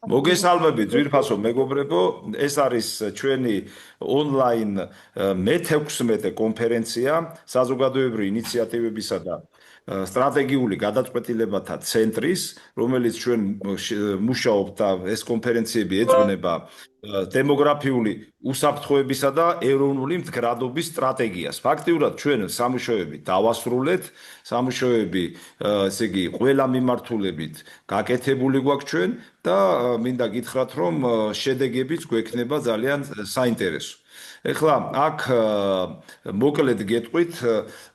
მოგესალმებით ძვირფასო მეგობრებო, ეს არის ჩვენი ონლაინ მე-16 კონფერენცია საზოგადოებრივი ინიციატივებისა და სტრატეგიული გადაწყვეტილებათა ცენტრის, რომელიც ჩვენ მუშაობთ და ეს კონფერენციები ეძღვნება დემოგრაფიული უსაფრთხოებისა და ეროვნული მდგრადობის სტრატეგიას. ფაქტიურად ჩვენ სამუშაოები დავასრულეთ, სამუშაოები, ესე იგი, ყველა მიმართულებით გაკეთებული გვაქვს ჩვენ და მინდა გითხრათ, რომ შედეგებიც გვექნება ძალიან საინტერესო. ეხლა აქ მოკლედ გეტყვით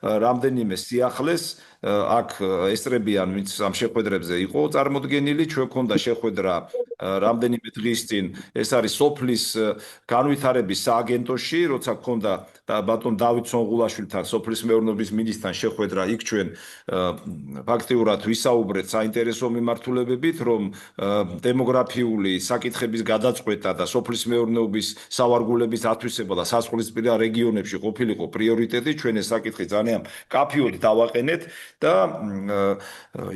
რამდენიმე სიახლეს აქ ესწრებიან, ვინც ამ შეხვედრებზე იყო წარმოდგენილი, ჩვენ გქონდა შეხვედრა რამდენიმე დღის წინ, ეს არის სოფლის განვითარების სააგენტოში, როცა გქონდა ბატონ დავით სონღულაშვილთან, სოფლის მეურნეობის მინისტრთან შეხვედრა, იქ ჩვენ ფაქტიურად ვისაუბრეთ საინტერესო მიმართულებებით, რომ დემოგრაფიული საკითხების გადაწყვეტა და სოფლის მეურნეობის სავარგულების ათვისება და სასწავლისპირა რეგიონებში ყოფილიყო პრიორიტეტი, ჩვენ ეს საკითხი ძალიან კაფიოდ დავაყენეთ და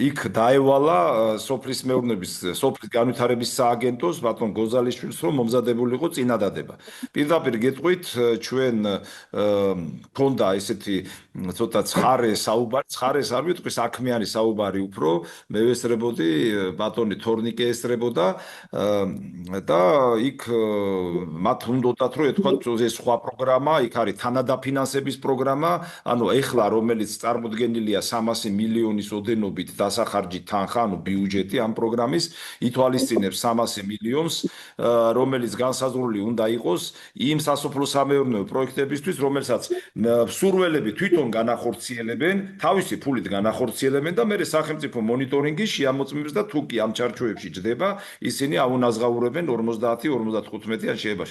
იქ დაევალა სოფლის მეურნეობის, სოფლის განვითარების სააგენტოს ბატონ გოზალიშვილს, რომ მომზადებულიყო წინადადება. პირდაპირ გეტყვით, ჩვენ გქონდა ესეთი ცოტა ცხარე საუბარი, ცხარეს არ ვიტყვი, საქმიანი საუბარი უფრო, მე ვესწრებოდი, ბატონი თორნიკე ესწრებოდა და იქ მათ უნდათ, რომ ეთქვათ, ეს სხვა პროგრამა, იქ არის თანადაფინანსების პროგრამა, ანუ ეხლა რომელიც წარმოდგენილია 300 მილიონის ოდენობით დასახარჯი თანხა, ანუ ბიუჯეტი ამ პროგრამის ითვალისწინებს 300 მილიონს, რომელიც განსაზღვრული უნდა იყოს იმ სასოფლო-სამეურნეო პროექტებისთვის, რომელსაც მსურველები თვითონ განახორციელებენ, თავისი ფულით განახორციელებენ და მერე სახელმწიფო მონიტორინგის შეამოწმებს და თუ კი ამ ჩარჩოებში ჯდება, ისინი აუნაზღაურებენ 50-55 ან შეიძლება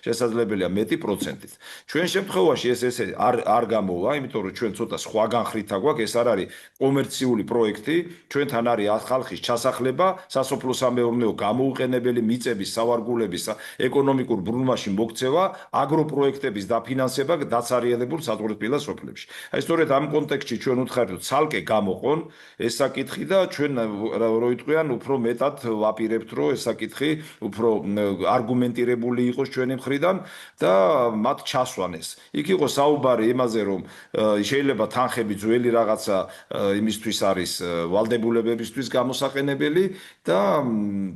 შესაძლებელია მეტი პროცენტით. ჩვენ შემთხვევაში ეს არ გამოვა, იმიტომ რომ ჩვენ ცოტა სხვაგან ხრითა გვაქვს, ეს არ არის კომერციული პროექტი, ჩვენთან არის ხალხის ჩასახლება, სასოფლო-სამეურნეო გამოუყენებელი მიწების სავარგულების ეკონომიკურ ბრუნვაში მოქცევა, აგროპროექტების დაფინანსება დაცარიელებულ საზღვარგარეთ სოფლებში. აი სწორედ ამ კონტექსტში ჩვენ ვუთხარით, რომ ცალკე გამოყონ ეს საკითხი და ჩვენ რო იტყვიან, უფრო მეტად ვაპირებთ, რომ ეს საკითხი უფრო არგუმენტირებული იყოს ჩვენი მხრიდან და მათ ჩასვან ეს. იქ იყო საუბარი იმაზე, რომ შეიძლება თანხები ძველი რაღაცა იმისთვის არის ვალდებულებებისთვის გამოსაყენებელი და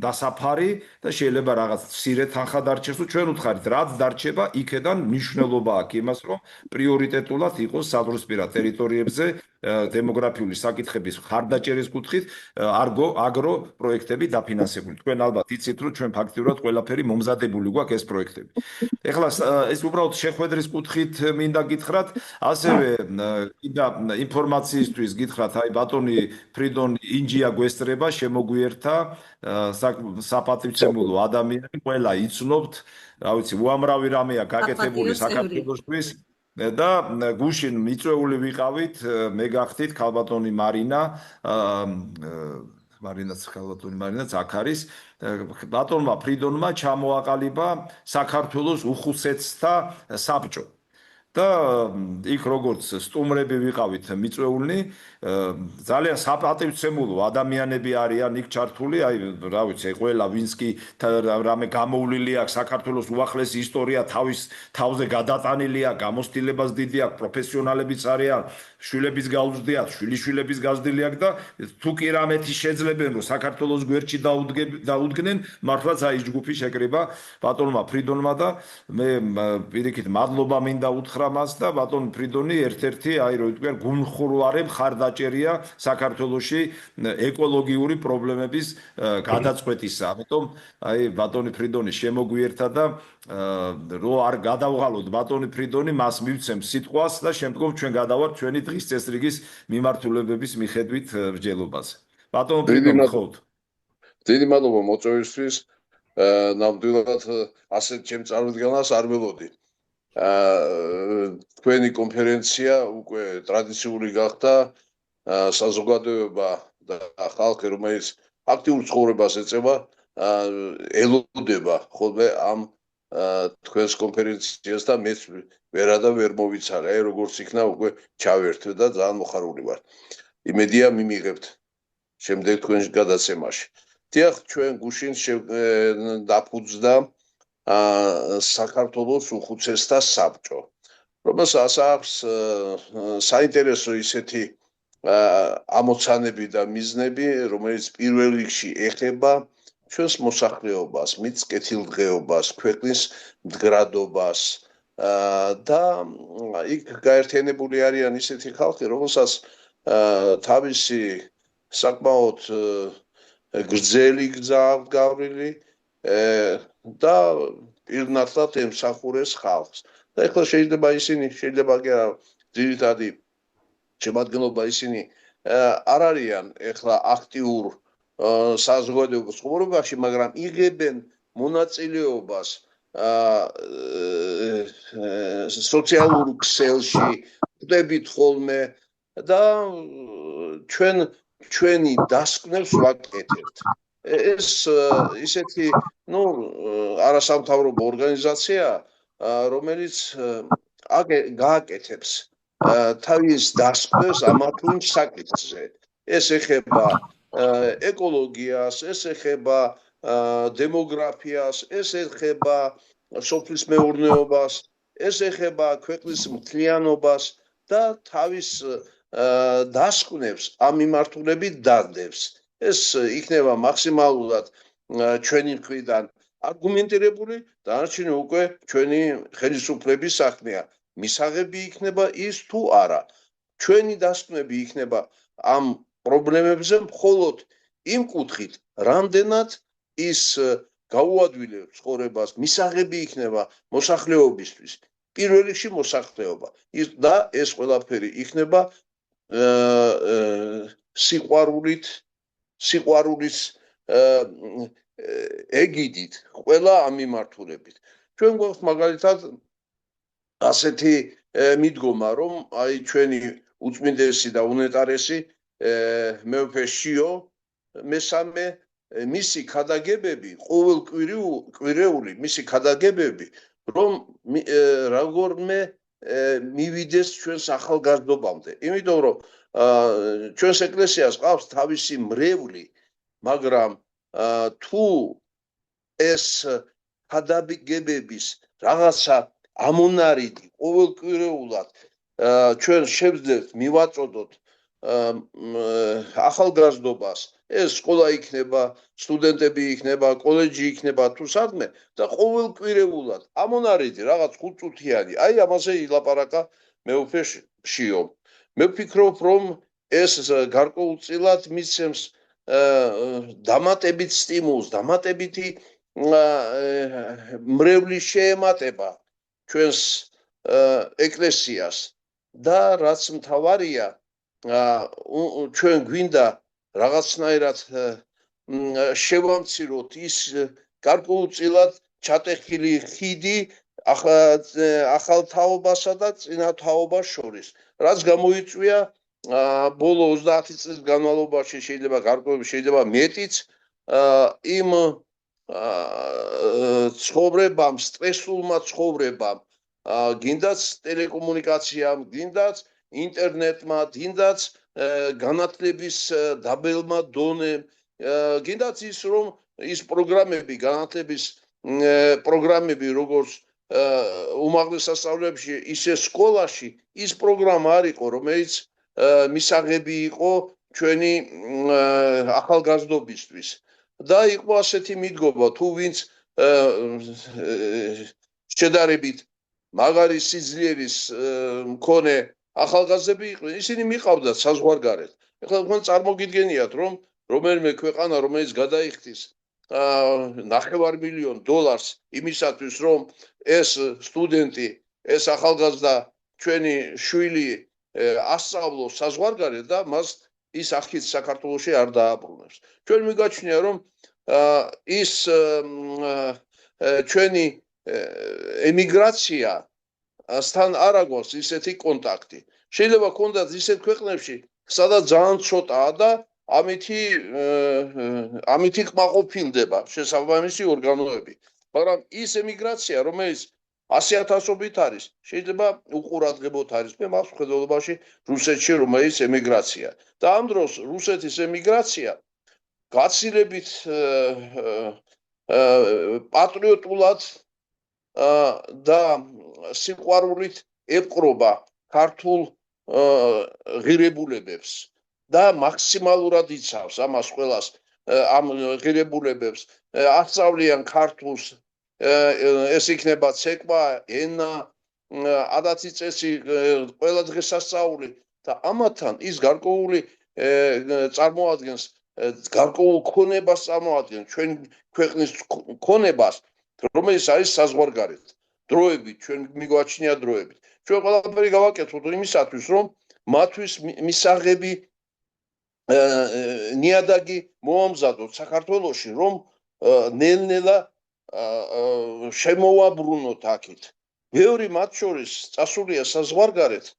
დასაფარი და შეიძლება რაღაც მცირე თანხა დარჩეს, თუ ჩვენ ვუთხარით, რაც დარჩება, იქედან მნიშვნელობა აქვს იმას, რომ პრიორიტეტულად იყოს საზღვრისპირა ტერიტორიებზე დემოგრაფიული საკითხების ხარდაჭერის კუთხით აგრო პროექტები დაფინანსებული. თქვენ ალბათ იცით, რომ ჩვენ ფაქტიურად ყველაფერი მომზადებული გვაქვს ეს პროექტები. ეხლა ეს უბრალოდ შეხვედრის კუთხით მინდა გითხრათ, ასევე კიდე ინფორმაციისთვის გითხრათ, აი ბატონი ფრიდონ ინჯია გვესწრება, შემოგვიერთა საპატივცემულო ადამიანი, ყველა იცნობთ, რა ვიცი, უამრავი რამეა გაკეთებული საქართველოსთვის და გუშინ მიწვეული ვიყავით, მე გახდით ქალბატონი მარინაც აქ არის, ბატონმა ფრიდონმა ჩამოაყალიბა საქართველოს უხუცესთა საბჭო. და იქ როგორც სტუმრები ვიყავით მიწვეულნი, ძალიან საპატივცემულო ადამიანები არიან იქ ჩართული, აი რა ვიცი, ყველა ვინც კი რამე გამოვლილი აქვს საქართველოს უახლესი ისტორია თავის თავზე გადატანილი აქვს, გამოცდილებას დიდი აქვს, პროფესიონალებიც არიან, შვილების გაუზრდიათ, შვილიშვილების გაზრდილი აქვს და თუ კი რამეთი შეძლებენ, რომ საქართველოს გვერდში დაუდგნენ, მართლაც აი ეს ჯგუფი შეკრიბა ბატონმა ფრიდონმა და მე პირიქით მადლობა მინდა უთხრა მას და ბატონ ფრიდონი ერთ-ერთი აი რო იტყვიან გულმხურვარე მხარდაჭერია საქართველოში ეკოლოგიური პრობლემების გადაწყვეტისა. ამიტომ აი ბატონი ფრიდონი შემოგვიერთა და რო არ გადავღალოთ ბატონი ფრიდონი, მას მივცემ სიტყვას და შემდგომ ჩვენ გადავართ ჩვენი დღის წესრიგის მიმართულებების მიხედვით მსჯელობაზე. ბატონ ფრიდონი, გთხოვთ. დიდი მადლობა მოწვევისთვის. ნამდვილად ასეთ ჩემ წარმოდგენას არ ველოდი. თქვენი კონფერენცია უკვე ტრადიციული გახდა, საზოგადოება და ხალხი, რომელიც აქტიურ ცხოვრებას ეწევა, ელოდება ხოლმე ამ თქვენს კონფერენციას და მეც ვერადა ვერ მოვიცალე, აი როგორც იქნა უკვე ჩავერთვე და ძალიან მოხარული ვარ. იმედია მიმიღებთ შემდეგ თქვენს გადაცემაში. დიახ, ჩვენ გუშინ დაფუძნდა საქართველოს უხუცესთა საბჭო, რომელსაც აქვს საინტერესო ისეთი ამოცანები და მიზნები, რომელიც პირველ რიგში ეხება ჩვენს მოსახლეობას, მის კეთილდღეობას, ქვეყნის მდგრადობას და იქ გაერთიანებული არიან ისეთი ხალხი, რომელსაც თავისი საკმაოდ გრძელი გზა აქვს გავრილი და პირნათლად ემსახურეს ხალხს. და ეხლა შეიძლება კი არა ძირითადი შემადგენლობა ისინი არ არიან ეხლა აქტიურ საზოგადოებრივ ცხოვრებაში, მაგრამ იღებენ მონაწილეობას სოციალურ ქსელში, ხვდებით ხოლმე და ჩვენი დასკვნებს ვაკეთებთ. ეს ისეთი, არასამთავრობო ორგანიზაცია, რომელიც გააკეთებს თავის დასკვნებს ამა თუ იმ საკითხზე. ეს ეხება ეკოლოგიას, ეს ეხება დემოგრაფიას, ეს ეხება სოფლის მეურნეობას, ეს ეხება ქვეყნის მთლიანობას და თავის დასკვნებს ამ მიმართულებით დადებს. ეს იქნება მაქსიმალურად ჩვენი მხრიდან არგუმენტირებული, დანარჩენი უკვე ჩვენი ხელისუფლების საქმეა. მისაღები იქნება ის თუ არა. ჩვენი დასკვნები იქნება ამ პრობლემებზე მხოლოდ იმ კუთხით, რამდენად ის გაუადვილებს ცხოვრებას, მისაღები იქნება მოსახლეობისთვის. პირველ რიგში მოსახლეობა. და ეს ყველაფერი იქნება სიყვარულის ეგიდით, ყველა ამ მიმართულებით. ჩვენ გვაქვს მაგალითად ასეთი მიდგომა, რომ აი ჩვენი უწმინდესი და უნეტარესი მეუფე შიო მესამე მისი ქადაგებები, ყოველკვირეული მისი ქადაგებები, რომ როგორმე მივიდეს ჩვენს ახალგაზრდობამდე. იმიტომ რომ ჩვენს ეკლესიას ყავს თავისი მრევლი, მაგრამ თუ ეს ქადაგებების რაღაცა ამონარიდი ყოველკვირეულად ჩვენ შევძლებთ მივაწოდოთ ახალგაზრდობას, ეს სკოლა იქნება, სტუდენტები იქნება, კოლეჯი იქნება თუ სადმე და ყოველკვირეულად ამონარიდი რაღაც 5 წუთიანი, აი ამაზე ილაპარაკა მეუფე შიომ. მე ვფიქრობ, რომ ეს გარკვეულწილად მისცემს დამატებით სტიმულს, დამატებითი მრევლის შეემატება ჩვენს ეკლესიას და რაც მთავარია, ჩვენ გვინდა რაღაცნაირად შევამციროთ ის გარკვეულწილად ჩატეხილი ხიდი ახალ თაობასა და წინა თაობას შორის, რაც გამოიწვია ბოლო 30 წლის განმავლობაში, შეიძლება გარკვეული, შეიძლება მეტიც, იმ ცხოვრებამ, სტრესულმა ცხოვრებამ, გინდაც ტელეკომუნიკაციამ, გინდაც ინტერნეტმა, გინდაც განათლების დაბელმა დონემ, გინდაც ის რომ ის პროგრამები, განათლების პროგრამები, როგორც უმაღლეს სასწავლებლებში, ისე სკოლაში, ის პროგრამა არ იყო, რომელიც მისაღები იყო ჩვენი ახალგაზრდობისთვის. და იყო ასეთი მიდგომა, თუ ვინც შედარებით მაგარი სიძლიერის მქონე ახალგაზრდები იყვნენ, ისინი მიყავდათ საზღვარგარეთ. ეხლა თქვენ წარმოგიდგენიათ, რომ რომელიმე ქვეყანა, რომელიც გადაიხდის $9 მილიონ იმისათვის, რომ ეს სტუდენტი, ეს ახალგაზრდა ჩვენი შვილი ასწავლოს საზღვარგარეთ და მას ის აქეთ საქართველოში არ დააბრუნებს. ჩვენ მიგაჩნია, რომ ის ჩვენი ემიგრაცია სთან არ აგვაქვს ისეთი კონტაქტი. შეიძლება გქონდათ ისეთ ქვეყნებში, სადაც ძალიან ცოტაა და ამითი კმაყოფილდება შესაბამისი ორგანოები. მაგრამ ის ემიგრაცია, რომელიც 100,000-ობით არის, შეიძლება უყურადღებოთ არის. მე მაქვს მხედველობაში რუსეთში, რომელიც ემიგრაცია. და ამ დროს რუსეთის ემიგრაცია გაცილებით პატრიოტულად და სიყვარულით ეპყრობა ქართულ ღირებულებებს და მაქსიმალურად იცავს ამას ყველას ამ ღირებულებებს ასწავლიან ქართულს ეს იქნება ცეკვა ენა ადაცი წესი ყველა დღესასწაული და ამათთან ის გარკვეული წარმოადგენს გარკვეულ ქონებას წარმოადგენს ჩვენ ქვეყნის ქონებას რომელიც არის საზღვარგარეთ დროებით ჩვენ მიგვაჩნია დროებით ჩვენ ყველაფერი გავაკეთოთ იმისათვის რომ მათთვის მისაღები ნიადაგი მოამზადოთ საქართველოში რომ ნელ-ნელა შემოვაბრუნოთ აქეთ ბევრი მათ შორის წასულია საზღვარგარეთ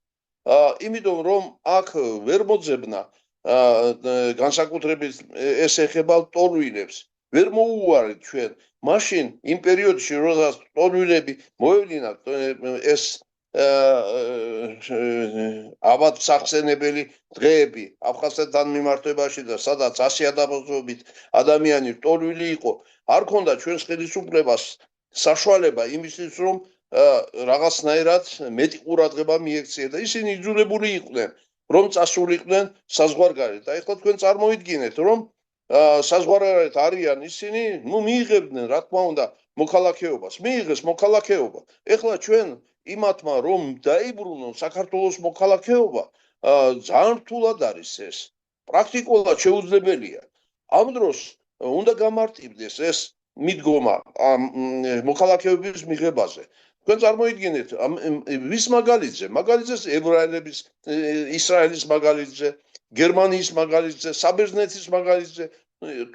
იმიტომ რომ აქ ვერ მოძებნა განსაკუთრებით ეს ეხება ლტოლვილებს ვერ მოუვარეთ ჩვენ მაშინ იმ პერიოდში როდესაც ლტოლვილები მოევლინა ეს აბად სახსენებელი დღეები აფხაზეთთან მიმართებაში და სადაც 100 ადამიანობით ადამიანი ლტოლვილი იყო არ ქონდა ჩვენს ხელისუფლებას საშუალება იმისთვის რომ რაღაცნაირად მეტი ყურადღება მიექცია და ისინი იძულებული იყვნენ რომ წასულიყვნენ საზღვარგარეთ და ეხლა თქვენ წარმოიდგინეთ რომ საზღვარგარეთ არიან ისინი ნუ მიიღებდნენ რა თქმა უნდა მოქალაქეობას მიიღეს მოქალაქეობა ეხლა ჩვენ იმათმა რომ დაიბრუნონ საქართველოს მოქალაქეობა ძალიან რთულად არის ეს პრაქტიკულად შეუძლებელია ამ დროს უნდა გამარტივდეს ეს მიდგომა მოქალაქეობის მიღებაზე თქვენ წარმოიდგინეთ ვის მაგალითზე ებრაელების ისრაელის მაგალითზე გერმანიის მაგალითზე საბერძნეთის მაგალითზე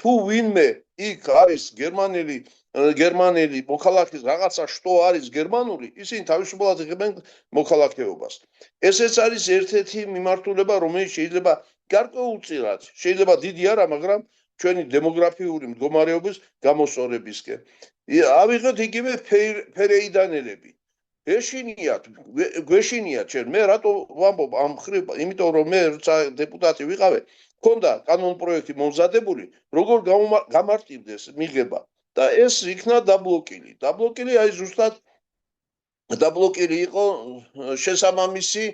თუ ვინმე იქ არის გერმანელი მოქალაქის რაღაცა შტო არის გერმანული ისინი თავისუფლად იღებენ მოქალაქეობას ესეც არის ერთ-ერთი მიმართულება რომელიც შეიძლება გარკვეულწილად შეიძლება დიდი არა მაგრამ ჩვენი დემოგრაფიული მდგომარეობის გამოსწორებისკენ ავიღოთ იგივე ფერეიდანელები გვეშინიათ ჩვენ მე რატო ვამბობ ამ ხრივ იმიტომ რომ მე როცა დეპუტატი ვიყავე მქონდა კანონ პროექტი მომზადებული როგორ გამარტივდეს მიღება და ეს იქნა დაბლოკილი აი ზუსტად დაბლოკილი იყო შესაბამისი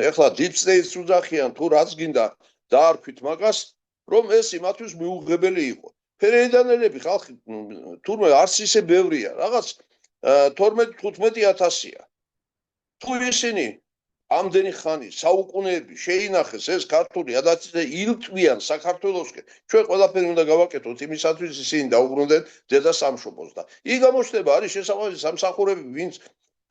ეხლა deep state-ს უძახიან თუ რაც გინდა დაარქვით მაგას რომ ეს იმათვის მიუღებელი იყო ფერეიდანელები ხალხი თურმე არც ისე ბევრია რაღაც 12-15,000-ია თუ ისინი ამდენი ხანი საუკუნეები შეინახეს ეს ქართული ადაცი ილტვიან საქართველოსკენ ჩვენ ყველაფერი უნდა გავაკეთოთ იმისათვის ისინი დაუბრუნდნენ დედა სამშობლოს და იქ გამოჩნდება არის შესაბამისი სამსახურები ვინც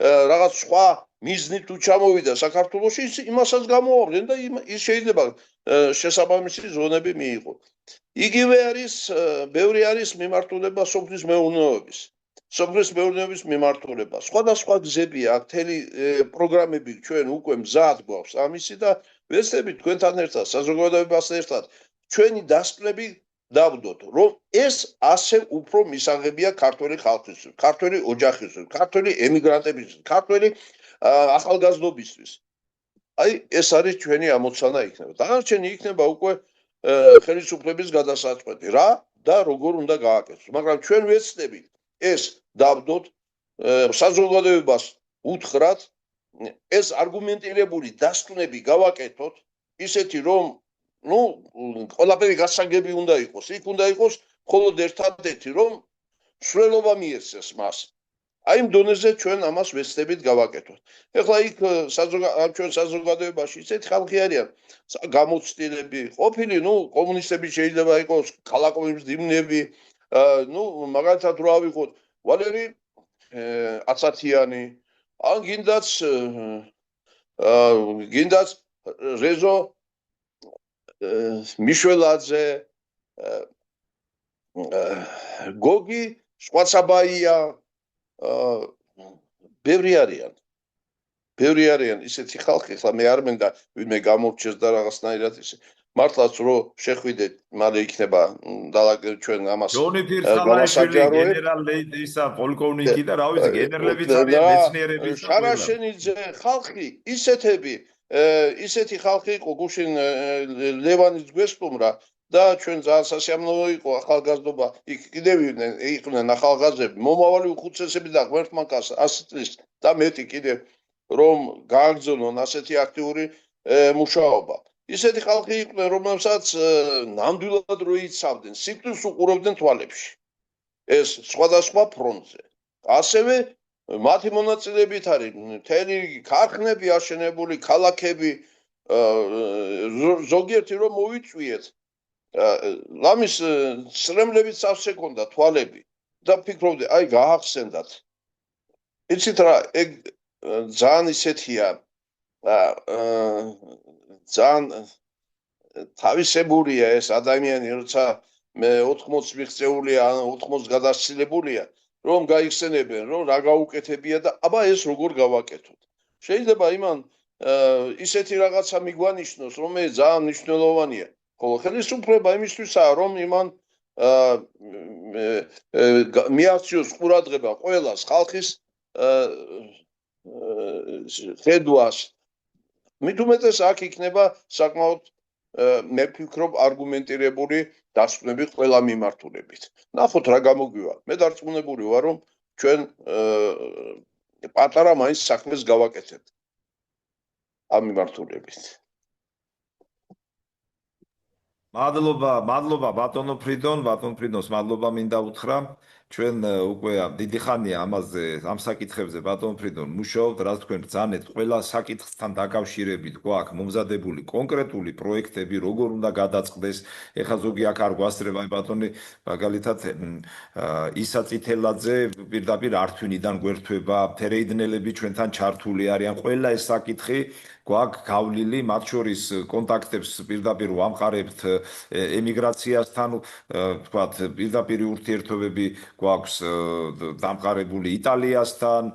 რაღაც სხვა მიზნით თუ ჩამოვიდა საქართველოში იმასაც გამოავლენ და ის შეიძლება შესაბამისი ზონები მიიღო იგივე არის ბევრი არის მიმართულება სოფლის მეურნეობის მიმართულება სხვადასხვა გზებია აქ მთელი პროგრამები ჩვენ უკვე მზად გვაქვს ამისი და ვეცდებით თქვენთან ერთად საზოგადოებასთან ერთად ჩვენი დასკვნები დავდოთ რომ ეს ასე უფრო მისაღებია ქართული ხალხისთვის ქართული ოჯახისთვის ქართული ემიგრანტებისთვის ქართული ახალგაზრდობისთვის აი ეს არის ჩვენი ამოცანა იქნება დანარჩენი იქნება უკვე ხელისუფლების გადასაწყვეტი რა და როგორ უნდა გააკეთოს მაგრამ ჩვენ ვეცდებით ეს დავდოთ საზოგადოებას უთხრათ ეს არგუმენტირებული დასკვნები გავაკეთოთ ისეთი რომ ნუ ყველაფერი გასაგები უნდა იყოს იქ უნდა იყოს მხოლოდ ერთადერთი რომ სრულობა მიეცეს მას აი იმ დონეზე ჩვენ ამას ვეცდებით გავაკეთოთ ეხლა იქ ჩვენ საზოგადოებაში ისეთი ხალხი არიან გამოცდილები ყოფილი ნუ კომუნისტები შეიძლება იყოს ქალაქობის დიმნები ნუ მაგალითად რო ავიღოთ ვალერი აცათიანი ან გინდაც რეზო მიშველაძე გოგი სხვაცაბაია ბევრი არიან ისეთი ხალხი ხლა მე არ მინდა ვინმე გამორჩეს და რაღაცნაირად ისე მართლაც რო შეხვიდეთ მალე იქნება ჩვენ ამას ჯონი ფირსალაიშვილი გენერალ-ლეიტენანტისა პოლკოვნიკი და რა ვიცი გენერლებიც არიან მეცნიერების შარაშენიძე ხალხი ისეთები ისეთი ხალხი იყო გუშინ ლევანის გვესტუმრა და ჩვენ ძალიან სასიამოვნო იყო ახალგაზრდობა იქ კიდევ იყვნენ ახალგაზრდები მომავალი უხუცესები და ღმერთმანკას 100 წლის და მეტი კიდევ რომ გააგრძელონ ასეთი აქტიური მუშაობა ისეთი ხალხი იყვნენ რომელსაც ნამდვილად რო იცავდნენ სიკვდილს უყურებდნენ თვალებში ეს სხვადასხვა ფრონტზე ასევე მათი მონაწილეობით არის მთელი ქარხნები აშენებული ქალაქები ზოგიერთი რომ მოვიწვიეთ ლამის სრემლებით სავსე ქონდა თვალები და ფიქრობდი აი გაახსენდათ იცით რა ეგ ძალიან ისეთია ძალიან თავისებურია ეს ადამიანი როცა მე 80 მიღწეულია ან 80 გადასცილებულია რომ გაიხსენებენ რომ რა გაუკეთებია და აბა ეს როგორ გავაკეთოთ შეიძლება იმან ისეთი რაღაცა მიგვანიშნოს რომელიც ძალიან მნიშვნელოვანია ხოლო ხელისუფლება იმისთვისაა რომ იმან მიაქციოს ყურადღება ყველას ხალხის ხედვას მით უმეტეს აქ იქნება საკმაოდ მე ვფიქრობ არგუმენტირებული დასკვნები ყველა მიმართულებით ნახოთ რა გამოგვივა მე დარწმუნებული ვარ რომ ჩვენ პატარა მაინც საქმეს გავაკეთებთ ამ მიმართულებით მადლობა ბატონო ფრიდონს მადლობა მინდა უთხრა ჩვენ უკვე დიდი ხანია ამაზე ამ საკითხებზე ბატონ ფრიდონ მუშაობთ რაც თქვენ ბრძანეთ ყველა საკითხთან დაკავშირებით გვაქვს მომზადებული კონკრეტული პროექტები როგორ უნდა გადაწყდეს ეხლა ზოგი აქ არ გვასწრება ბატონი მაგალითად ისა წითელაძე პირდაპირ ართვინიდან გვერდება ფერეიდნელები ჩვენთან ჩართული არიან ყველა ეს საკითხი გვაქვს გავლილი მათ შორის კონტაქტებს პირდაპირ ვამყარებთ ემიგრაციასთან თქვათ პირდაპირ ურთიერთობები გვაქვს დამყარებული იტალიასთან,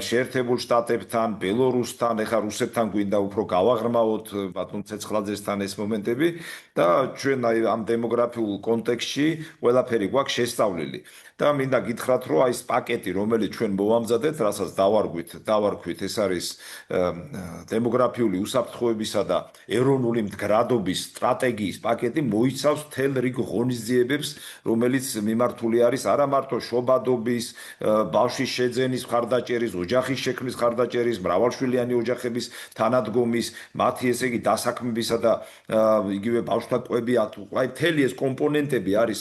შეერთებულ შტატებთან, ბელორუსთან, ეხლა რუსეთთან გვინდა უფრო გავაღრმავოთ ბატონ ცეცხლაძესთან ეს მომენტები და ჩვენ აი ამ დემოგრაფიულ კონტექსტში ყველაფერი გვაქვს შესწავლილი. და მინდა გითხრათ, რომ აი ეს პაკეტი, რომელიც ჩვენ მოვამზადეთ, რასაც დავარქვით, ეს არის დემოგრაფიული უსაფრთხოებისა და ეროვნული მდგრადობის სტრატეგიის პაკეტი, მოიცავს მთელ რიგ ღონისძიებებს, რომელიც მიმართული არის არა მარტო შობადობის, ბავშვის შეძენის მხარდაჭერის, ოჯახის შექმნის მხარდაჭერის, მრავალშვილიანი ოჯახების თანადგომის, მათი ესე იგი დასაქმებისა და იგივე ბავშვთა კვებია, აი მთელი ეს კომპონენტები არის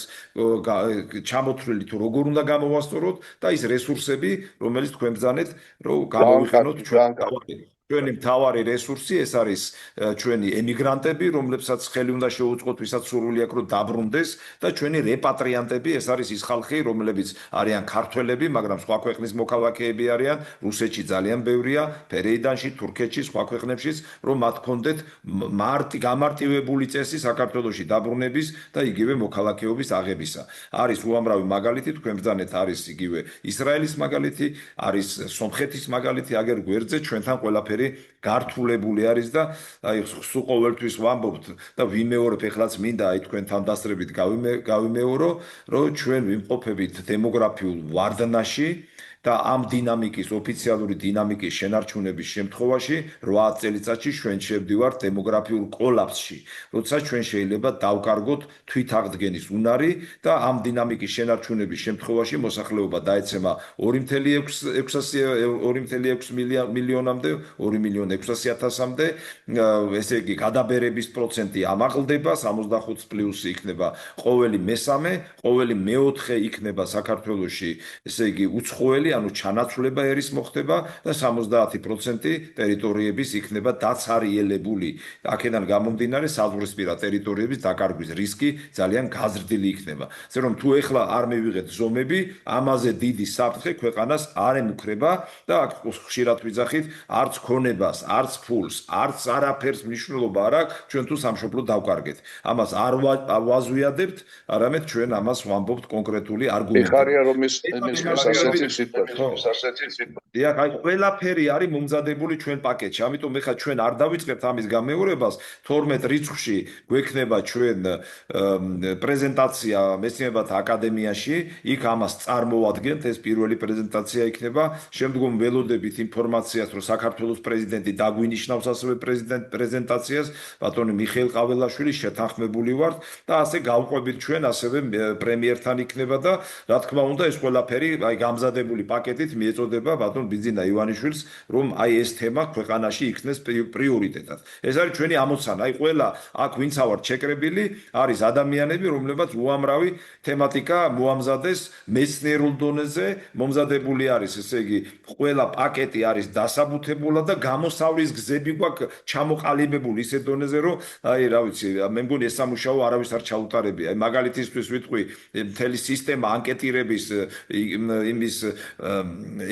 ჩამოთვლილი თუ როგორ უნდა გამოვასწოროთ და ის რესურსები, რომელიც თქვენ ბრძანეთ, რომ გამოვიყენოთ ჩვენი მთავარი რესურსი, ეს არის ჩვენი ემიგრანტები, რომლებსაც ხელი უნდა შეუწყოთ, ვისაც სურვილი აქვს, რომ დაბრუნდეს და ჩვენი რეპატრიანტები, ეს არის ის ხალხი, რომლებიც არიან ქართველები, მაგრამ სხვა ქვეყნის მოქალაქეები არიან, რუსეთში ძალიან ბევრია, ფერეიდანში, თურქეთში, სხვა ქვეყნებშიც, რომ მათ ჰქონდეთ გამარტივებული წესი საქართველოში დაბრუნების და იგივე მოქალაქეობის აღებისა. არის უამრავი მაგალითი, თქვენ ბრძანეთ, არის იგივე ისრაელის მაგალითი, არის სომხეთის მაგალითი, აგერ გვერდზე ჩვენთან ყველაფერი გართულებული არის და აი სულ ყოველთვის ვამბობთ და ვიმეორებ ეხლაც მინდა აი თქვენ თანდასწრებით გავიმეორო რომ ჩვენ ვიმყოფებით დემოგრაფიულ ვარდნაში და ამ დინამიკის ოფიციალური დინამიკის შენარჩუნების შემთხვევაში 8 წელიწადში ჩვენ შევდივართ დემოგრაფიულ კოლაფსში როცა ჩვენ შეიძლება დავკარგოთ თვითაღდგენის უნარი და ამ დინამიკის შენარჩუნების შემთხვევაში მოსახლეობა დაეცემა 2.6 მილიონამდე 2.600.000-მდე ესე იგი გადაბერების პროცენტი ამაღლდება 65+ იქნება ყოველი მესამე ყოველი მეოთხე იქნება საქართველოში ესე იგი უცხოელი ანუ ჩანაცვლება ერის მოხდება და 70% ტერიტორიების იქნება დაცარიელებული. აქედან გამომდინარე საზღვრისპირა ტერიტორიების დაკარგვის რისკი ძალიან გაზრდილი იქნება. ასე რომ თუ ეხლა არ მივიღეთ ზომები, ამაზე დიდი საფრთხე ქვეყანას არ ემუქრება და აქ ხშირად ვიძახით, არც ქონებას, არც ფულს, არც არაფერს მნიშვნელობა არ აქვს, ჩვენ თუ სამშობლო დავკარგეთ. ამას არ ვაზვიადებთ, არამედ ჩვენ ამას ვამბობთ კონკრეტული არგუმენტებით. ეხარია რომ ეს ასეთი ხო? დიახ, აი ყველაფერი არის მომზადებული ჩვენ პაკეტში. ამიტომ ეხლა ჩვენ არ დავიწყებთ ამის გამეორებას. 12 რიცხვში გვექნება ჩვენ პრეზენტაცია მეცნიერებათა აკადემიაში. იქ ამას წარმოვადგენთ, ეს პირველი პრეზენტაცია იქნება. შემდგომ ველოდებით ინფორმაციას, რომ საქართველოს პრეზიდენტი დაგვინიშნავს ასევე პრეზენტაციას. ბატონი მიხეილ ყაველაშვილი შეთანხმებული ვართ და ასე გავყვებით ჩვენ ასევე პრემიერთან იქნება და რა თქმა უნდა ეს ყველაფერი აი გამზადებული პაკეტით მიეწოდება ბატონ ბიძინა ივანიშვილს რომ აი ეს თემა ქვეყანაში იქნეს პრიორიტეტად. ეს არის ჩვენი ამოცანა. აი ყველა აქ ვინც ავართ შეკრებილი არის ადამიანები რომლებაც უამრავი თემატიკა მოამზადეს მეცნიერულ დონეზე მომზადებული არის ესე იგი ყველა პაკეტი არის დასაბუთებულა და გამოსავლის გზები გვაქვს ჩამოყალიბებული ისე დონეზე რომ აი რა ვიცი მე მგონი ეს სამუშაო არავის არ ჩაუტარებია. აი მაგალითისთვის ვიტყვი მთელი სისტემა ანკეტირების იმის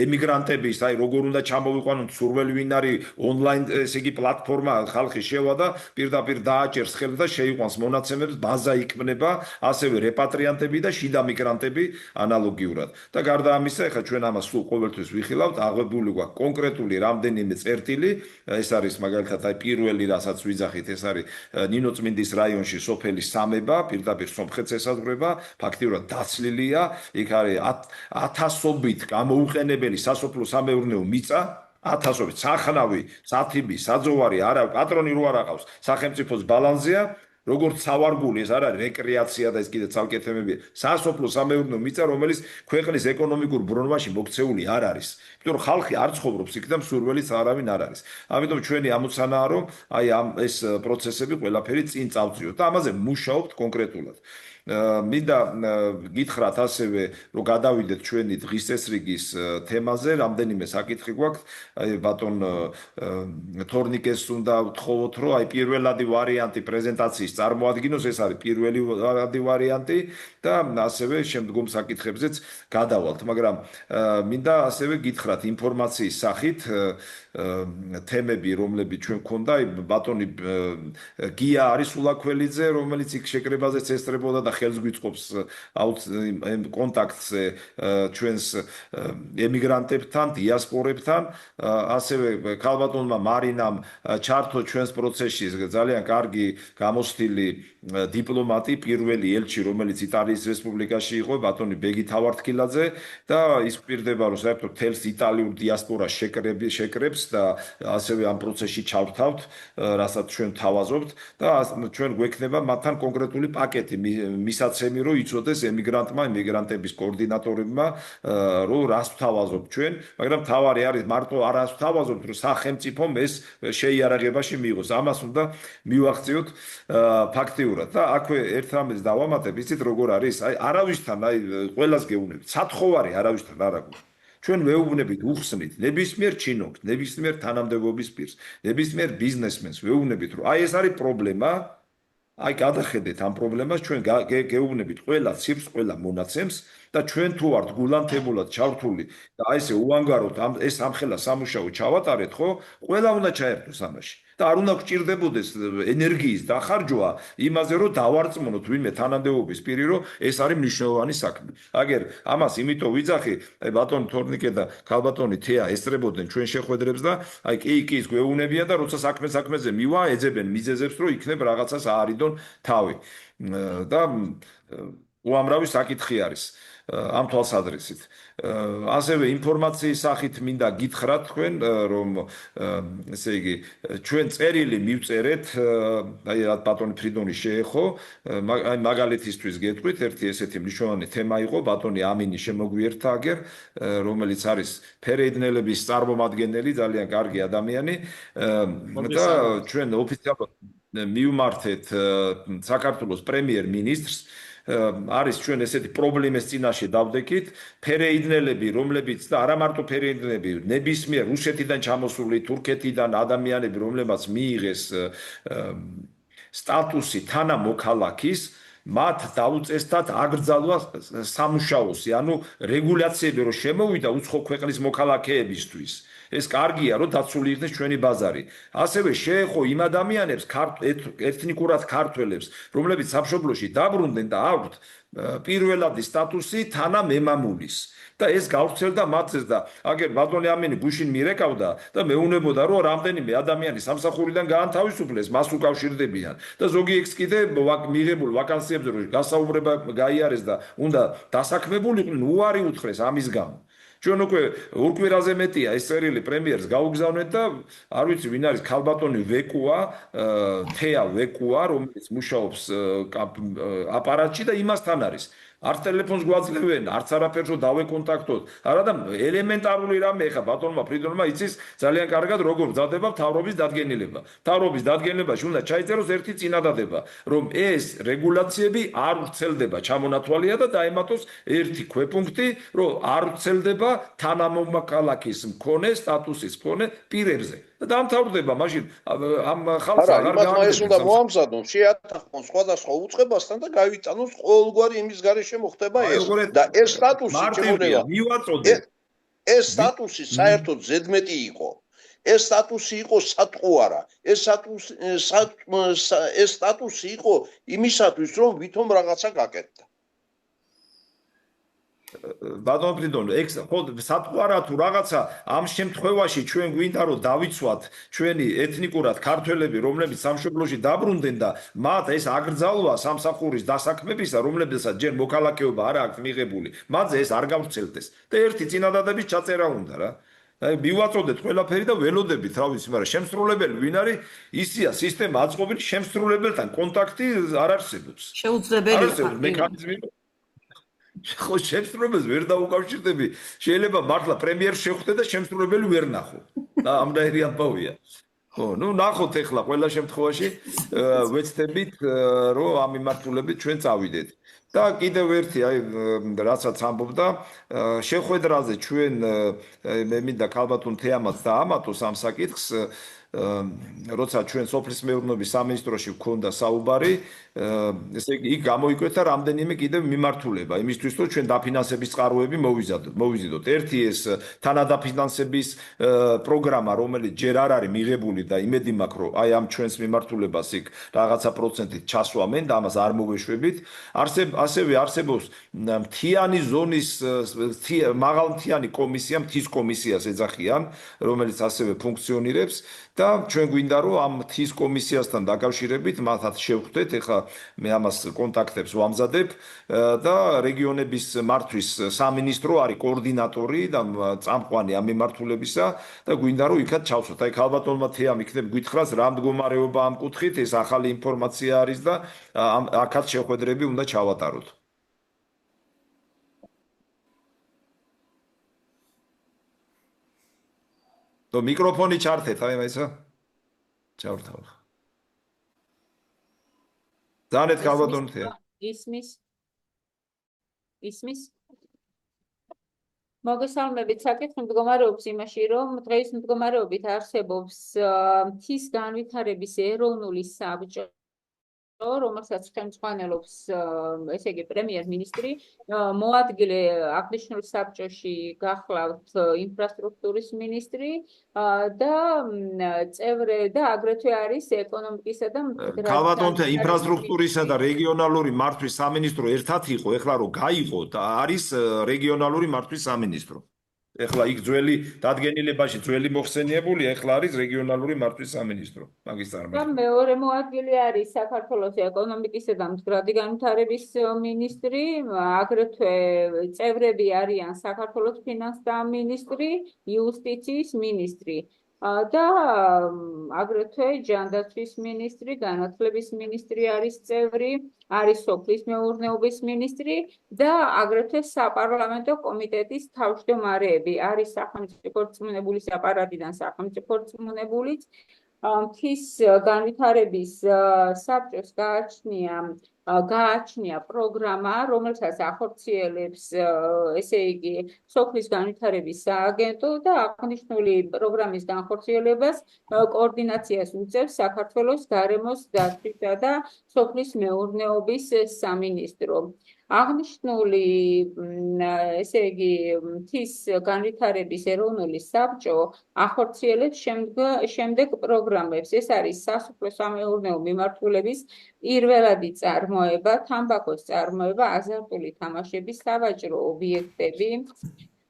ემიგრანტების აი როგორ უნდა ჩამოვიყვანოთ სურველი ვინ არის ონლაინ ესე იგი პლატფორმა ხალხი შევა და პირდაპირ დააჭერს ხელს და შეიყვანს მონაცემებს ბაზა იქმნება ასევე რეპატრიანტები და შიდა მიგრანტები ანალოგიურად და გარდა ამისა ეხლა ჩვენ ამას სულ ყოველთვის ვიხილავთ აღებული გვაქვს კონკრეტული რამდენიმე წერტილი ეს არის მაგალითად აი პირველი რასაც ვიძახით ეს არის ნინოწმინდის რაიონში სოფელი სამება პირდაპირ სომხეთს ესაზღვრება ფაქტიურად დაცლილია იქ არის ათასობით გამოუყენებელი სასოფლო სამეურნეო მიწა ათასობით სახნავი სათიბი საძოვარი არა პატრონი რო არ აყავს სახელმწიფოს ბალანსია როგორც სავარგული ეს არ არის რეკრეაცია და ეს კიდე ცალკე თემებია სასოფლო სამეურნეო მიწა რომელიც ქვეყნის ეკონომიკურ ბრუნვაში მოქცეული არ არის იმიტომ რომ ხალხი არ ცხოვრობს იქ და მსურველიც არავინ არ არის ამიტომ ჩვენი ამოცანაა რომ აი ამ ეს პროცესები ყველაფერი წინ წავწიოთ და ამაზე მუშაობთ კონკრეტულად მინდა გითხრათ ასევე რომ გადავიდეთ ჩვენი დღის წესრიგის თემაზე რამდენიმე საკითხი გვაქვს აი ბატონ თორნიკეს უნდა ვთხოვოთ რომ აი პირველადი ვარიანტი პრეზენტაციის წარმოადგინოს ეს არის პირველი ვარიანტი და ასევე შემდგომ საკითხებზეც გადავალთ მაგრამ მინდა ასევე გითხრათ ინფორმაციის სახით თემები რომლებიც ჩვენ გქონდა ბატონი გია არის ულაქველიძე რომელიც იქ შეკრებაზეც ესწრებოდა და ხელს გვიწყობს კონტაქტზე ჩვენს ემიგრანტებთან დიასპორებთან ასევე ქალბატონმა მარინამ ჩართო ჩვენს პროცესში ძალიან კარგი გამოსთილი დიპლომატი პირველი ელჩი რომელიც იტალიის რესპუბლიკაში იყო ბატონი ბეგი თავართქილაძე და ის გვპირდება რომ საერთოდ თელს იტალიურ დიასპორას შეკრებს და ასევე ამ პროცესში ჩავთავთ, რასაც ჩვენ თავაზობთ და ჩვენ გვექნება მათთან კონკრეტული პაკეტი მისაცემი რომ იცოდეს ემიგრანტმა, ემიგრანტების კოორდინატორებმა რომ რას ვთავაზობთ ჩვენ, მაგრამ თავარი არის მარტო არას ვთავაზობთ რომ სახელმწიფომ ეს შეიარაღებაში მიიღოს. ამას უნდა მივახციოთ ფაქტიურად და აქვე ერთ რამეს დავამატებ, იცით როგორ არის? აი არავისთან აი ყველას გეუბნებით. სათხოვარი არავისთან არ აქვს. ჩვენ ვეუბნებით უხსნით ნებისმიერ ჩინობს, ნებისმიერ თანამდებობის პირს, ნებისმიერ ბიზნესმენს ვეუბნებით რომ აი ეს არის პრობლემა, აი გადახედეთ ამ პრობლემას ჩვენ გეუბნებით ყველა ციფრს, ყველა მონაცემს და ჩვენ თუ ვართ გულანთებულად ჩართული და აი ესე უანგაროთ ეს ამხელა სამუშაო ჩავატარეთ, ხო? ყველა უნდა ჩაერთოს ამაში. და არ უნდა გჭირდებოდეს ენერგიის დახარჯვა იმაზე რომ დავარწმუნოთ ვინმე თანამდებობის პირი რომ ეს არის მნიშვნელოვანი საქმე. აგერ ამას იმიტომ ვიძახი, აი ბატონი თორნიკე და ქალბატონი თეა ესწრებოდნენ ჩვენ შეხვედრებს და აი კი ის გვეუბნებიან და როცა საქმეზე მივა ეძებენ მიზეზებს რომ იქნებ რაღაცას აარიდონ თავი. და უამრავი საკითხი არის. ამ თვალსაზრისით. ასევე ინფორმაციის სახით მინდა გითხრათ თქვენ რომ ესე იგი ჩვენ წერილი მივწერეთ აი რა ბატონი ფრიდონი შეეხო აი მაგალითისთვის გეტყვით ერთი ესეთი მნიშვნელოვანი თემა იყო ბატონი ამინი შემოგვიერთა აგერ რომელიც არის ფერეიდნელების წარმომადგენელი ძალიან კარგი ადამიანი და ჩვენ ოფიციალურად მივმართეთ საქართველოს პრემიერ-მინისტრს არის ჩვენ ესეთი პრობლემის წინაშე დავდექით ფერეიდნელები რომლებიც და არა მარტო ფერეიდნელები ნებისმიერ რუსეთიდან ჩამოსული თურქეთიდან ადამიანები რომლებაც მიიღეს სტატუსი თანამოქალაქის მათ დაუწესდათ აკრძალვა სამუშაოსი ანუ რეგულაციები რომ შემოვიდა უცხო ქვეყნის მოქალაქეებისთვის ეს კარგია, რომ დაცული იქნეს ჩვენი ბაზარი. ასევე შეეხო იმ ადამიანებს, ეთნიკურად ქართველებს, რომლებიც სამშობლოში დაბრუნდნენ და აქვთ პირველადი სტატუსი თანამემამულის. და ეს გავრცელდა მათეს და აგერ ბატონი ამინი გუშინ მირეკავდა და მეუნებოდა რომ რამდენიმე ადამიანი სამსახურიდან გაანთავისუფლეს, მას უკავშირდებიან და ზოგი ექს კიდე მიღებულ ვაკანსიებზე რომ გასაუბრება გაიარეს და უნდა დასაქმებულიყვნენ, უარი უთხრეს ამის გამო. ჩვენ უკვე ორკვირაზე მეტია ეს წერილი პრემიერს გაუგზავნეთ და არ ვიცი ვინ არის ქალბატონი ვეკუა, თეა ვეკუა, რომელიც მუშაობს აპარატში და იმასთან არის. არც ტელეფონს გვაძლევენ, არც არაფერს რომ დავეკონტაქტოთ. არა და ელემენტარული რამე ხა ბატონმა ფრიდონმა იცის ძალიან კარგად როგორ მზადდება მთავრობის დადგენილება. მთავრობის დადგენილებაში უნდა ჩაიწეროს ერთი წინადადება, რომ ეს რეგულაციები არ ვრცელდება, ჩამონათვალია და დაემატოს ერთი ქვეპუნქტი, რომ არ ვრცელდება თანამომაქალაქის მქონე სტატუსის მქონე პირებზე. და დამთავრდება მაშინ ამ ხალხს აღარ გამარჯვებს. უნდა მოამზადონ, შეათანხმონ სხვადასხვა უწყებასთან და გავიტანოს ყოველგვარი იმის გარეშე მოხდება ეს. და ეს სტატუსი შემოდება. ეს სტატუსი საერთოდ ზედმეტი იყო. ეს სტატუსი იყო სატყუარა. ეს სტატუსი იყო იმისათვის, რომ ვითომ რაღაცა გაკეთდა. ბატონ ფრიდონ, ეგ ხო სატყუარა თუ რაღაცა ამ შემთხვევაში ჩვენ გვინდა რომ დავიცვათ ჩვენი ეთნიკურად ქართველები, რომლებიც სამშობლოში დაბრუნდნენ და მათ ეს აკრძალვა სამსახურის დასაქმებისა, რომლებსაც ჯერ მოქალაქეობა არ აქვს მიღებული, მათზე ეს არ გავრცელდეს და ერთი წინადადების ჩაწერა უნდა რა. აი მივაწოდეთ ყველაფერი და ველოდებით, რა ვიცი, მაგრამ შემსრულებელი ვინ არის? ისია სისტემა აწყობილი, შემსრულებელთან კონტაქტი არ არსებობს. შეუძლებელია მექანიზმი ხო შემსრულებელს ვერ დაუკავშირდები, შეიძლება მართლა პრემიერს შეხვდე და შემსრულებელი ვერ ნახო. და ამდაერი ამბავია. ხო, ნუ ნახოთ ახლა ყველა შემთხვევაში ვეცდებით რომ ამ მიმართულებით ჩვენ წავიდეთ. და კიდევ ერთი აი რასაც ამბობდა შეხვედრაზე ჩვენ მე მინდა ქალბატონ თეამაც დაამატოს ამ საკითხს როცა ჩვენ სოფლის მეურნეობის სამინისტროში გვქონდა საუბარი, ესე იგი იქ გამოიკვეთა რამდენიმე კიდევ მიმართულება იმისთვის, რომ ჩვენ დაფინანსების წყაროები მოვიზიდოთ. ერთი ეს თანადაფინანსების პროგრამა, რომელიც ჯერ არ არის მიღებული და იმედი მაქვს, რომ აი ამ ჩვენს მიმართულებას იქ რაღაცა პროცენტით ჩასვამენ და ამას არ მოვეშვებით. ასევე არსებობს მთიანი ზონის მაღალმთიანი კომისია, მთის კომისიას ეძახიან, რომელიც ასევე ფუნქციონირებს და ჩვენ გვინდა რომ ამ მთის კომისიასთან დაკავშირებით მათაც შევხვდეთ, ეხლა მე ამას კონტაქტებს ვამზადებ და რეგიონების მართვის სამინისტრო არის კოორდინატორი და წამყვანი ამ მიმართულებისა და გვინდა რომ იქაც ჩავსვათ. აი ქალბატონმა თეამ იქნებ გითხრას რა მდგომარეობა ამ კუთხით, ეს ახალი ინფორმაცია არის და აქაც შეხვედრები უნდა ჩავატაროთ. то მიკროფონი ჩართეთ, აი მაიცა. ჩავრთავ. დანეთ ქალბატონ თეა. ისმის. მოგესალმებით, საკითხი მდგომარეობს იმაში, რომ დღეს მდგომარეობით არსებობს მთის განვითარების ეროვნული საბჭო, რომელსაც ხელმძღვანელობს ესე იგი პრემიერ-მინისტრი, მოადგილე აღნიშნულ საბჭოში გახლავთ ინფრასტრუქტურის მინისტრი და წევრი და აგრეთვე არის ეკონომიკისა და ქალბატონთა ინფრასტრუქტურისა და რეგიონალური მართვის სამინისტრო ერთად იყო, ეხლა რომ გაიყო და არის რეგიონალური მართვის სამინისტრო. ეხლა იქ ძველი დადგენილებაში ძველი მოხსენიებული, ეხლა არის რეგიონალური მართვის სამინისტრო. მაგის წარმატება. და მეორე მოადგილე არის საქართველოს ეკონომიკისა და მდგრადი განვითარების მინისტრი, აგრეთვე წევრები არიან საქართველოს ფინანსთა მინისტრი, იუსტიციის მინისტრი და აგრეთვე ჯანდაცვის მინისტრი, განათლების მინისტრი არის წევრი, არის სოფლის მეურნეობის მინისტრი და აგრეთვე საპარლამენტო კომიტეტის თავმჯდომარეები, არის სახელმწიფო რწმუნებულის აპარატიდან სახელმწიფო რწმუნებულიც. მთის განვითარების საბჭოს გააჩნია პროგრამა, რომელსაც ახორციელებს ესე იგი სოფლის განვითარების სააგენტო და აღნიშნული პროგრამის განხორციელებას კოორდინაციას უწევს საქართველოს გარემოს დაცვისა და სოფლის მეურნეობის სამინისტრო. აღნიშნული ესე იგი მთის განვითარების ეროვნული საბჭო ახორციელებს შემდეგ პროგრამებს. ეს არის სასოფლო-სამეურნეო მიმართულების პირველადი წარმოება, თამბაქოს წარმოება, აზარტული თამაშების სავაჭრო ობიექტები,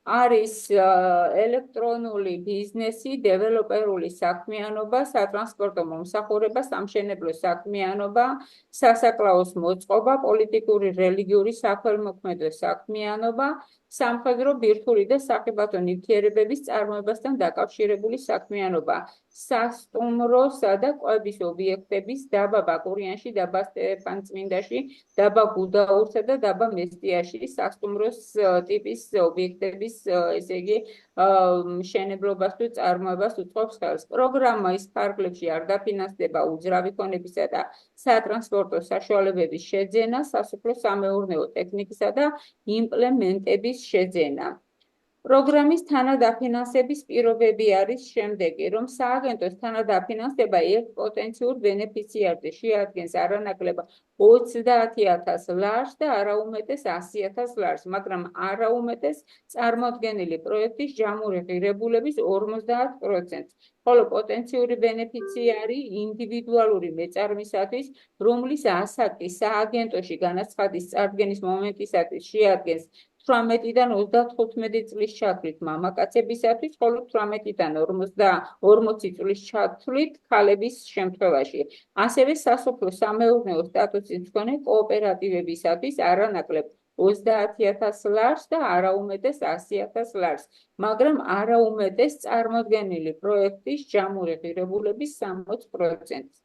არის ელექტრონული ბიზნესი, დეველოპერული საქმიანობა, სატრანსპორტო მომსახურება, სამშენებლო საქმიანობა, სასაკლაოს მოწყობა, პოლიტიკური, რელიგიური, საქველმოქმედო საქმიანობა, სამხედრო, ბირთვული და სახებათო ნივთიერებების წარმოებასთან დაკავშირებული საქმიანობა, სასტუმროსა და კვების ობიექტების, დაბა ბაკურიანში, დაბა სტეფანწმინდაში, დაბა გუდაურსა და დაბა მესტიაში სასტუმროს ტიპის ობიექტების, ესე იგი, მშენებლობას თუ წარმოებას უწყობს ხელს. პროგრამის ფარგლებში არ დაფინანსდება უძრავი ქონებისა და სატრანსპორტო საშუალებების შეძენა, სასოფლო-სამეურნეო ტექნიკისა და იმპლემენტების შეძენა. პროგრამის თანადაფინანსების პირობები არის შემდეგი, რომ სააგენტოს თანადაფინანსება ერთ პოტენციურ ბენეფიციარზე შეადგენს არანაკლებ 30,000 ლარს და არაუმეტეს 100,000 ლარს, მაგრამ არაუმეტეს წარმოდგენილი პროექტის ჯამური ღირებულების 50%, ხოლო პოტენციური ბენეფიციარი ინდივიდუალური მეწარმისათვის, რომლის ასაკი სააგენტოში განაცხადის წარდგენის მომენტისათვის შეადგენს 18-დან 35 წლის ჩათვლით მამაკაცებისათვის, ხოლო 18-დან 40 წლის ჩათვლით ქალების შემთხვევაში. ასევე სასოფლო-სამეურნეო სტატუსის მქონე კოოპერატივებისათვის არანაკლებ 30,000 ლარს და არაუმეტეს 100,000 ლარს, მაგრამ არაუმეტეს წარმოდგენილი პროექტის ჯამური ღირებულების 60%.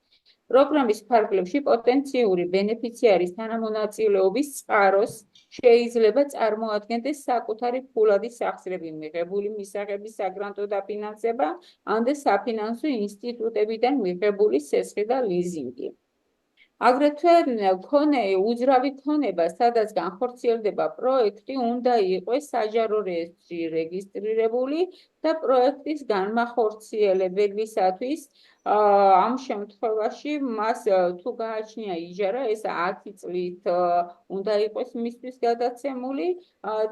პროგრამის ფარგლებში პოტენციური ბენეფიციარის თანამონაწილეობის წყაროს შეიძლება წარმოადგენდეს საკუთარი ფულადი სახსრები მიღებული მისაღების საგრანტო დაფინანსება, ან და საფინანსო ინსტიტუტებიდან მიღებული სესხი და ლიზინგი. აგრეთვე უძრავი ქონება, სადაც განხორციელდება პროექტი, უნდა იყოს საჯარო რეესტრში რეგისტრირებული და პროექტის განმახორციელებისათვის ამ შემთხვევაში მას თუ გააჩნია იჯარა, ეს 10 წლით უნდა იყოს მისთვის გადაცემული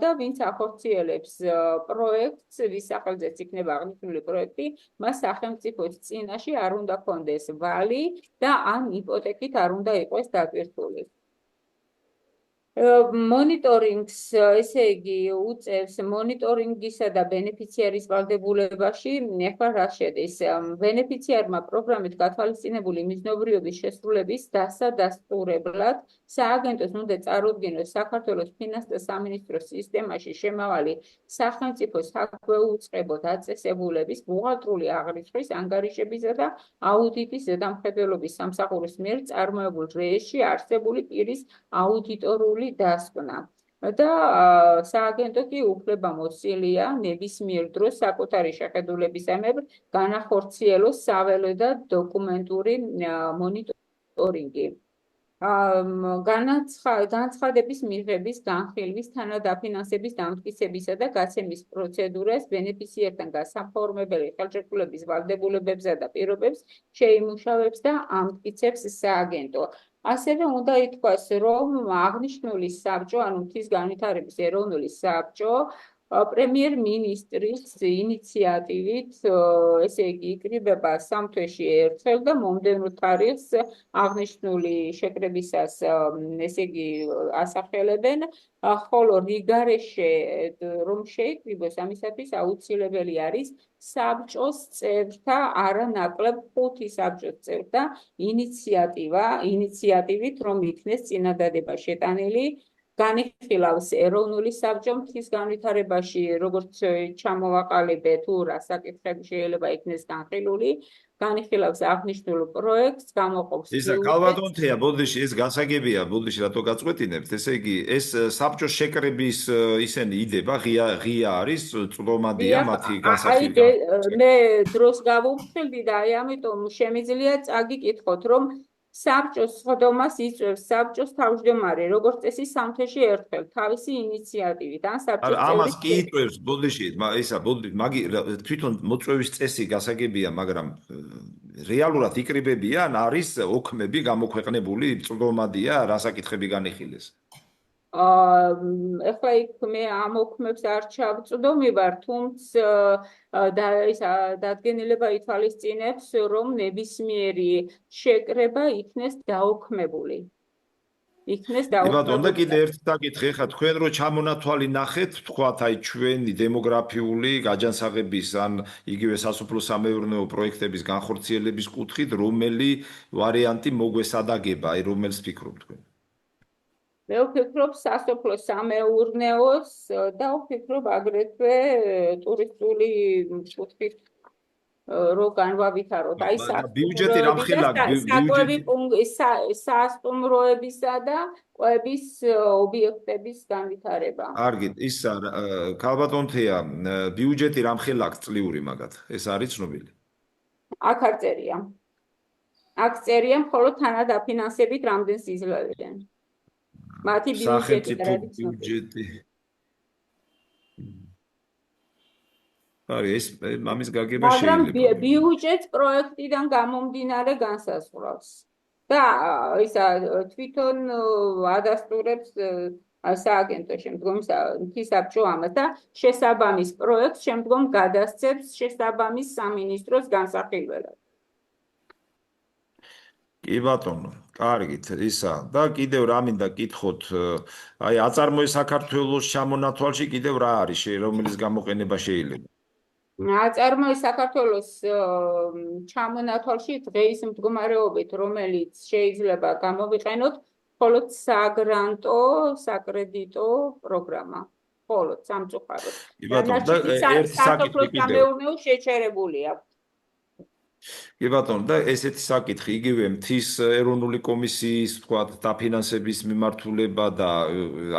და ვინც ახორციელებს პროექტს, ვის სახელზეც იქნება აღნიშნული პროექტი, მას სახელმწიფოს წინაშე არ უნდა ქონდეს ვალი და ან იპოთეკით არ უნდა იყოს დატვირთული. მონიტორინგს, ესე იგი, უწევს მონიტორინგისა და ბენეფიციარის ვალდებულებაში, ახლა რა შედის? ბენეფიციარმა პროგრამით გათვალისწინებული მიზნობრიობის შესრულების დასადასტურებლად სააგენტოს უნდა წარუდგინოს საქართველოს ფინანსთა სამინისტროს სისტემაში შემავალი სახელმწიფო საქვეუწყებო დაწესებულების, ბუღალტრული აღრიცხვის, ანგარიშებისა და აუდიტის ზედამხედველობის სამსახურის მიერ წარმოებულ რეესტრში არსებული პირის აუდიტორული დასკვნა და სააგენტო კი უფლებამოსილია ნებისმიერ დროს საკუთარი შეხედულებისამებრ განახორციელოს საველე და დოკუმენტური მონიტორინგი. განცხადების მიღების, განხილვის, თანადაფინანსების დამტკიცებისა და გაცემის პროცედურას, ბენეფიციერთან გასაფორმებელი ხელშეკრულების ვალდებულებებსა და პირობებს შეიმუშავებს და ამტკიცებს სააგენტო. ასევე უნდა ითქვას, რომ აღნიშნული საბჭო, ანუ მთის განვითარების ეროვნული საბჭო, პრემიერ-მინისტრის ინიციატივით, ესე იგი, იკრიბება 3 თვეში ერთხელ და მომდევნო თარიღს აღნიშნული შეკრებისას, ესე იგი, ასახელებენ, ხოლო რიგარეშე რომ შეიკრიბოს, ამისათვის აუცილებელი არის საბჭოს წევრთა, არანაკლებ 5 საბჭოს წევრთა ინიციატივით, რომ იქნეს წინადადება შეტანილი, განიხილავს ეროვნული საბჭო მთის განვითარებაში, როგორც ჩამოვაყალიბე თუ რა საკითხები შეიძლება იქნეს განხილული, განიხილავს აღნიშნულ პროექტს, გამოყოფს. ისა კალვადონთია, ბოდიში ეს გასაგებია, ბოდიში რატო გაწყვეტინებთ? ესე იგი, ეს საბჭოს შეკრების ისენი იდება, ღია არის, წლომადია მათი გასახილება. მე დროს გავუფრთხილდი და აი ამიტომ შემიძლია წაგიკითხოთ, რომ საბჭოს სხდომას იწვევს საბჭოს თავმჯდომარე, როგორც წესი 3 თვეში ერთხელ, თავისი ინიციატივით, ან საბჭოს წევრი. ამას კი იწვევს, ბოდიში, ისა, თვითონ მოწვევის წესი გასაგებია, მაგრამ რეალურად იკრიბებიან, არის ოქმები გამოქვეყნებული, წლომადია, რა საკითხები განიხილეს. ეხლა იქ მე ამ ოქმებს არ ჩავწვდომივარ, თუმცა დადგენილება ითვალისწინებს, რომ ნებისმიერი შეკრება იქნეს დაოქმებული. კი ბატონო, და კიდე ერთი საკითხი, ხა თქვენ რო ჩამონათვალი ნახეთ, თქვათ აი ჩვენი დემოგრაფიული გაჯანსაღების ან იგივე სასოფლო-სამეურნეო პროექტების განხორციელების კუთხით, რომელი ვარიანტი მოგვესადაგება, აი რომელს ფიქრობთ თქვენ? მე ვფიქრობ სასოფლო-სამეურნეოს და ვფიქრობ აგრეთვე ტურისტული კუთხით რო განვავითაროთ. აი ბიუჯეტი რამხელა სასტუმროებისა და კვების ობიექტების განვითარება. კარგი, ისა ქალბატონთეა, ბიუჯეტი რამხელა აქვს წლიური მაგათ? ეს არის ცნობილი? აქ არ წერია. აქ წერია მხოლოდ თანადაფინანსებით რამდენს იძლევენ. მათი ბიუჯეტი. არის ეს ამის გაგება შეიძლება. მაგრამ ბიუჯეტს პროექტიდან გამომდინარე განსაზღვრავს. და ისა თვითონ ადასტურებს სააგენტო შემდგომ მთისაბჭო ამას და შესაბამის პროექტს შემდგომ გადასცემს შესაბამის სამინისტროს განსახილველად. კი ბატონო, კარგით, ისა და კიდევ რა მინდა კითხოთ, აი აწარმოე საქართველოს ჩამონათვალში კიდევ რა არის, რომელიც გამოყენება შეიძლება? აწარმოე საქართველოს ჩამონათვალში დღეის მდგომარეობით, რომელიც შეიძლება გამოვიყენოთ, მხოლოდ საგრანტო, საკრედიტო პროგრამა. მხოლოდ სამწუხაროდ. კი ბატონო, და ერთი საკითხი კიდევ. შეჩერებული აქვს. კი ბატონო, და ესეთი საკითხი, იგივე მთის ეროვნული კომისიის, თქვათ, დაფინანსების მიმართულება და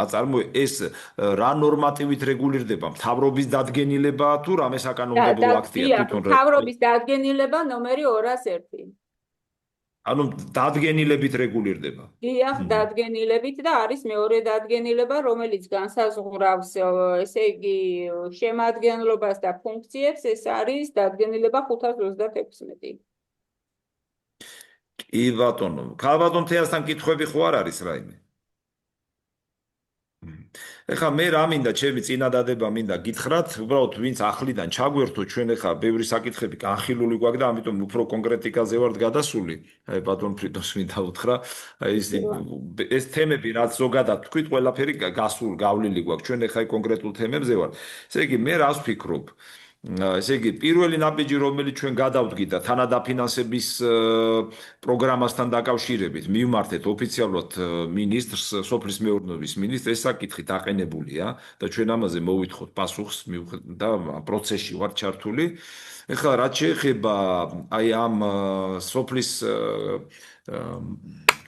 აწარმოე ეს რა ნორმატივით რეგულირდება? მთავრობის დადგენილება თუ რამე საკანონმდებლო აქტია თვითონ? მთავრობის დადგენილება ნომერი 201. ანუ დადგენილებით რეგულირდება. დიახ, დადგენილებით და არის მეორე დადგენილება, რომელიც განსაზღვრავს, ესე იგი, შემადგენლობას და ფუნქციებს, ეს არის დადგენილება 536. კი ბატონო, ქალბატონთეასთან კითხვები ხო არ არის რაიმე? ეხლა მე რა მინდა, ჩემი წინადადება მინდა გითხრათ, უბრალოდ ვინც ახლიდან ჩაგვერთო, ჩვენ ეხლა ბევრი საკითხები განხილული გვაქვს და ამიტომ უფრო კონკრეტიკაზე ვართ გადასული. აი ბატონ ფრიდონს მინდა უთხრა, ეს თემები რაც ზოგადად თქვით, ყველაფერი გავლილი გვაქვს. ჩვენ ეხლა კონკრეტულ თემებზე ვართ. ესე იგი, მე რას ვფიქრობ? ესე იგი, პირველი ნაბიჯი, რომელიც ჩვენ გადავდგით და თანადაფინანსების პროგრამასთან დაკავშირებით მივმართეთ ოფიციალურად მინისტრს, სოფლის მეურნეობის მინისტრს, ეს საკითხი დაყენებულია და ჩვენ ამაზე მოვითხოვთ პასუხს და პროცესში ვართ ჩართული. ეხლა რაც შეეხება აი ამ სოფლის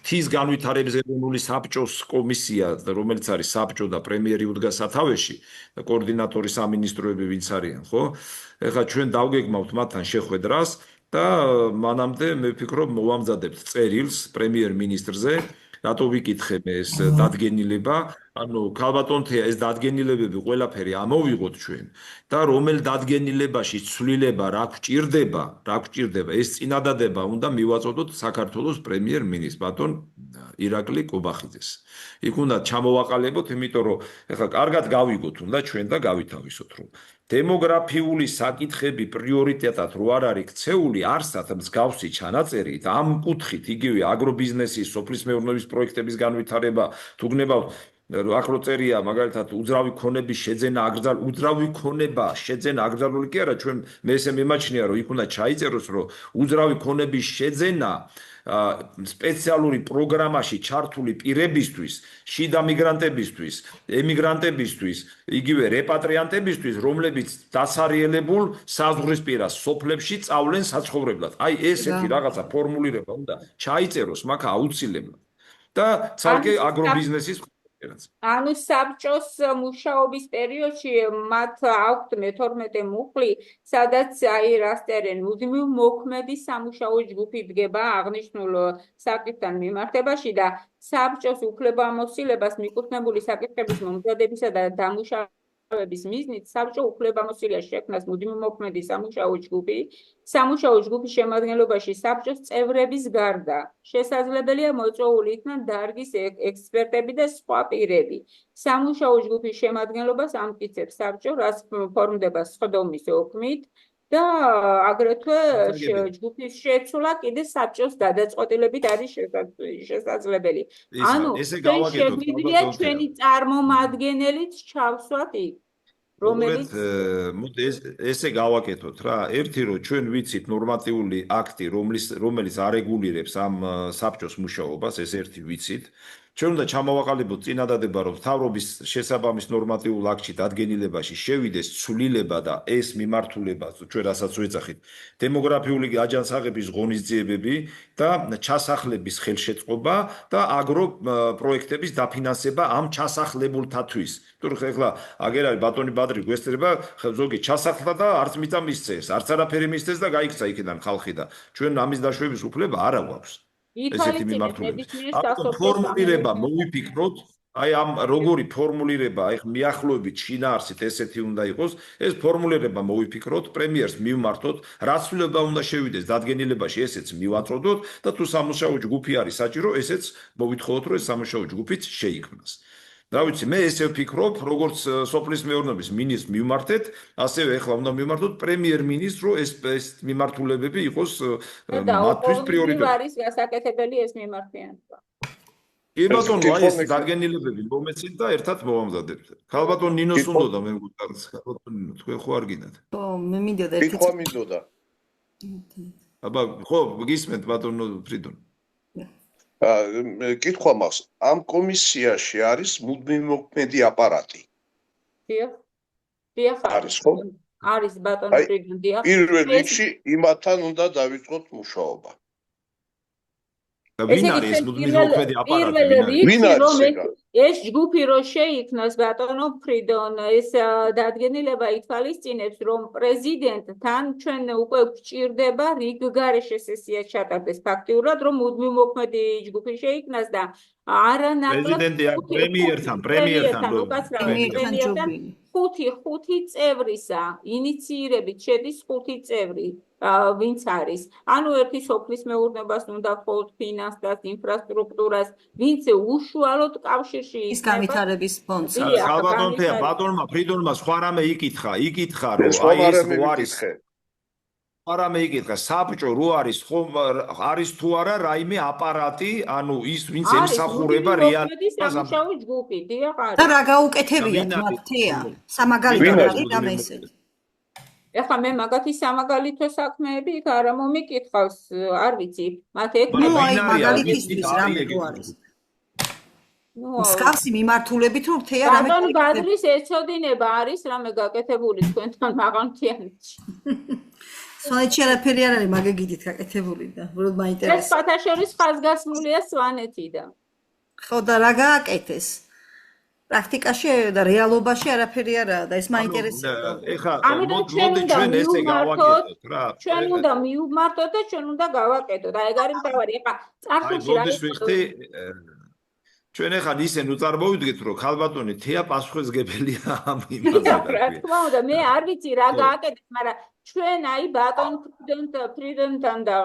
მთის განვითარების ეროვნული საბჭოს კომისია, რომელიც არის საბჭო და პრემიერი უდგა სათავეში და კოორდინატორი სამინისტროები ვინც არიან, ხო? ეხლა ჩვენ დავგეგმავთ მათთან შეხვედრას და მანამდე მე ვფიქრობ მოვამზადებთ წერილს პრემიერ-მინისტრზე, რატო ვიკითხებ ეს დადგენილება, ანუ ქალბატონთეა ეს დადგენილებები ყველაფერი ამოვიღოთ ჩვენ და რომელ დადგენილებაში ცვლილება რა გვჭირდება, ეს წინადადება უნდა მივაწოდოთ საქართველოს პრემიერ-მინისტრს ბატონ ირაკლი კობახიძეს. იქ უნდა ჩამოვაყალიბოთ, იმიტომ რომ ეხლა კარგად გავიგოთ უნდა ჩვენ და გავითავისოთ, რომ დემოგრაფიული საკითხები პრიორიტეტად რო არ არის ქცეული, არსად მსგავსი ჩანაწერი და ამ კუთხით იგივე აგრობიზნესის, სოფლის მეურნეობის პროექტების განვითარება თუ გნებავთ აქ რო წერია მაგალითად უძრავი ქონების შეძენა აკრძალული კი არა, ჩვენ მე ესე მიმაჩნია რომ იქ უნდა ჩაიწეროს რომ უძრავი ქონების შეძენა სპეციალური პროგრამაში ჩართული პირებისთვის, შიდა მიგრანტებისთვის, ემიგრანტებისთვის, იგივე რეპატრიანტებისთვის, რომლებიც დასარიელებულ საზღვრისპირა სოფლებში წავლენ საცხოვრებლად. აი ესეთი რაღაცა ფორმულირება უნდა ჩაიწეროს მაგ აუცილებლად. და ცალკე აგრობიზნესის ანუ საბჭოს მუშაობის პერიოდში მათ აქვთ მე-12 მუხლი, სადაც აი რასტერენ მუდმივ მოქმედი სამუშაო ჯგუფი დგება აღნიშნულ საკითხთან მიმართებაში და საბჭოს უფლებამოსილებას მიკუთვნებული საკითხების მომზადებისა და დამუშავების განსხვავების მიზნით საბჭო უფლებამოსილია შექმნას მუდმივმოქმედი სამუშაო ჯგუფი. სამუშაო ჯგუფის შემადგენლობაში საბჭოს წევრების გარდა შესაძლებელია მოწვეული იქნან დარგის ექსპერტები და სხვა პირები. სამუშაო ჯგუფის შემადგენლობას ამტკიცებს საბჭო, რაც ფორმდება სხდომის ოქმით და აგრეთვე ჯგუფის შეცვლა კიდე საბჭოს გადაწყვეტილებით არის შესაძლებელი. ანუ შეგვიძლია ჩვენი წარმომადგენელიც ჩავსვათ იქ, რომელიც ესე გავაკეთოთ რა. ერთი რომ ჩვენ ვიცით ნორმატიული აქტი, რომელიც არეგულირებს ამ საბჭოს მუშაობას, ეს ერთი ვიცით. ჩვენ უნდა ჩამოვაყალიბოთ წინადადება, რომ მთავრობის შესაბამის ნორმატიულ აქტში დადგენილებაში შევიდეს ცვლილება და ეს მიმართულება, ჩვენ რასაც ვეძახით, დემოგრაფიული აჯანსაღების ღონისძიებები და ჩასახლების ხელშეწყობა და აგრო პროექტების დაფინანსება ამ ჩასახლებულთათვის. თუმცა ეხლა აგერ არის ბატონი ბადრი გვესწრება, ზოგი ჩასახლა და არც მიწა მისცეს, არც არაფერი მისცეს და გაიქცა იქიდან ხალხი და ჩვენ ამის დაშვების უფლება არ აქვს. ესეთი მიმართულებით. ამ ფორმულირება მოვიფიქროთ, აი ამ როგორი ფორმულირება, აი მიახლოებით შინაარსით ესეთი უნდა იყოს, ეს ფორმულირება მოვიფიქროთ, პრემიერს მივმართოთ, რა ცვლილება უნდა შევიდეს დადგენილებაში, ესეც მივაწოდოთ და თუ სამუშაო ჯგუფი არის საჭირო, ესეც მოვითხოვოთ, რომ ეს სამუშაო ჯგუფიც შეიქმნას. რა ვიცი, მე ესე ვფიქრობ, როგორც სოფლის მეურნეობის მინისტრს მივმართეთ, ასევე ახლა უნდა მივმართოთ პრემიერ-მინისტრს, რომ ეს მიმართულებები იყოს მათთვის პრიორიტეტი. და არის გასაკეთებელი ეს მიმართულება. კი ბატონო, აი ეს დადგენილებები მომეცით და ერთად მოვამზადებთ. ქალბატონ ნინოს უნდოდა მე მგონი, ქალბატონ ნინო, თქვენ ხო არ გინდათ? ხო, მე მინდოდა ერთი ხო მინდოდა. აბა, ხო, გისმენთ ბატონო ფრიდონ. კითხვა მაქვს, ამ კომისიაში არის მუდმივმოქმედი აპარატი. დიახ. არის ხო? არის ბატონო ფრიდონ, დიახ. პირველ რიგში იმათთან უნდა დავიწყოთ მუშაობა. ვინ არის ეს მუდმივმოქმედი აპარატი? ვინ არის ეს ჯგუფი რო შეიქმნას ბატონო ფრიდონ, ეს დადგენილება ითვალისწინებს, რომ პრეზიდენტთან ჩვენ უკვე გვჭირდება რიგ გარეშე სესია ჩატარდეს ფაქტიურად, რომ მუდმივმოქმედი ჯგუფი შეიქმნას და არანაკლებ პრემიერთან ხუთი წევრისა ინიციირებით შედის 5 წევრი. ვინც არის. ანუ ერთი სოფლის მეურნეობას უნდა ხოლმე ფინანსს, ინფრასტრუქტურას, ვინც უშუალოდ კავშირში ის განვითარების ფონდს. ხალბატონთეა, ბატონმა ფრიდონმა სხვა რამე იკითხა, რომ აი ეს რო არის. არამე იკითხა, საბჭო რო არის, ხო არის თუ არა რაიმე აპარატი, ანუ ის ვინც ემსახურება რეალობას სამუშაო ჯგუფი, დიახ არის. და რა გაუკეთებიათ მათთეა? სამაგალითო არის რამე ისეთი. ეხლა მე მაგათი სამაგალითო საქმეები იქ არა მომიკითხავს, არ ვიცი, მათ ეგ აი მაგალითისთვის რამე თუ არის. მსგავსი მიმართულებით რომ თეა რამე ბატონ ბადრის ეცოდინება არის რამე გაკეთებული თქვენთან მაღალმთიანეთში. სვანეთში არაფერი არ არის მაგე გიდით გაკეთებული და უბრალოდ მაინტერესებს. ეს ფათაშორის ხაზგასმულია სვანეთიდან. ხო და რა გააკეთეს? პრაქტიკაში და რეალობაში არაფერი არაა და ეს მაინტერესებდა. ეხლა მოდი ჩვენ ესე გავაკეთოთ რა. ჩვენ უნდა მივმართოთ და ჩვენ უნდა გავაკეთოთ. აი ეგ არის მთავარი. ეხლა წარსულში რა ჩვენ ახლა ისე ნუ წარმოვიდგეთ, რომ ქალბატონი თეა პასუხისგებელია ამ იმაზე. რა თქმა უნდა, მე არ ვიცი რა გააკეთეთ, მაგრამ ჩვენ აი ბატონ ფრიდონთან და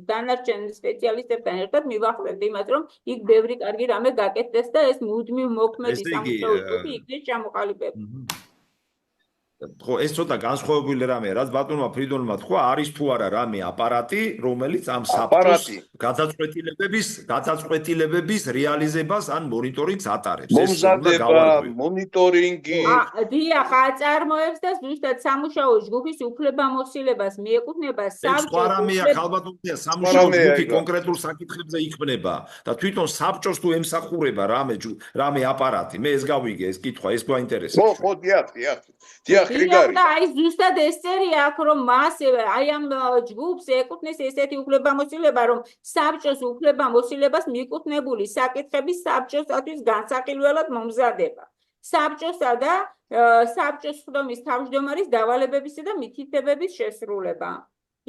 დანარჩენ სპეციალისტებთან ერთად მივახლებთ იმას, რომ იქ ბევრი კარგი რამე გაკეთდეს და ეს მუდმივმოქმედი სამუშაო ჯგუფი იქნეს ჩამოყალიბებული. ხო, ეს ცოტა განსხვავებული რამეა, რაც ბატონმა ფრიდონმა თქვა, არის თუ არა რამე აპარატი, რომელიც ამ საბჭოს გადაწყვეტილებების რეალიზებას ან მონიტორინგს ატარებს. მომზადება, მონიტორინგი. დიახ, აწარმოებს და ზუსტად სამუშაო ჯგუფის უფლებამოსილებას მიეკუთვნება საბჭოს. სხვა რამეა, ქალბატონია, სამუშაო ჯგუფი კონკრეტულ საკითხებზე იქმნება და თვითონ საბჭოს თუ ემსახურება რამე აპარატი. მე ეს გავიგე, ეს კითხვა, ეს გვაინტერესებს. ხო, დიახ, და აი ზუსტად ეს წერია აქ რომ მას აი ამ ჯგუფს ეკუთვნის ესეთი უფლებამოსილება რომ საბჭოს უფლებამოსილებას მიეკუთვნებული საკითხების საბჭოსთვის განსაკილველად მომზადება საბჭოსა და საბჭოს სხდომის თავმჯდომარის დავალებებისა და მითითებების შესრულება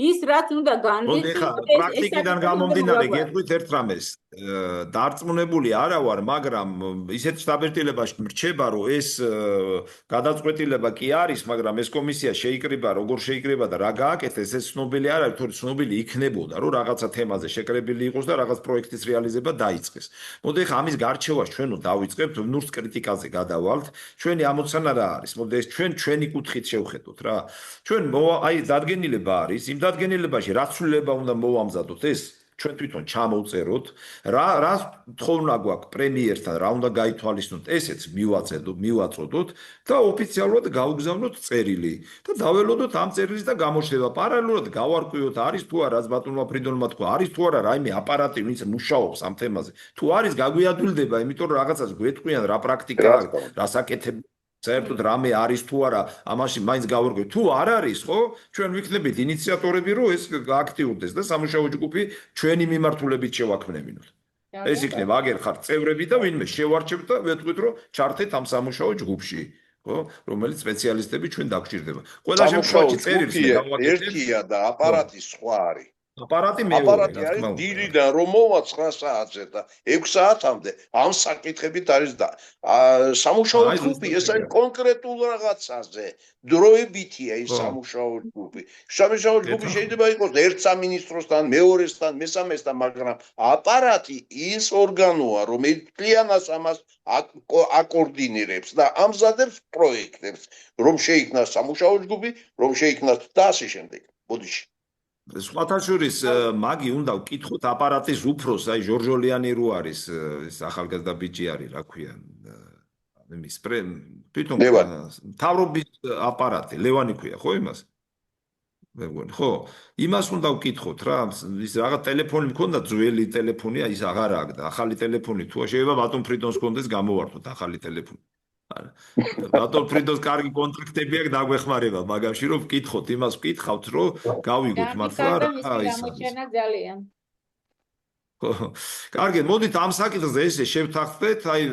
ის რაც უნდა მოდი ხა განვიხილოთ, პრაქტიკიდან გამომდინარე გეტყვით ერთ რამეს. დარწმუნებული არა ვარ, მაგრამ ისეთ შტაბ-ბილეთში მრჩება, რომ ეს გადაწყვეტილება კი არის, მაგრამ ეს კომისია შეიკრიბა, როგორ შეიკრიბა და რა გააკეთეს, ეს ცნობილი არ არის, თორე ცნობილი იქნებოდა, რომ რაღაცა თემაზე შეკრებილი იყოს და რაღაც პროექტის რეალიზება დაიწყეს. მოდი ხა ამის გარჩევას ჩვენ დავიწყებთ, ნურს კრიტიკაზე გადავალთ. ჩვენი ამოცანა რა არის? მოდი ეს ჩვენი კუთხით შევხედოთ რა. ჩვენ აი დადგენილება არის, იმ დადგენილებაში რა ცვლილება უნდა მოვამზადოთ ეს ჩვენ თვითონ ჩამოვწეროთ, რა თხოვნა გვაქვს პრემიერთან, რა უნდა გაითვალისწინოთ, ესეც მივაწოდოთ და ოფიციალურად გავგზავნოთ წერილი და დაველოდოთ ამ წერილის და გამოშვება. პარალელურად გავარკვიოთ, არის თუ არა, რაც ბატონმა ფრიდონმა თქვა, არის თუ არა რაიმე აპარატი, ვინც მუშაობს ამ თემაზე. თუ არის, გაგვიადვილდება, იმიტომ რომ რაღაცას გვეტყვიან, რა პრაქტიკა აქვს, რა საკეთები საერთოდ რამე არის თუ არა, ამაში მაინც გავარკვევთ. თუ არ არის, ხო? ჩვენ ვიქნებით ინიციატორები, რომ ეს გააქტიურდეს და სამუშაო ჯგუფი ჩვენი მიმართულებით შევაქმნებინოთ. ეს იქნება აგერ ხარ წევრები და ვინმე შევარჩევთ და ვეთქვით, რომ ჩართეთ ამ სამუშაო ჯგუფში, ხო? რომელიც სპეციალისტები ჩვენ დაგვჭირდება. ყველა შემთხვევაში წერილს გავაკეთებ. ერთია და აპარატი სხვა არის. აპარატი მეორე, აპარატი არის დილიდან რომ მოვა 9 საათზე და 6 საათამდე ამ საკითხებით არის და სამუშაო ჯგუფი ეს არის კონკრეტულ რაღაცაზე დროებითია ის სამუშაო ჯგუფი. სამუშაო ჯგუფი შეიძლება იყოს ერთ სამინისტროსთან, მეორესთან, მესამესთან, მაგრამ აპარატი ის ორგანოა, რომელიც კლიანას ამას აკოორდინირებს და ამზადებს პროექტებს, რომ შეიქმნას სამუშაო ჯგუფი, რომ შეიქმნას და ასე შემდეგ. ბოდიში სხვათა შორის მაგი უნდა ვკითხოთ აპარატის უფროს, აი ჟორჟოლიანი რო არის, ეს ახალგაზრდა ბიჭი არის, რა ქვია, იმის თვითონ მთავრობის აპარატი, ლევანი ქვია, ხო იმას? მე მგონი, ხო? იმას უნდა ვკითხოთ რა, ის რაღაც ტელეფონი მქონდა, ძველი ტელეფონია, ის აღარ აქვს და ახალი ტელეფონი თუ შეიძლება ბატონ ფრიდონს კონდეს გამოვართოთ ახალი ტელეფონი. ბატონ ფრიდონს კარგი კონტაქტები აქვს დაგვეხმარება მაგაში რომ ვკითხოთ იმას ვკითხავთ რომ გავიგოთ მართლა რა ის გამოჩენა ძალიან კარგი მოდით ამ საკითხზე ესე შევთანხმდეთ აი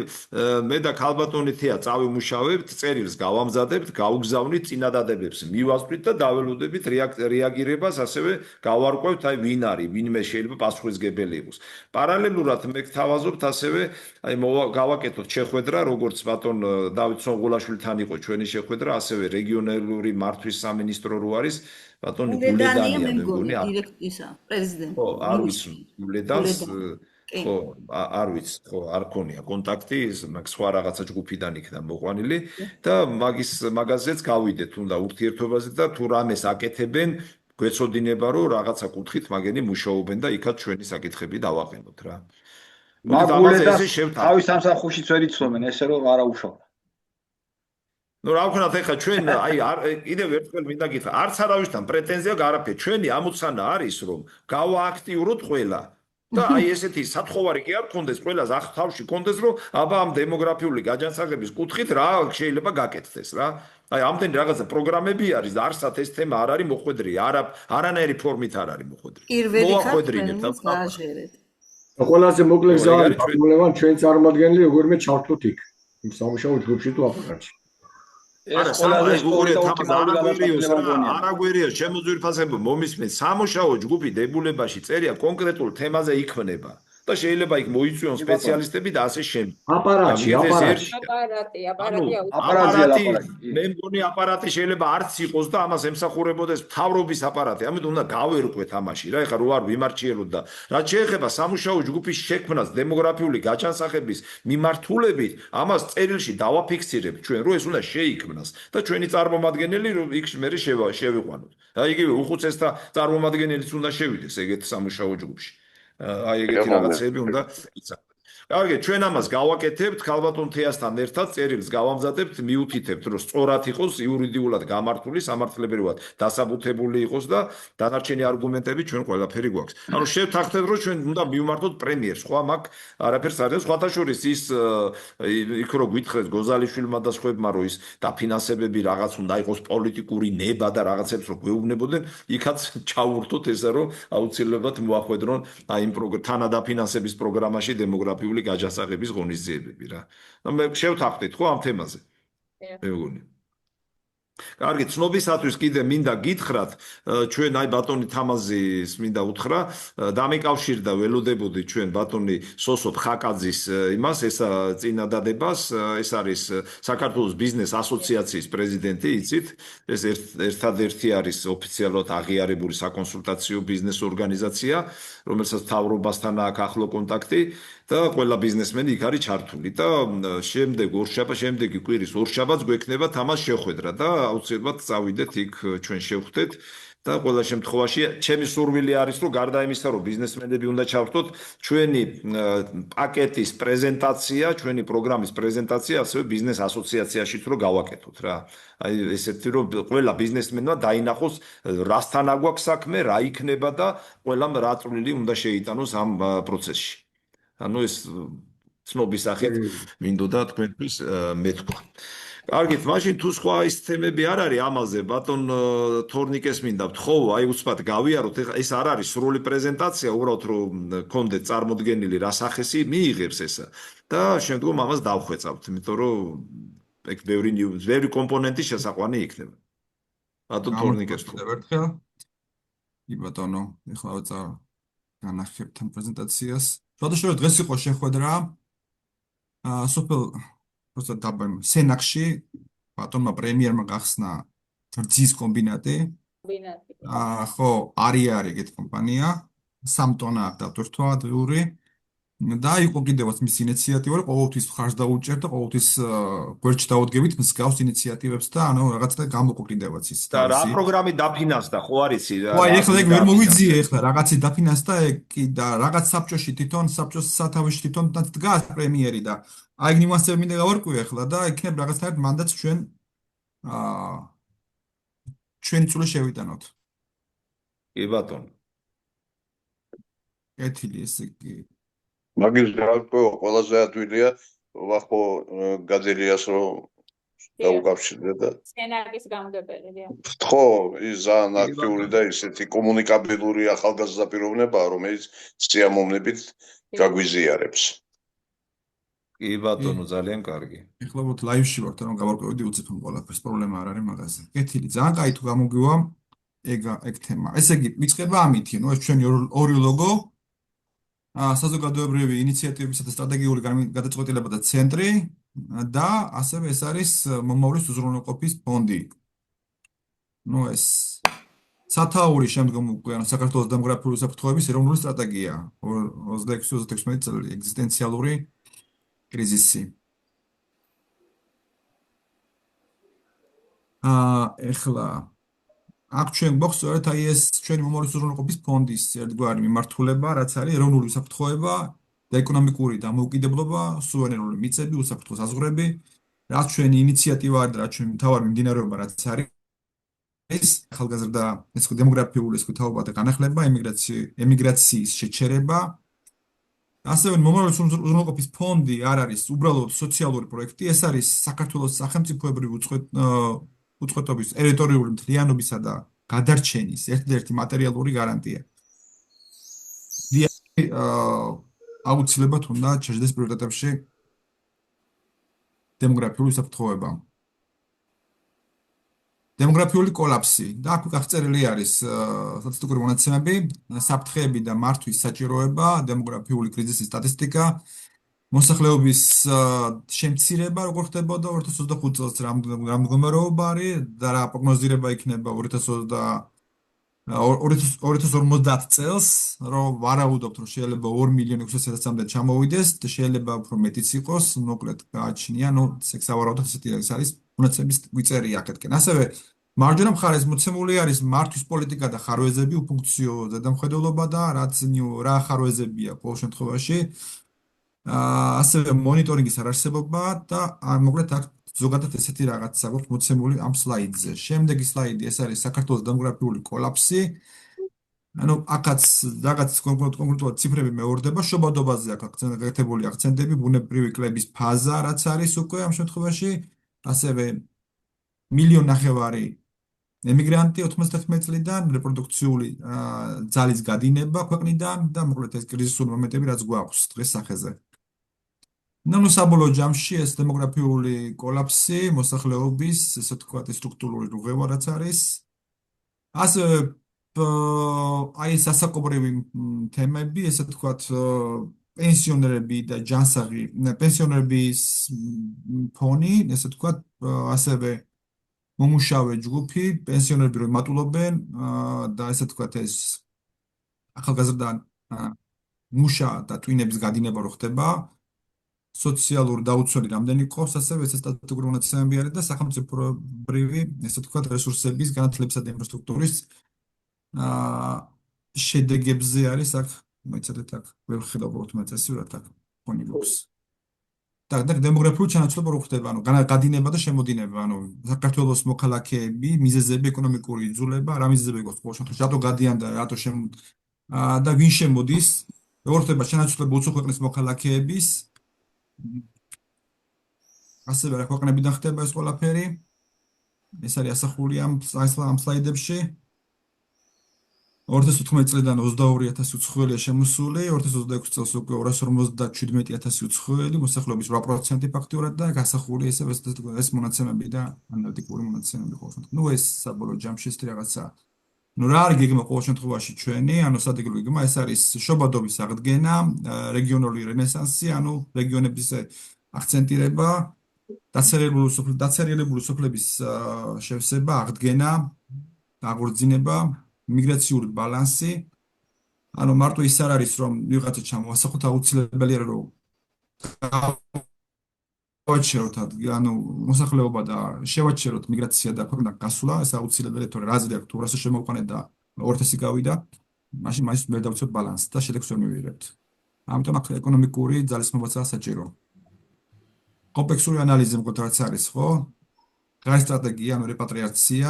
მე და ქალბატონი თეა წავიმუშავებთ წერილს გავამზადებთ გავგზავნით წინადადებებს მივასწრით და დაველოდებით რეაგირებას ასევე გავარკვევთ აი ვინ არის ვინმე შეიძლება პასუხისგებელი იყოს პარალელურად მე გთავაზობთ ასევე აი გავაკეთოთ შეხვედრა როგორც ბატონ დავით სონღულაშვილთან იყო ჩვენი შეხვედრა ასევე რეგიონალური მართვის სამინისტრო რო არის ბატონი გულედანია მე მგონი ისა პრეზიდენტი ხო არ ვიცი გულედანს ხო არ ვიცი ხო არ ქონია კონტაქტი მაგ სხვა რაღაცა ჯგუფიდან იქნა მოყვანილი და მაგაზეც გავიდეთ თუნდა ურთიერთობაზე და თუ რამეს აკეთებენ გვეცოდინება რომ რაღაცა კუთხით მაგენი მუშაობენ და იქაც ჩვენი საკითხები დავაყენოთ რა მაგულედანს თავის სამსახურშიც ვერ იცნობენ ესე რომ არა უშავდა ნუ რა ვქნათ ეხლა ჩვენ აი კიდევ ერთხელ მინდა გითხრა არც არავისთან პრეტენზია გარაფერი ჩვენი ამოცანა არის რომ გავააქტიუროთ ყველა და აი ესეთი სათხოვარი კი არ გქონდეს ყველას ახთავში გქონდეს რომ აბა ამ დემოგრაფიული გაჯანსაღების კუთხით რა შეიძლება გაკეთდეს რა აი ამდენი რაღაცა პროგრამები არის და არსად ეს თემა არ არის მოხვედრი არანაირი ფორმით არ არის მოხვედრი მოხვედრინებთ და გააჟერეთ ყველაზე მოკლე გზა არის პარლამენტ ჩვენ წარმომადგენელი როგორმე ჩავთვლოთ იქ იმ სამუშაო ჯგუფში თუ აპარატში ეს ყველაზე არაგვერიოს ჩემო ძვირფასებო მომისმენ სამუშაო ჯგუფი დებულებაში წერია კონკრეტულ თემაზე იქმნება და შეიძლება იქ მოიწვიონ სპეციალისტები და ასე შემდეგ. აპარატი მე მგონი აპარატი შეიძლება არც იყოს და ამას ემსახურებოდეს მთავრობის აპარატი. ამიტომ უნდა გავერკვეთ ამაში რა. ეხლა რო არ ვიმარჩიელოთ და რაც შეეხება სამუშაო ჯგუფის შექმნას დემოგრაფიული გაჯანსაღების მიმართულებით, ამას წერილში დავაფიქსირებთ ჩვენ, რომ ეს უნდა შეიქმნას და ჩვენი წარმომადგენელი იქ მე შევიყვანოთ. აი იგივე უხუცესთა წარმომადგენელიც უნდა შევიდეს ეგეთ სამუშაო ჯგუფში. აი ეგეთი რაღაცები უნდა იცავთ. კარგი, ჩვენ ამას გავაკეთებთ ქალბატონ თეასთან ერთად წერილს გავამზადებთ, მიუთითებთ, რომ სწორად იყოს იურიდიულად გამართული, სამართლებრივად დასაბუთებული იყოს და დანარჩენი არგუმენტები ჩვენ ყველაფერი გვაქვს. ანუ შევთანხმდეთ, რომ ჩვენ უნდა მივმართოთ პრემიერს, სხვა მაგ არაფერს არ არის. სხვათა შორის ის იქ რო გითხრეს გოზალიშვილმა და სხვებმა, რომ ის დაფინანსებები რაღაც უნდა იყოს პოლიტიკური ნება და რაღაცებს რო გვეუბნებოდნენ, იქაც ჩავურთოთ ესა, რომ აუცილებლად მოახვედრონ აი იმ თანადაფინანსების პროგრამაში დემოგრაფიული გაჯანსაღების ღონისძიებები რა. მე შევთანხმდით ხო ამ თემაზე? მე მგონი. კარგი, ცნობისათვის კიდე მინდა გითხრათ, ჩვენ აი ბატონი თამაზის მინდა უთხრა, დამეკავშირდა ველოდებოდი ჩვენ ბატონი სოსო ხაკაძის იმას, ეს წინადადებას, ეს არის საქართველოს ბიზნეს ასოციაციის პრეზიდენტი, იცით? ეს ერთადერთი არის ოფიციალურად აღიარებული საკონსულტაციო ბიზნეს ორგანიზაცია, რომელსაც მთავრობასთან აქვს ახლო კონტაქტი და ყველა ბიზნესმენი იქ არის ჩართული და შემდეგი კვირის ორშაბათს გვექნება თამას შეხვედრა და აუცილებლად წავიდეთ იქ ჩვენ შევხვდეთ და ყველა შემთხვევაში ჩემი სურვილი არის რომ გარდა იმისა რომ ბიზნესმენები უნდა ჩავხვდოთ ჩვენი პაკეტის პრეზენტაცია, ჩვენი პროგრამის პრეზენტაცია ასევე ბიზნეს ასოციაციაშიც რომ გავაკეთოთ რა. აი ესეთი რომ ყველა ბიზნესმენმა დაინახოს რასთან აგვაქვს საქმე, რა იქნება და ყველამ რა წვლილი უნდა შეიტანოს ამ პროცესში. ანუ ეს ცნობის სახით მინდოდა თქვენთვის მეთქვა. კარგით, მაშინ თუ სხვა ის თემები არ არის ამაზე, ბატონ თორნიკეს მინდა ვთხოვო, აი უცბად გავიაროთ, ეს არ არის სრული პრეზენტაცია, უბრალოდ რომ გქონდეთ წარმოდგენილი რა სახესი მიიღებს ეს და შემდგომ ამას დავხვეწავთ, იმიტომ რომ ეგ ბევრი კომპონენტი შესაყვანი იქნება. ბატონ თორნიკეს ვთხოვო. კი ბატონო, ეხლა განახებთ ამ პრეზენტაციას. შედარებით დღეს იყო შეხვედრა სოფელ სენაკში ბატონმა პრემიერმა გახსნა რძის კომბინატი. ხო, არის ეგეთი კომპანია, 3 ტონა აქვს დატვირთვა დღიური და იყო კიდევაც მის ინიციატივა, რომ ყოველთვის ხარჯს დაუჭერთ და ყოველთვის გვერდში დაუდგებით მსგავს ინიციატივებს და ანუ რაღაცა გამოყო კიდევაც ის. და რა პროგრამი დაფინანსდა, ხო არიცი რა? ხო, ეხლა ეგ ვერ მოვიძიე ეხლა რაღაცი დაფინანსდა ეგ კი და რაღაც საბჭოში თვითონ საბჭოს სათავეში თვითონ დგას პრემიერი და აი ნიუანსები მინდა გავარკვიო ეხლა და იქნებ რაღაცნაირად მანდაც ჩვენ ჩვენი წული შევიტანოთ. კი ბატონო. კეთილი ესე კი. მაგის გავარკვიო ყველაზე ადვილია ვახო გაძელიას რომ დაუკავშირდა და სენაკის გამგებელია. ხო, ის ძალიან აქტიური და ისეთი კომუნიკაბელური ახალგაზრდა პიროვნებაა, რომელიც სიამოვნებით გაგვიზიარებს. კი ბატონო, ძალიან კარგი. ეხლა ვთ ლაივში ვართ, რომ გავარკვევდი უცებ ყველაფერს, პრობლემა არ არის მაგაზე. კეთილი, ძალიან კაი თუ გამოგივა ეგ თემა. ესე იგი, ვიწყება ამით, ნუ ეს ჩვენი ორი ლოგო საზოგადოებრივი ინიციატივებისა და სტრატეგიული გადაწყვეტილებათა ცენტრი და ასევე ეს არის მომავლის უზრუნველყოფის ფონდი. ნუ ეს სათაური შემდგომ უკვე საქართველოს დემოგრაფიული უსაფრთხოების ეროვნული სტრატეგია 26-26 წელი ეგზისტენციალური კრიზისი. ეხლა აქ ჩვენ გვაქვს სწორედ აი ეს ჩვენი მომავლის უზრუნველყოფის ფონდის ერთგვარი მიმართულება, რაც არის ეროვნული უსაფრთხოება და ეკონომიკური დამოუკიდებლობა, სუვერენული მიწები, უსაფრთხო საზღვრები, რაც ჩვენი ინიციატივა არის და რაც ჩვენი მთავარი მიმდინარეობა რაც არის ეს ახალგაზრდა ეს დემოგრაფიული ეს თაობა და განახლება, ემიგრაციის შეჩერება. ასევე მომავლის უზრუნველყოფის ფონდი არ არის უბრალოდ სოციალური პროექტი, ეს არის საქართველოს სახელმწიფოებრივი უწყვეტობის ტერიტორიული მთლიანობისა და გადარჩენის ერთ-ერთი მატერიალური გარანტია. აუცილებლად უნდა ჩაჯდეს პრიორიტეტებში დემოგრაფიული უსაფრთხოება. დემოგრაფიული კოლაფსი და აქ აღწერილი არის სტატისტიკური მონაცემები, საფრთხეები და მართვის საჭიროება, დემოგრაფიული კრიზისის სტატისტიკა, მოსახლეობის შემცირება როგორ ხდებოდა 2025 წელს რა მდგომარეობა არის და რა პროგნოზირება იქნება 2050 წელს, რომ ვარაუდობთ, რომ შეიძლება 2.600.000-მდე ჩამოვიდეს და შეიძლება უფრო მეტიც იყოს, მოკლედ გააჩნია, ნუ სავარაუდოდ ესეთი არის მონაცემების ვიწერია აქეთკენ. ასევე მარჯვენა მხარეს მოცემული არის მართვის პოლიტიკა და ხარვეზები, უფუნქციო ზედამხედველობა და რა ხარვეზებია ყოველ შემთხვევაში. ასევე მონიტორინგის არარსებობა და მოკლედ აქ ზოგადად ესეთი რაღაცა გვაქვს მოცემული ამ სლაიდზე. შემდეგი სლაიდი ეს არის საქართველოს დემოგრაფიული კოლაფსი. ანუ აქაც რაღაც კონკრეტულად ციფრები მეორდება, შობადობაზე აქ გაკეთებული აქცენტები, ბუნებრივი კლების ფაზა რაც არის უკვე ამ შემთხვევაში, ასევე 1.5 მილიონი ემიგრანტი 91 წლიდან, რეპროდუქციული ძალის გადინება ქვეყნიდან და მოკლედ ეს კრიზისული მომენტები რაც გვაქვს დღეს სახეზე. ნუ საბოლოო ჯამში ეს დემოგრაფიული კოლაფსი, მოსახლეობის, ესე ვთქვათ, სტრუქტურული რღვევა რაც არის. ასევე აი სასაკობრივი თემები, ესე ვთქვათ, პენსიონერები და ჯანსაღი, პენსიონერების ფონი, ესე ვთქვათ, ასევე მომუშავე ჯგუფი, პენსიონერები რომ მატულობენ და ესე ვთქვათ ეს ახალგაზრდა მუშა და ტვინების გადინება რო ხდება, სოციალური დაუცველი რამდენი ყავს, ასევე ეს სტატისტიკური მონაცემები არის და სახელმწიფოებრივი, ესე ვთქვათ, რესურსების განათლებისა და ინფრასტრუქტურის შედეგებზე არის აქ, მოიცადეთ აქ, ვერ ხედავ პროტმეცესიურად აქ ფონი გვაქვს. და დემოგრაფიული ჩანაცვლება რო ხდება, ანუ გადინება და შემოდინება, ანუ საქართველოს მოქალაქეები, მიზეზები, ეკონომიკური იძულება, რა მიზეზები გვაქვს ყოველ შემთხვევაში, რატო გადიან და რატო და ვინ შემოდის, როგორ ხდება ჩანაცვლება უცხო ქვეყნის მოქალაქეების, ასევე რა ქვეყნებიდან ხდება ეს ყველაფერი. ეს არის ასახული ამ სლაიდებში. 2018 წლიდან 22,000 უცხოელია შემოსული, 2026 წელს უკვე 257,000 უცხოელი, მოსახლეობის 8% ფაქტიურად და გასახული ეს მონაცემები და ანალიტიკური მონაცემები ყოველ შემთხვევაში. ნუ ეს საბოლოო ჯამში ეს რაღაცა. ნუ რა არის გეგმა ყოველ შემთხვევაში ჩვენი, ანუ სტრატეგიული გეგმა, ეს არის შობადობის აღდგენა, რეგიონული რენესანსი, ანუ რეგიონების აქცენტირება, დაცარიელებული სოფლების შევსება, აღდგენა, აღორძინება, მიგრაციული ბალანსი, ანუ მარტო ის არ არის, რომ ვიღაცა ჩამოასახოთ, აუცილებელია რომ გავაჩეროთ, ანუ მოსახლეობა და შევაჩეროთ მიგრაცია და ქვეყნიდან გასვლა, ეს აუცილებელია, თორე რაზეა თუ რასაც შემოვყვანეთ და 2000 გავიდა, მაშინ მაინც ვერ დავცვათ ბალანსს და შედეგს ვერ მივიღებთ. ამიტომ აქ ეკონომიკური ძალისხმევაცაა საჭირო. კომპლექსური ანალიზი მგონი რაც არის, ხო? გარე სტრატეგია, ანუ რეპატრიაცია,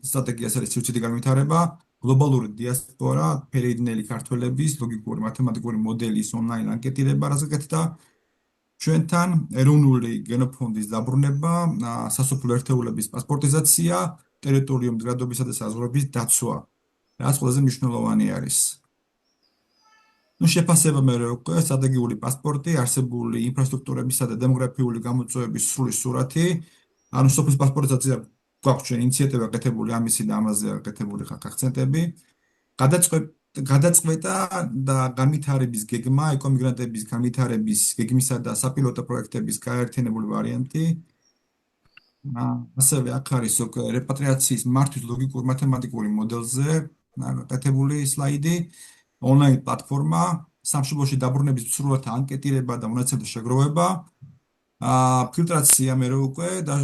სტრატეგიას არის სიუცდიდი განვითარება, გლობალური დიასპორა, ფერიდნელი ქართველების, ლოგიკური მათემატიკური მოდელის ონლაინ ანკეტირება, რაც გაკეთდა ჩვენთან, ეროვნული გენოფონდის დაბრუნება, სასოფლო ერთეულების პასპორტიზაცია, ტერიტორიული მდგრადობისა და საზღვრების დაცვა, რაც ყველაზე მნიშვნელოვანი არის. ნუ შეფასება მე უკვე სტრატეგიული პასპორტი, არსებული ინფრასტრუქტურებისა და დემოგრაფიული გამოწვევების სრული სურათი, ანუ სოფლის პასპორტიზაცია გვაქვს ჩვენ ინიციატივა გაკეთებული ამისი და ამაზე გაკეთებული აქცენტები. გადაწყვეტა და განვითარების გეგმა, ეკომიგრანტების განვითარების გეგმისა და საპილოტო პროექტების გაერთიანებული ვარიანტი. ასევე აქ არის რეპატრიაციის მართვის ლოგიკურ მათემატიკური მოდელზე გაკეთებული სლაიდი, ონლაინ პლატფორმა, სამშობლოში დაბრუნების სრულად ანკეტირება და მონაცემთა შეგროვება. ფილტრაცია მე უკვე და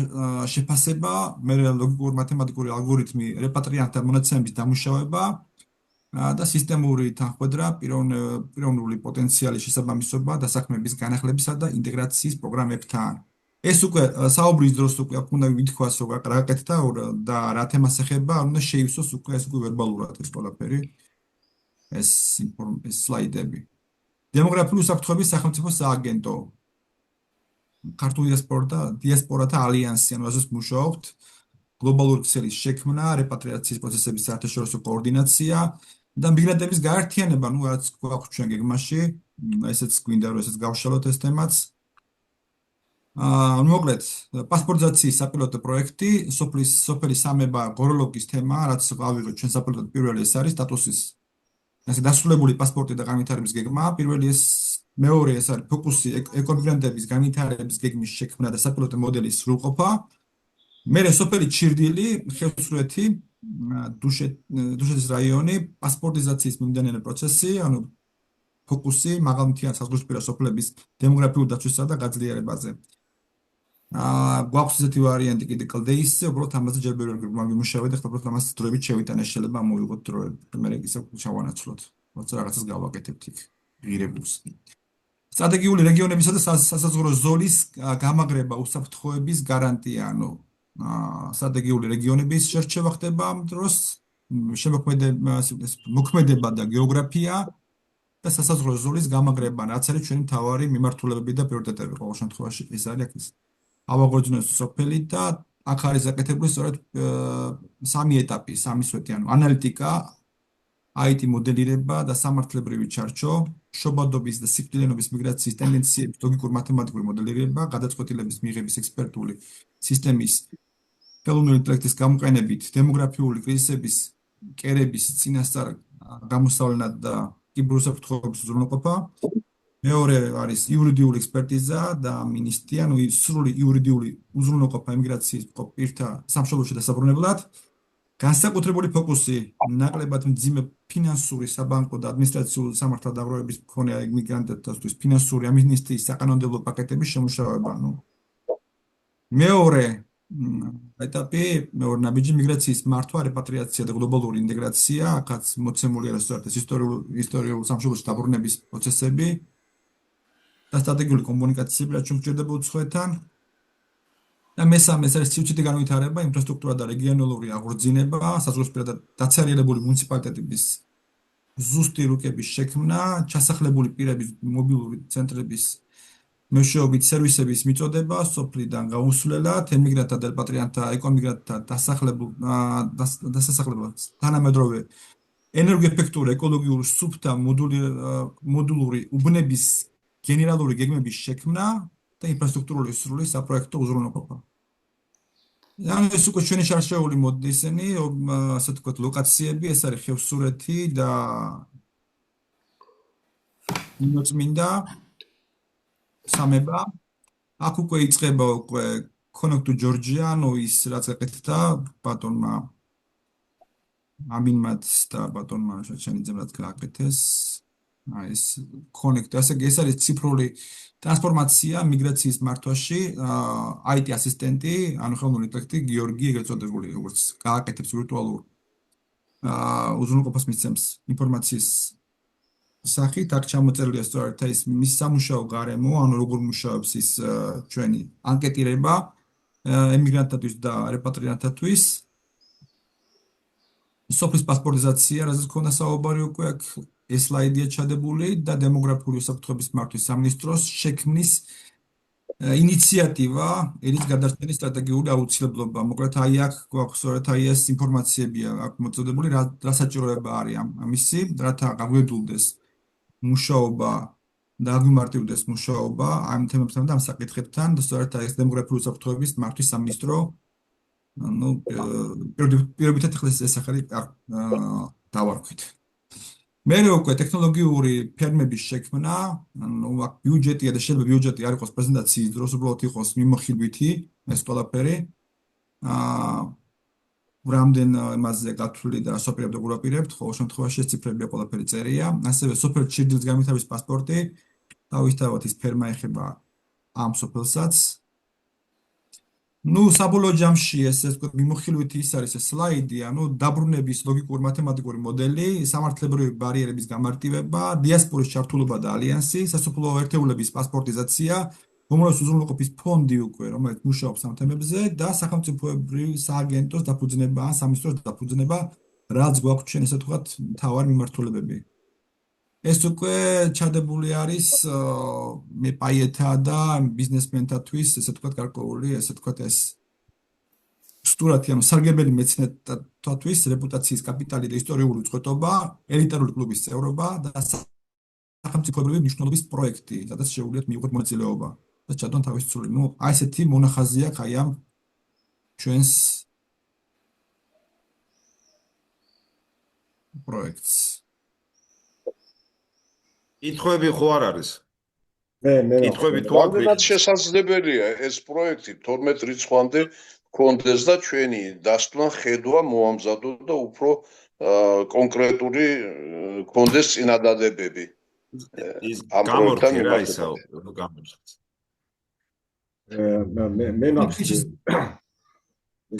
შეფასება, მე ლოგიკური მათემატიკური ალგორითმი, რეპატრიანტთა მონაცემების დამუშავება და სისტემური თანხმედრა, პიროვნული პოტენციალის შესაბამისობა და საქმების განახლებისა და ინტეგრაციის პროგრამებთან. ეს უკვე საუბრის დროს უკვე უნდა ვითქვას, რომ რა გაკეთდა და რა თემას ეხება, უნდა შეივსოს უკვე ეს უკვე ვერბალურად ეს ყველაფერი, ეს სლაიდები. დემოგრაფიული უსაფრთხოების სახელმწიფო სააგენტო. ქართული დიასპორათა ალიანსი, ანუ ასეც მუშაობთ, გლობალური ქსელის შექმნა, რეპატრიაციის პროცესების საერთაშორისო კოორდინაცია და მიგრანტების გაერთიანება, ნუ რაც გვაქვს ჩვენ გეგმაში, ესეც გვინდა რომ ესეც გავშალოთ ეს თემაც. მოკლედ, პასპორტიზაციის საპილოტო პროექტი, სოფლის სამება გოროლოგის თემა, რაც გავიღოთ ჩვენ საპილოტო პირველი ეს არის სტატუსის ასე დასრულებული პასპორტი და განვითარების გეგმა, პირველი ეს მეორე ეს არის ფოკუსი ეკომიგრანტების განვითარების გეგმის შექმნა და საპილოტო მოდელის სრულყოფა. მერე სოფელი ჩირდილი, ხევსურეთი, დუშეთის რაიონი, პასპორტიზაციის მიმდინარე პროცესი, ანუ ფოკუსი მაღალმთიანი საზღვრისპირა სოფლების დემოგრაფიული დაცვისა და გაძლიერებაზე. გვაქვს ესეთი ვარიანტი კიდე კლდეისზე, უბრალოდ ამაზე ჯერ ვერ ვიმუშავე და ხტობროთ ამას დროებით შევიტანე, შეიძლება მოვიღოთ დროებით, მე ისე ჩავანაცვლოთ, როცა რაღაცას გავაკეთებთ იქ ღირებულს. სტრატეგიული რეგიონებისა და სასაზღვრო ზოლის გამაგრება უსაფრთხოების გარანტია, ანუ სტრატეგიული რეგიონების შერჩევა ხდება ამ დროს, მოქმედება და გეოგრაფია და სასაზღვრო ზოლის გამაგრება, რაც არის ჩვენი მთავარი მიმართულებები და პრიორიტეტები ყოველ შემთხვევაში, ეს არის აქ ავაღორძინოს სოფელი და აქ არის გაკეთებული სწორედ სამი ეტაპი, სამი სვეტი, ანუ ანალიტიკა, IT მოდელირება და სამართლებრივი ჩარჩო, შობადობის და სიკვდილიანობის მიგრაციის ტენდენციების ლოგიკურ მათემატიკური მოდელირება, გადაწყვეტილების მიღების ექსპერტული სისტემის ხელოვნური ინტელექტის გამოყენებით, დემოგრაფიული კრიზისების კერების წინასწარ გამოსავლენად და კიბერუსაფრთხოების უზრუნველყოფა. მეორე არის იურიდიული ექსპერტიზა და ამინისტია, სრული იურიდიული უზრუნველყოფა იმიგრაციის პირთა სამშობლოში დასაბრუნებლად. განსაკუთრებული ფოკუსი ნაკლებად მძიმე ფინანსური, საბანკო და ადმინისტრაციული სამართალდამცავების მქონე იმიგრანტებისთვის ფინანსური ამნისტიის საკანონმდებლო პაკეტების შემუშავება. მეორე ეტაპი, მეორე ნაბიჯი მიგრაციის მართვა, რეპატრიაცია და გლობალური ინტეგრაცია, აქაც მოცემულია სწორედ ეს ისტორიული სამშობლოში დაბრუნების პროცესები და სტრატეგიული კომუნიკაციები, რაც შეგვიძლია უცხოეთთან. და მესამე ეს არის სიუჩიტი განვითარება, ინფრასტრუქტურა და რეგიონალური აღორძინება, საზღვრისპირა და დაცარიელებული მუნიციპალიტეტების ზუსტი რუკების შექმნა, ჩასახლებული პირების მობილური ცენტრების მეშვეობით სერვისების მიწოდება, სოფლიდან გაუსვლელად, ემიგრანტთა და რეპატრიანტთა, ეკომიგრანტთა დასასახლება, თანამედროვე ენერგოეფექტური, ეკოლოგიური, სუფთა მოდულური უბნების გენერალური გეგმების შექმნა და ინფრასტრუქტურული სრული საპროექტო უზრუნველყოფა. ეს უკვე ჩვენი შარშეული ისინი, ასე ვთქვათ, ლოკაციები, ეს არის ხევსურეთი და ნინოწმინდა სამება. აქ უკვე იწყება Connect to Georgia, ის რაც ეკეთდა ბატონმა ამინმაც და ბატონმა შაჩანიძემ რაც გააკეთეს. ეს Connect, ეს არის ციფრული ტრანსფორმაცია მიგრაციის მართვაში, IT ასისტენტი, ანუ ხელოვნური ინტელექტი, გიორგი ეგრეთ წოდებული, როგორც გააკეთებს ვირტუალურ უზრუნველყოფას მისცემს ინფორმაციის სახით, აქ ჩამოწერილია სწორედ ის მის სამუშაო გარემო, ანუ როგორ მუშაობს ის ჩვენი ანკეტირება ემიგრანტთათვის და რეპატრიანტთათვის. სოფლის პასპორტიზაცია, რაზეც ქონდა საუბარი უკვე აქ ეს სლაიდია ჩადებული და დემოგრაფიული უსაფრთხოების მართვის სამინისტროს შექმნის ინიციატივა, ერის გადარჩენის სტრატეგიული აუცილებლობა. მოკლედ აი აქ გვაქვს სწორედ აი ეს ინფორმაციებია აქ მოწოდებული, რა საჭიროება არის ამისი, რათა გაგვედულდეს მუშაობა და აგვიმარტივდეს მუშაობა ამ თემებთან და ამ საკითხებთან და სწორედ აი ეს დემოგრაფიული უსაფრთხოების მართვის სამინისტრო პირობითად ახლა ეს ახალი დავარქვით. მერე უკვე ტექნოლოგიური ფერმების შექმნა, ანუ აქ ბიუჯეტია და შეიძლება ბიუჯეტი არ იყოს პრეზენტაციის დროს, უბრალოდ იყოს მიმოხილვითი ეს ყველაფერი. რამდენ იმაზე გათვლილი და სოფლიებდა გულაპირებთ, ხოლო შემთხვევაში ეს ციფრებია ყველაფერი წერია. ასევე სოფელ ჩირდილის განვითარების პასპორტი, თავისთავად ის ფერმა ეხება ამ სოფელსაც. საბოლოო ჯამში ეს მიმოხილვითი ის არის ეს სლაიდი, ანუ დაბრუნების ლოგიკური მათემატიკური მოდელი, სამართლებრივი ბარიერების გამარტივება, დიასპორის ჩართულობა და ალიანსი, სასოფლო ერთეულების პასპორტიზაცია, მომროების უზრუნველყოფის ფონდი უკვე, რომელიც მუშაობს ამ თემებზე და სახელმწიფოებრივი სააგენტოს დაფუძნება, სამინისტროს დაფუძნება, რაც გვაქვს ჩვენ ესე ვთქვათ, მთავარი მიმართულებები. ეს უკვე ჩადებული არის მეპაიეთა და ბიზნესმენთათვის, ესე ვთქვათ, გარკვეული, ესე ვთქვათ, ეს სტურათი, ანუ სარგებელი მეცნიერთათვის რეპუტაციის კაპიტალი და ისტორიული უწყვეტობა, ელიტარული კლუბის წევრობა და სახელმწიფოებრივი მნიშვნელობის პროექტი, სადაც შეუძლიათ მიიღოთ მონაწილეობა და ჩადონ თავის ცული. აი ესეთი მონახაზია აი ამ ჩვენს პროექტს. კითხვები ხო არ არის? კითხვები თუ არ რამდენად შესაძლებელია ეს პროექტი 12 რიცხვამდე კონდეს და ჩვენი დასკვნა ხედვა მოამზადო და უფრო კონკრეტული კონდეს წინადადებები. ის გამორთი რა ისაო, გამორთი. მე მაქვს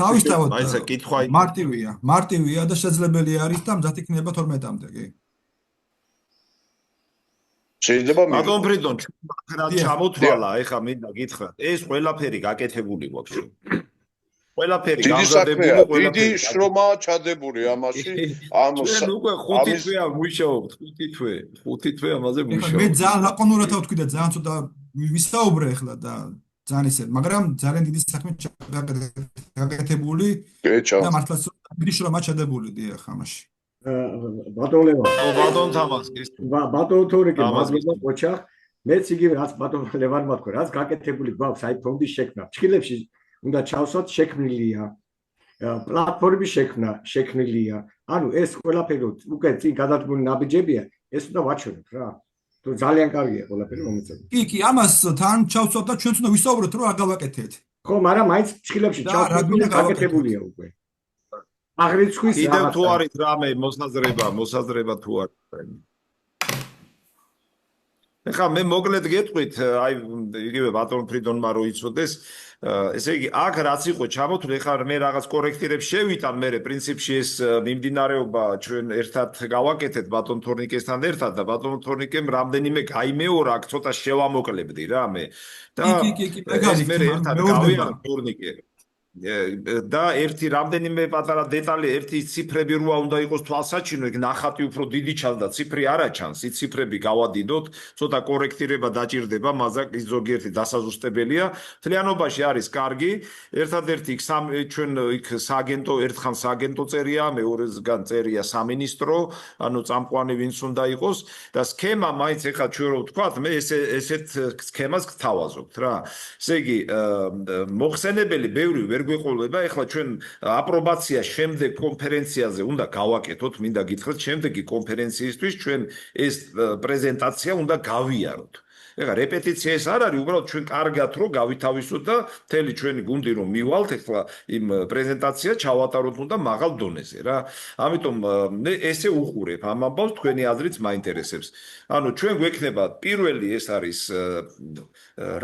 თავისთავად აი ეს კითხვა მარტივია და შესაძლებელი არის და მზად იქნება 12-მდე, კი. შეიძლება ბატონ ფრიდონ რა ჩამოთვალა, ეხა მინდა გითხრათ, ეს ყველაფერი გაკეთებული გვაქვს. ყველაფერი გამზადებული, ყველაფერი. დიდი შრომა ჩადებული ამაში. ჩვენ უკვე 5 თვეა მუშაობთ, 5 თვე ამაზე მუშაობთ. მე ძალიან ლაკონურად ვთქვი და ძალიან ცოტა ვისაუბრე ახლა და ძალიან ისე, მაგრამ ძალიან დიდი საქმე გაკეთებული და მართლაც დიდი შრომა ჩადებული დიახ ამაში. ბატონ ლევან. ბატონ თამასკის. ბატონ თორიკე, მადლობა ყოჩახ. მეც იგივე რაც ბატონ ლევანმა თქვა, რაც გაკეთებული გვაქვს აი ფონდის შექმნა. ფრჩხილებში უნდა ჩავსვათ შექმნილია. პლატფორმის შექმნილია. ანუ ეს ყველაფერი უკვე წინ გადადგმული ნაბიჯებია, ეს უნდა ვაჩვენოთ რა. თუ ძალიან კარგია ყველაფერი მომეწონა. კი, ამას თან ჩავსვათ და ჩვენც უნდა ვისაუბროთ, რომ რა გავაკეთეთ. ხო, მაგრამ მაინც ფრჩხილებში ჩავსვათ გაკეთებულია უკვე. აღრიცხვის კიდევ თუ არის რამე მოსაზრება თუ არის. ეხლა მე მოკლედ გეტყვით, აი იგივე ბატონ ფრიდონმა რო იცოდეს, ესე იგი აქ რაც იყო ჩამოთვლი, ეხლა მე რაღაც კორექტირებს შევიტან, მე პრინციპში ეს მიმდინარეობა ჩვენ ერთად გავაკეთეთ ბატონ თორნიკესთან ერთად და ბატონ თორნიკემ რამდენიმე გაიმეორა, აქ ცოტა შევამოკლებდი რა მე. და მე ერთად გავიარე თორნიკე. და ერთი რამდენიმე პატარა დეტალი, ერთი ციფრები როა უნდა იყოს თვალსაჩინო, იქ ნახატი უფრო დიდი ჩანდა, ციფრი არა ჩანს, ის ციფრები გავადიდოთ, ცოტა კორექტირება დაჭირდება, მაგრამ ის ზოგიერთი დასაზუსტებელია. მთლიანობაში არის კარგი. ერთადერთი ჩვენ იქ სააგენტო, ერთხან სააგენტო წერია, მეორესგან წერია სამინისტრო, ანუ წამყვანი ვინც უნდა იყოს და სქემა მაინც ეხლა ჩვენ რო ვთქვათ, მე ესეთ სქემას გთავაზობთ რა. ესე იგი, მოხსენებელი ბევრი ვერ გვეყოლება, ეხლა ჩვენ აპრობაცია შემდეგ კონფერენციაზე უნდა გავაკეთოთ, მინდა გითხრათ, შემდეგი კონფერენციისთვის ჩვენ ეს პრეზენტაცია უნდა გავიაროთ. ეხლა რეპეტიცია ეს არ არის, უბრალოდ ჩვენ კარგად რო გავითავისოთ და მთელი ჩვენი გუნდი რომ მივალთ, ეხლა იმ პრეზენტაციას ჩავატაროთ უნდა მაღალ დონეზე რა. ამიტომ მე ესე უყურებ ამ ამბავს, თქვენი აზრიც მაინტერესებს. ანუ ჩვენ გვექნება პირველი ეს არის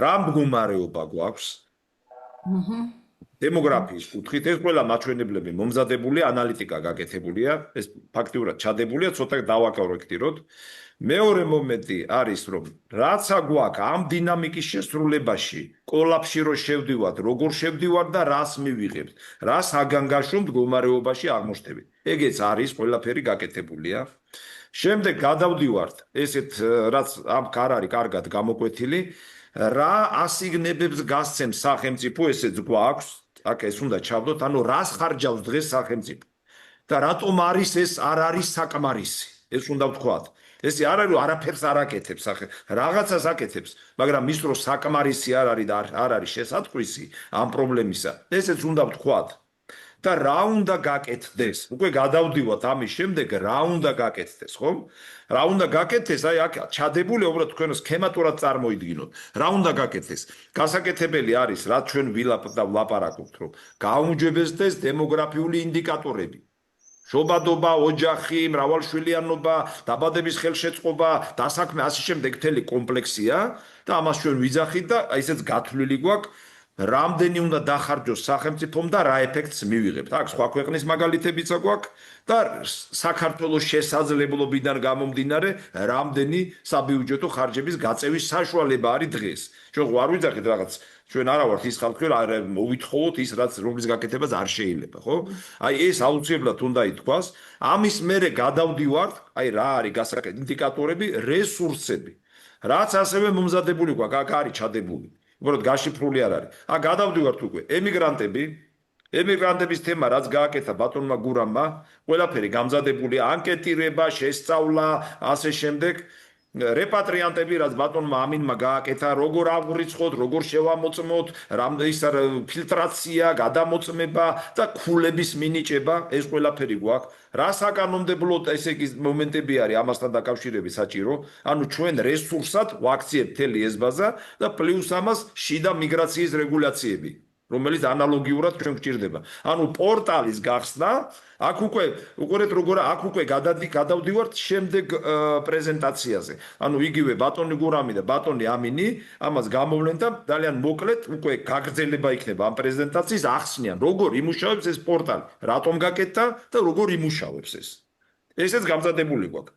რა მდგომარეობა გვაქვს? დემოგრაფიის კუთხით ეს ყველა მაჩვენებლები მომზადებული, ანალიტიკა გაკეთებულია, ეს ფაქტიურად ჩადებულია, ცოტა დავაკორექტიროთ. მეორე მომენტი არის, რომ რაცა გვაქვს ამ დინამიკის შესრულებაში, კოლაფში რო შევდივართ, როგორ შევდივართ და რას მივიღებთ, რას აგანგაშო მდგომარეობაში აღმოჩნდებით. ეგეც არის, ყველაფერი გაკეთებულია. შემდეგ გადავდივართ, ესეთ რაც აქ არ არის კარგად გამოკვეთილი, რა ასიგნებებს გასცემს სახელმწიფო, ესეც გვაქვს. აქ ეს უნდა ჩავდოთ, ანუ რას ხარჯავს დღეს სახელმწიფო და რატომ არის ეს არ არის საკმარისი, ეს უნდა ვთქვათ. ესე არ არის, არაფერს არ აკეთებს, რაღაცას აკეთებს, მაგრამ ის რო საკმარისი არ არის და არ არის შესატყვისი ამ პრობლემისა, ესეც უნდა ვთქვათ. და რა უნდა გაკეთდეს? უკვე გადავდივართ ამის შემდეგ, რა უნდა გაკეთდეს, ხო? რა უნდა გაკეთდეს? აი აქ ჩადებული უბრალოდ თქვენ სქემატურად წარმოიდგინოთ. რა უნდა გაკეთდეს? გასაკეთებელი არის, რაც ჩვენ ვილაპარაკობთ, რომ გაუმჯობესდეს დემოგრაფიული ინდიკატორები. შობადობა, ოჯახი, მრავალშვილიანობა, დაბადების ხელშეწყობა, დასაქმე, ასე შემდეგ მთელი კომპლექსია და ამას ჩვენ ვიძახით და ესეც გათვლილი გვაქვს. რამდენი უნდა დახარჯოს სახელმწიფომ და რა ეფექტს მივიღებთ. აქ სხვა ქვეყნის მაგალითებიც აქვს და საქართველოს შესაძლებლობიდან გამომდინარე, რამდენი საბიუჯეტო ხარჯების გაწევის საშუალება არის დღეს. ჩვენ არ ვიძახით რაღაც, ჩვენ არა ვართ ის ხალხი, რომ მოვითხოვოთ ის, რაც რომლის გაკეთებას არ შეიძლება, ხო? აი ეს აუცილებლად უნდა ითქვას. ამის მერე გადავდივართ, აი რა არის გასაკეთებელი ინდიკატორები, რესურსები. რაც ასევე მომზადებული გვაქვს, აქ არის ჩადებული. უბრალოდ გაშიფრული არ არის. გადავდივართ უკვე ემიგრანტების თემა, რაც გააკეთა ბატონმა გურამმა, ყველაფერი გამზადებულია, ანკეტირება, შესწავლა, ასე შემდეგ. რეპატრიანტები, რაც ბატონმა ამინმა გააკეთა, როგორ აღვრიცხოთ, როგორ შევამოწმოთ, ის ფილტრაცია, გადამოწმება და ქულების მინიჭება, ეს ყველაფერი გვაქვს. რა საკანონმდებლო ესე იგი მომენტები არის ამასთან დაკავშირებით საჭირო, ანუ ჩვენ რესურსად ვაქციებთ მთელი ეს ბაზა და პლუს ამას შიდა მიგრაციის რეგულაციები, რომელიც ანალოგიურად ჩვენ გვჭირდება. ანუ პორტალის გახსნა, აქ უკვე უყურეთ როგორ აქ უკვე გადავდივართ შემდეგ პრეზენტაციაზე. ანუ იგივე ბატონი გურამი და ბატონი ამინი ამას გამოვლენ და ძალიან მოკლედ უკვე გაგრძელება იქნება ამ პრეზენტაციის ახსნიან, როგორ იმუშავებს ეს პორტალი, რატომ გაკეთდა და როგორ იმუშავებს ეს. ესეც გამზადებული გვაქვს.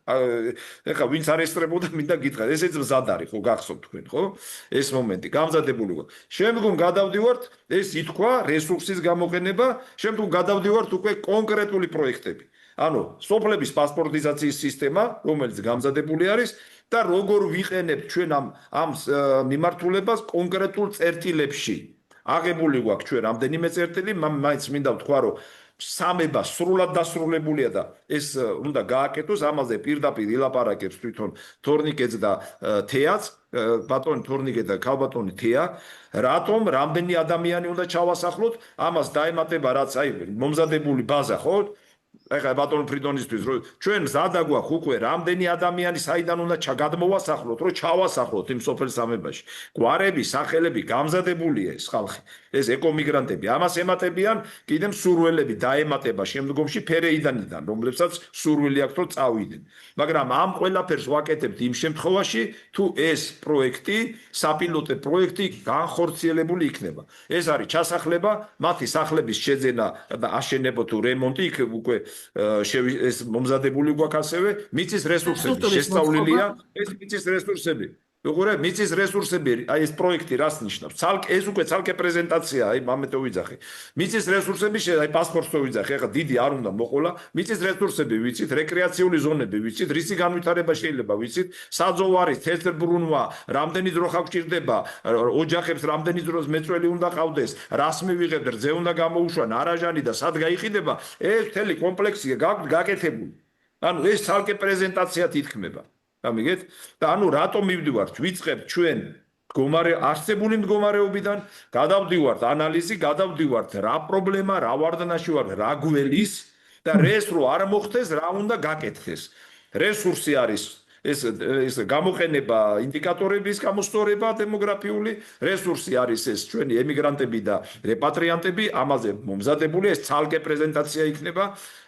ეხლა ვინც არ ესწრებოდა, მინდა გითხრათ, ესეც მზად არის, ხო, გახსოვთ თქვენ, ხო? ეს მომენტი გამზადებული გვაქვს. შემდგომ გადავდივართ, ეს ითქვა, რესურსის გამოყენება, შემდგომ გადავდივართ უკვე კონკრეტული პროექტები. ანუ სოფლების პასპორტიზაციის სისტემა, რომელიც გამზადებული არის და როგორ ვიყენებთ ჩვენ ამ მიმართულებას კონკრეტულ წერტილებში. აღებული გვაქვს ჩვენ რამდენიმე წერტილი, მაინც მინდა ვთქვა, რომ სამება სრულად დასრულებულია და ეს უნდა გააკეთოს, ამაზე პირდაპირ ილაპარაკებს თვითონ თორნიკეც და თეაც, ბატონი თორნიკე და ქალბატონი თეა, რატომ რამდენი ადამიანი უნდა ჩავასახლოთ, ამას დაემატება რაც აი მომზადებული ბაზა, ხო? ეხლა ბატონ ფრიდონისთვის რომ ჩვენ მზადა გვაქვს უკვე რამდენი ადამიანი საიდან უნდა გადმოვასახლოთ, რომ ჩავასახლოთ იმ სოფელ სამებაში. გვარები, სახელები გამზადებულია ეს ხალხი, ეს ეკომიგრანტები. ამას ემატებიან კიდემ სურველები დაემატება შემდგომში ფერეიდანიდან, რომლებსაც სურვილი აქვს რომ წავიდნენ. მაგრამ ამ ყველაფერს ვაკეთებთ იმ შემთხვევაში, თუ ეს პროექტი, საპილოტო პროექტი განხორციელებული იქნება. ეს არის ჩასახლება, მათი სახლების შეძენა და აშენება თუ რემონტი იქ უკვე ეს მომზადებული გვაქვს ასევე მიწის რესურსები შესწავლილია ეს მიწის რესურსები უყურე მიწის რესურსები აი ეს პროექტი რას ნიშნავს ეს უკვე ცალკე პრეზენტაცია აი მამეთო ვიძახი მიწის რესურსები აი პასპორტს ვიძახი ახლა დიდი არ უნდა მოყოლა მიწის რესურსები ვიცით რეკრეაციული ზონები ვიცით რისი განვითარება შეიძლება ვიცით საძოვარი თეთრბრუნვა რამდენი დრო ხავჭირდება ოჯახებს რამდენი დროს მეწველი უნდა ყავდეს რას მივიღებთ რძე უნდა გამოუშვა ნარაჟანი და სად გაიყიდება ეს მთელი კომპლექსია გაკეთებული ანუ ეს ცალკე პრეზენტაციად ითქმება გამიგეთ და ანუ რატომ მივდივართ ვიწყებთ ჩვენ არსებული მდგომარეობიდან გადავდივართ ანალიზი გადავდივართ რა პრობლემა რა ვარდნაში ვართ რა გველის და რეს რო არ მოხდეს რა უნდა გაკეთდეს რესურსი არის ეს გამოყენება ინდიკატორების გამოსწორება დემოგრაფიული რესურსი არის ეს ჩვენი ემიგრანტები და რეპატრიანტები ამაზე მომზადებული ეს ცალკე პრეზენტაცია იქნება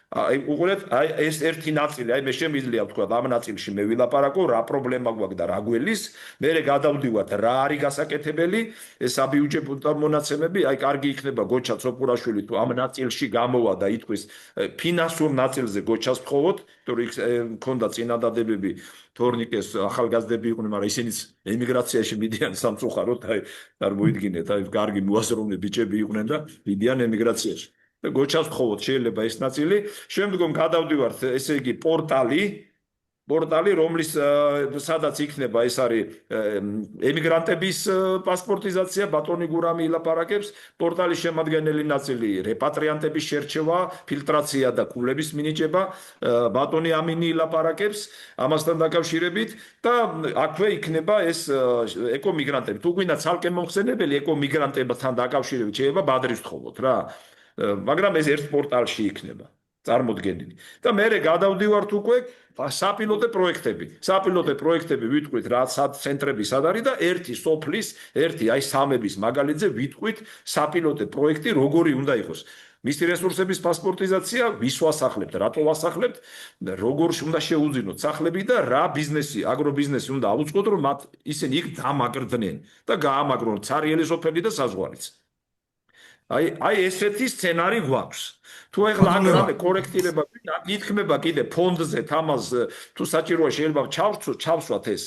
აი უყურეთ აი ეს ერთი ნაწილი აი მე შემიძლია ვთქვა ამ ნაწილში მე ვილაპარაკო რა პრობლემა გვაქვს და რა გველის მე გადავდივართ რა არის გასაკეთებელი ეს საბიუჯეტო მონაცემები აი კარგი იქნება გოჩა ცოფურაშვილი თუ ამ ნაწილში გამოვა და ითქვის ფინანსურ ნაწილზე გოჩას ვთხოვოთ თუ მქონდა წინადადებები თორნიკეს ახალგაზრდები იყვნენ მაგრამ ისინიც ემიგრაციაში მიდიან სამწუხაროდ აი არ მოიდგინეთ აი კარგი მოაზროვნე ბიჭები იყვნენ და მიდიან ემიგრაციაში გოჩას ვთხოვოთ შეიძლება ეს ნაწილი შემდგომ გადავდივართ ესე იგი პორტალი რომლის სადაც იქნება ეს არის ემიგრანტების პასპორტიზაცია ბატონი გურამი ილაპარაკებს პორტალის შემადგენელი ნაწილი რეპატრიანტების შერჩევა ფილტრაცია და კულების მინიჭება ბატონი ამინი ილაპარაკებს ამასთან დაკავშირებით და აქვე იქნება ეს ეკომიგრანტები თუ გვინდა ცალკე მომხსენებელი ეკომიგრანტებთან დაკავშირებით შეიძლება ბადრის ვთხოვოთ რა მაგრამ ეს ერთ პორტალში იქნება წარმოდგენილი და მე გადავდივართ უკვე საპილოტო პროექტები ვიტყვით რა ცენტრები სად არის და ერთი სოფლის ერთი აი სამების მაგალითზე ვიტყვით საპილოტო პროექტი როგორი უნდა იყოს მისი რესურსების პასპორტიზაცია ვის ვასახლებთ რატო ვასახლებთ როგორ უნდა შეუძინოთ სახლები და რა ბიზნესი აგრობიზნესი უნდა აუწყოთ რომ მათ ისინი იქ დამაგრდნენ და გაამაგრონ ცარიელი სოფელი და საზღვარიც აი ესეთი სცენარი გვაქვს თუ ეხლა აგრამე კორექტირება ითქმება კიდე ფონდზე თამას თუ საჭიროა შეიძლება ჩავსვათ ეს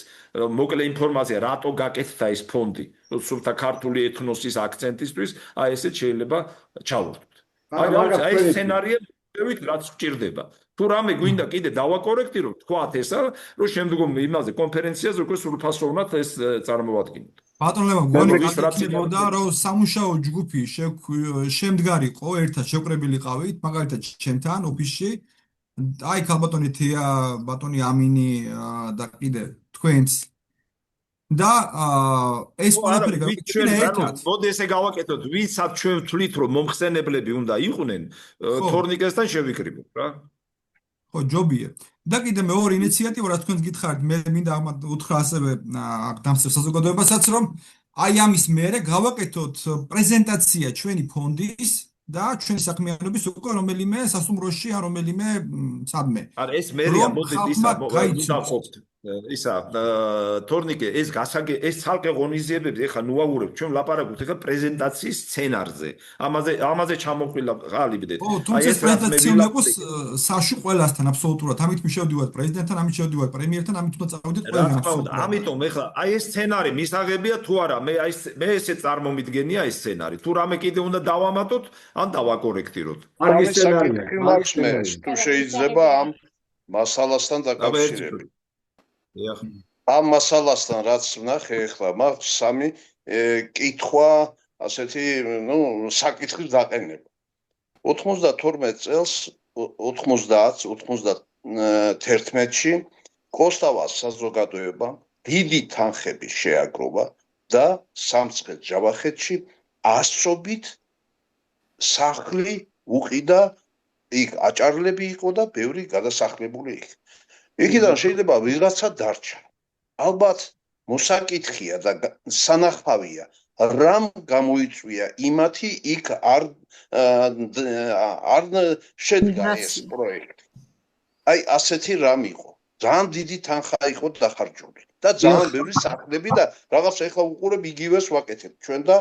მოკლე ინფორმაცია რატო გაკეთდა ეს ფონდი სულთა ქართული ეთნოსის აქცენტისთვის აი ესეც შეიძლება ჩავորդოთ აი ეს სცენარია ვით რაც გვჭირდება თუ რამე გვინდა კიდე დავაკორექტიროთ თქვათ ესა რომ შემდგომ იმაზე კონფერენციაზე უკვე სრულფასოვნად ეს წარმოვადგინოთ ბატონო გონიკებოდა რომ სამუშაო ჯგუფი შემდგარიყო ერთად შეკრებილიყავით მაგალითად ჩემთან ოფისში აი ქალბატონი თეა ბატონი ამინი და კიდე თქვენს და ეს ყველაფერი ჩვენ მოდი ესე გავაკეთოთ ვისაც ჩვენ ვთვლით რომ მომხსენებლები უნდა იყვნენ თორნიკესთან შევიკრიბოთ რა ხო ჯობია და კიდე მეორე ინიციატივა რაც თქვენს გითხარით მე მინდა უთხრა ასევე დამსწრე საზოგადოებასაც რომ აი ამის მერე გავაკეთოთ პრეზენტაცია ჩვენი ფონდის და ჩვენი საქმიანობის უკვე რომელიმე სასტუმროში ან რომელიმე სადმე არა ეს მერია მოდით ისა ისა თორნიკე ეს ცალკე ღონისძიებები ეხლა ნუაურებ ჩვენ ლაპარაკობთ ეხლა პრეზენტაციის სცენარზე ამაზე ჩამოყვილა ყალიბდეთ აი ეს პრეზენტაცია უნდა იყოს საში ყველასთან აბსოლუტურად ამით მიშევდივართ პრეზიდენტთან ამით შევდივართ პრემიერთან ამით უნდა წავიდეთ ყველასთან ამიტომ ეხლა აი ეს სცენარი მისაღებია თუ არა მე ესე წარმომიდგენია ეს სცენარი თუ რამე კიდე უნდა დავამატოთ ან დავაკორექტიროთ კარგი სცენარია თუ შეიძლება ამ მასალასთან დაკავშირებით ამ მასალასთან რაც ვნახე ახლა მაქვს სამი კითხვა ასეთი საკითხის დაყენება 92 წელს 91-ში კოსტავას საზოგადოებამ დიდი თანხები შეაგროვა და სამცხეთ ჯავახეთში 100-ობით სახლი უყიდა, იქ აჭარლები იყო და ბევრი გადასახლებული იქ. იქიდან შეიძლება ვიღაცა დარჩა. ალბათ მოსაკითხია და სანახავია, რამ გამოიწვია იმათი იქ არ შედგა ეს პროექტი. აი ასეთი რამ იყო. ძალიან დიდი თანხა იყო დახარჯული და ძალიან ბევრი სახლები და რაღაც ეხლა უყურებ იგივეს ვაკეთებ ჩვენ და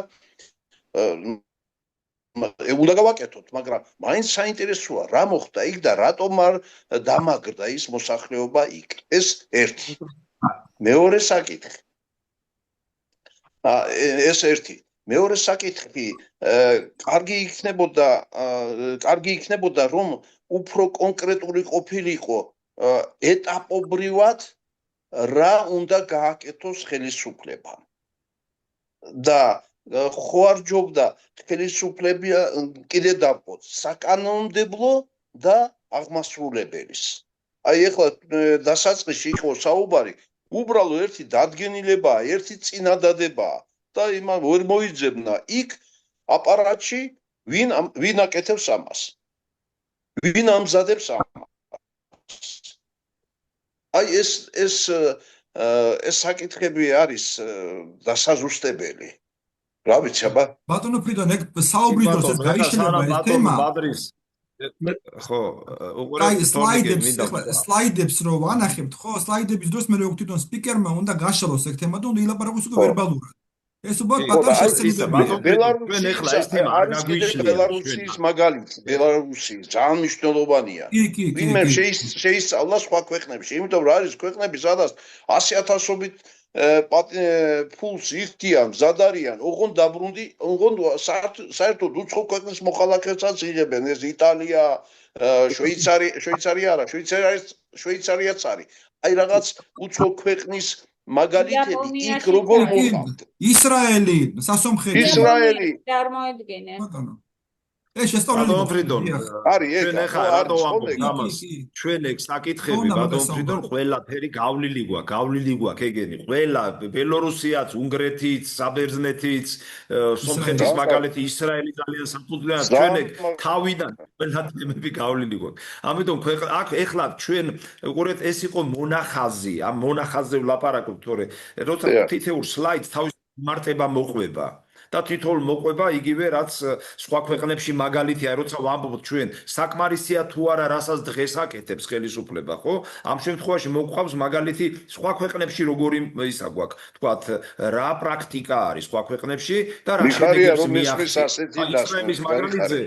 უნდა გავაკეთოთ, მაგრამ მაინც საინტერესოა რა მოხდა იქ და რატომ არ დამაგრდა ის მოსახლეობა იქ. ეს ერთი. მეორე საკითხი. ეს ერთი. მეორე საკითხი, კარგი იქნებოდა რომ უფრო კონკრეტული ყოფილიყო ეტაპობრივად რა უნდა გააკეთოს ხელისუფლებამ. და ხო არ ჯობდა ხელისუფლება კიდე დავყოთ საკანონმდებლო და აღმასრულებელის. აი ეხლა დასაწყისში იყო საუბარი, უბრალოდ ერთი დადგენილებაა, ერთი წინადადებაა და იმან ვერ მოიძებნა იქ აპარატში ვინ აკეთებს ამას. ვინ ამზადებს ამას. აი ეს საკითხები არის დასაზუსტებელი. რა ვიცი, აბა. ბატონო ფრიდონ, ეგ საუბრის დროს ეს გაიშლება ეს თემა. ხო, აი სლაიდებს რო ვანახებთ, ხო, სლაიდების დროს მე რო თვითონ სპიკერმა უნდა გაშალოს ეგ თემა და უნდა ილაპარაკოს უკვე ვერბალურად. ეს უბრალოდ პატარა შესაძლებელია. ბელარუსის მაგალითი, ბელარუსი ძალიან მნიშვნელოვანია. ვინმე შეისწავლა სხვა ქვეყნებში, იმიტომ რომ არის ქვეყნები, სადაც 100,000-ობით ფულს იხდიან, მზად არიან, ოღონდ დაბრუნდი, ოღონდ საერთოდ უცხო ქვეყნის მოხალხეებსაც იღებენ, ეს იტალია, შვეიცარია არა, შვეიცარიაც არის. აი რაღაც უცხო ქვეყნის მაგალითები იქ როგორ მოხდა? ისრაელი, სასომხეთი. ისრაელი წარმოედგინე. ეს შესწავლილი არის ეგ. ჩვენ ახლა რატო ვამბობთ ამას? ჩვენ ეგ საკითხები ბატონ ფრიდონ ყველაფერი გავლილი გვაქვს ეგენი. ყველა ბელორუსიაც, უნგრეთიც, საბერძნეთიც, სომხეთის მაგალითი, ისრაელი ძალიან საფუძვლიანად ჩვენ ეგ თავიდან ყველა თემები გავლილი გვაქვს. ამიტომ აქ ეხლა ჩვენ უყურეთ ეს იყო მონახაზი, ამ მონახაზზე ვლაპარაკობთ, თორე როცა თითოეულ სლაიდს თავის მარტება მოყვება. და თითოეულ მოყვება იგივე რაც სხვა ქვეყნებში მაგალითია, როცა ვამბობთ ჩვენ საკმარისია თუ არა რასაც დღეს აკეთებს ხელისუფლება, ხო? ამ შემთხვევაში მოგვყავს მაგალითი სხვა ქვეყნებში როგორი ისა გვაქვს, თქვათ, რა პრაქტიკა არის სხვა ქვეყნებში და რა შედეგებს მიაღწევს. ისრაელის მაგალითზე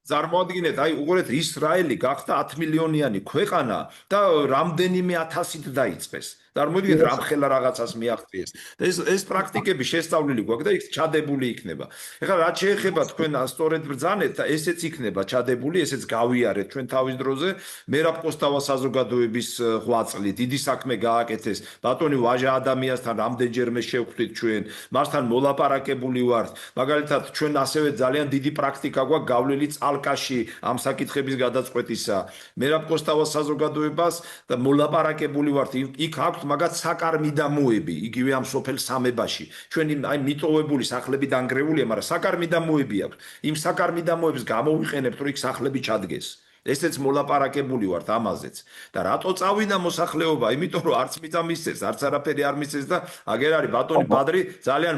წარმოადგინეთ, აი უყურეთ, ისრაელი გახდა 10 მილიონიანი ქვეყანა და რამდენიმე ათასით დაიწყეს. წარმოიდგინეთ რამ ხელა რაღაცას მიაღწიეს. ეს პრაქტიკები შესწავლილი გვაქვს და იქ ჩადებული იქნება. ეხლა რაც შეეხება თქვენ სწორედ ბრძანეთ და ესეც იქნება ჩადებული, ესეც გავიარეთ ჩვენ თავის დროზე. მერაბ კოსტავა საზოგადოების ღვაწლი დიდი საქმე გააკეთეს. ბატონი ვაჟა ადამიანთან რამდენჯერმე შევხვდით ჩვენ, მასთან მოლაპარაკებული ვართ. მაგალითად, ჩვენ ასევე ძალიან დიდი პრაქტიკა გვაქვს გავლილი წალკაში ამ საკითხების გადაწყვეტისა. მერაბ კოსტავას საზოგადოებას და მოლაპარაკებული ვართ. იქ აქვს მაგათ საკარმიდამოები, იგივე ამ სოფელ სამებაში. ჩვენი აი მიტოვებული სახლები დანგრეულია, მაგრამ საკარმიდამოები აქვს. იმ საკარმიდამოებს გამოვიყენებთ, რომ იქ სახლები ჩადგეს. ესეც მოლაპარაკებული ვართ ამაზეც. და რატო წავიდა მოსახლეობა? იმიტომ რომ არც მიწა მისცეს, არც არაფერი არ მისცეს და აგერ არის ბატონი ბადრი, ძალიან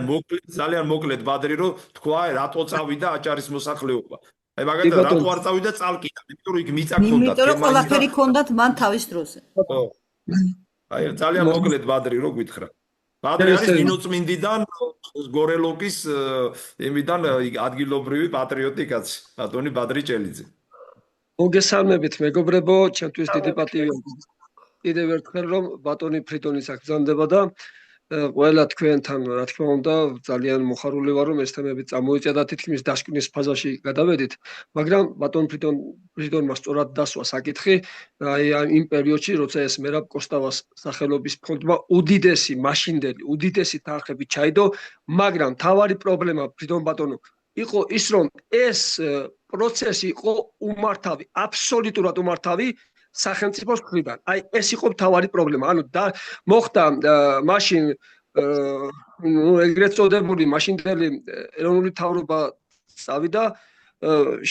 მოკლედ ბადრი, რომ თქვა რატო წავიდა აჭარის მოსახლეობა. აი მაგალითად რატო არ წავიდა წალკიდან? იმიტომ რომ იქ მიწა ქონდა. იმიტომ რომ ყველაფერი ქონდათ მან თავის დროზე. ხო. აი ძალიან მოკლედ ბადრი რო გითხრა. ბადრი არის ნინოწმინდიდან გორელოკის იმიდან ადგილობრივი პატრიოტი კაცი, ბატონი ბადრი ჭელიძე. მოგესალმებით მეგობრებო, ჩემთვის დიდი პატივია კიდევ ერთხელ რომ ბატონი ფრიდონის აქ გზანდება და ყველა თქვენთან რა თქმა უნდა ძალიან მოხარული ვარ რომ ეს თემები წამოიწია და თითქმის დაშკნის ფაზაში გადავედით, მაგრამ ბატონ ფრიდონმა სწორად დასვა საკითხი აი იმ პერიოდში როცა ეს მერაბ კოსტავას სახელობის ფონდმა უდიდესი თანხები ჩაიდო, მაგრამ თავარი პრობლემა ფრიდონ ბატონო იყო ის რომ ეს პროცესი იყო უმართავი, აბსოლუტურად უმართავი სახელმწიფოს მხრიდან. აი ეს იყო მთავარი პრობლემა. ანუ მოხდა მაშინ ეგრეთ წოდებული მაშინდელი ეროვნული მთავრობა წავიდა,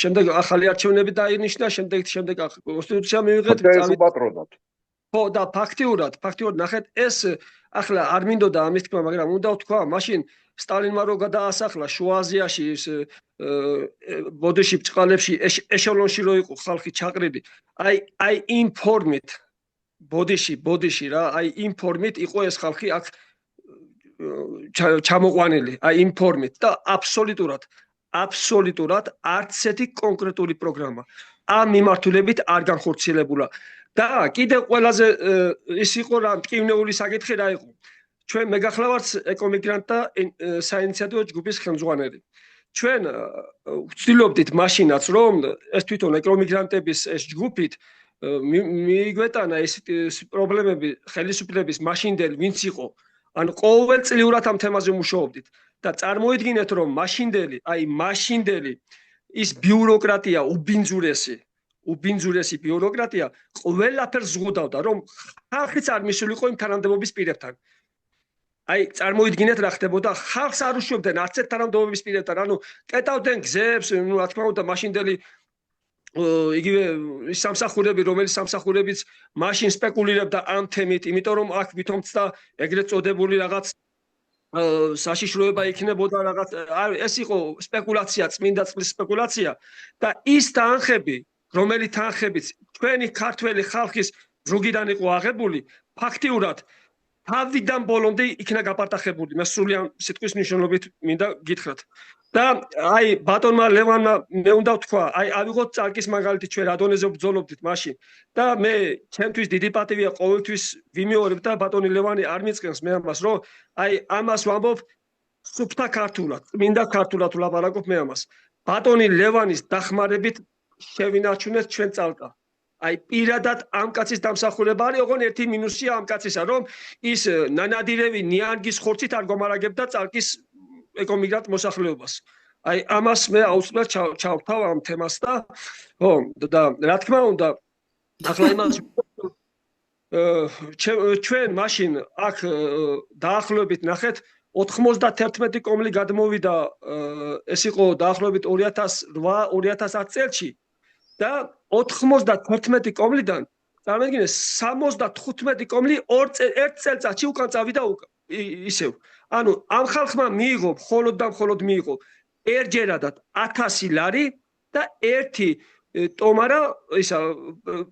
შემდეგ ახალი არჩევნები დაინიშნა, შემდეგ კონსტიტუცია მივიღეთ, უპატრონად. ხო და ფაქტიურად ნახეთ ეს ახლა არ მინდოდა ამის თქმა, მაგრამ უნდა ვთქვა, მაშინ სტალინმა რო გადაასახლა შუა აზიაში ის ბოდიში ბჭყალებში ეშელონში რო იყო ხალხი ჩაყრილი, აი იმ ფორმით ბოდიში რა, აი იმ ფორმით იყო ეს ხალხი აქ ჩამოყვანილი, აი იმ ფორმით და აბსოლუტურად არც ერთი კონკრეტული პროგრამა ამ მიმართულებით არ განხორციელებულა. და კიდევ ყველაზე ის იყო რა მტკივნეული საკითხი რა იყო. ჩვენ მე გახლავართ ეკომიგრანტთა საინიციატივო ჯგუფის ხელმძღვანელი. ჩვენ ვცდილობდით მაშინაც რომ ეს თვითონ ეკომიგრანტების ეს ჯგუფით მიგვეტანა ეს პრობლემები ხელისუფლების მაშინდელი ვინც იყო. ანუ ყოველწლიურად ამ თემაზე მუშაობდით და წარმოიდგინეთ რომ მაშინდელი ის ბიუროკრატია უბინძურესი ბიუროკრატია ყველაფერს ზღუდავდა რომ ხალხიც არ მისულიყო იმ თანამდებობის პირებთან. აი წარმოიდგინეთ რა ხდებოდა, ხალხს არ უშვებდნენ არც ერთ თანამდებობის პირებთან, ანუ კეტავდნენ გზებს, რა თქმა უნდა მაშინდელი იგივე სამსახურები, რომელიც სამსახურებიც მაშინ სპეკულირებდა ამ თემით, იმიტომ რომ აქ ვითომცდა ეგრეთ წოდებული რაღაც საშიშროება იქნებოდა რაღაც, ეს იყო სპეკულაცია, წმინდა წყლის სპეკულაცია და ის თანხები, რომელიც თანხებიც ჩვენი ქართველი ხალხის ზრუგიდან იყო აღებული, ფაქტიურად თავიდან ბოლომდე იქნა გაპარტახებული, მე სრულიად სიტყვის მნიშვნელობით მინდა გითხრათ. და აი ბატონმა ლევანმა მე უნდა ვთქვა, აი ავიღოთ წარკის მაგალითი ჩვენ რადონეზე ბრძოლობდით მაშინ და მე ჩემთვის დიდი პატივია ყოველთვის ვიმეორებ და ბატონი ლევანი არ მიწყენს მე ამას, რომ აი ამას ვამბობ სუფთა ქართულად, წმინდა ქართულად ვლაპარაკობ მე ამას. ბატონი ლევანის დახმარებით შევინარჩუნეთ ჩვენ წალკა. აი პირადად ამ კაცის დამსახურება არის, ოღონდ ერთი მინუსია ამ კაცისა, რომ ის ნანადირევი ნიანგის ხორცით არ გომარაგებდა წალკის ეკომიგრანტ მოსახლეობას. აი ამას მე აუცილებლად ჩავთავ ამ თემას და ხო და რა თქმა უნდა ახლა იმას ჩვენ მაშინ აქ დაახლოებით ნახეთ 91 კომლი გადმოვიდა, ეს იყო დაახლოებით 2008-2010 წელში და 91 კომლიდან წარმოიდგინეთ 75 კომლი ერთ წელწადში უკან წავიდა ისევ. ანუ ამ ხალხმა მიიღო მხოლოდ მიიღო ერთჯერადად 1000 ლარი და ერთი ტომარა ისა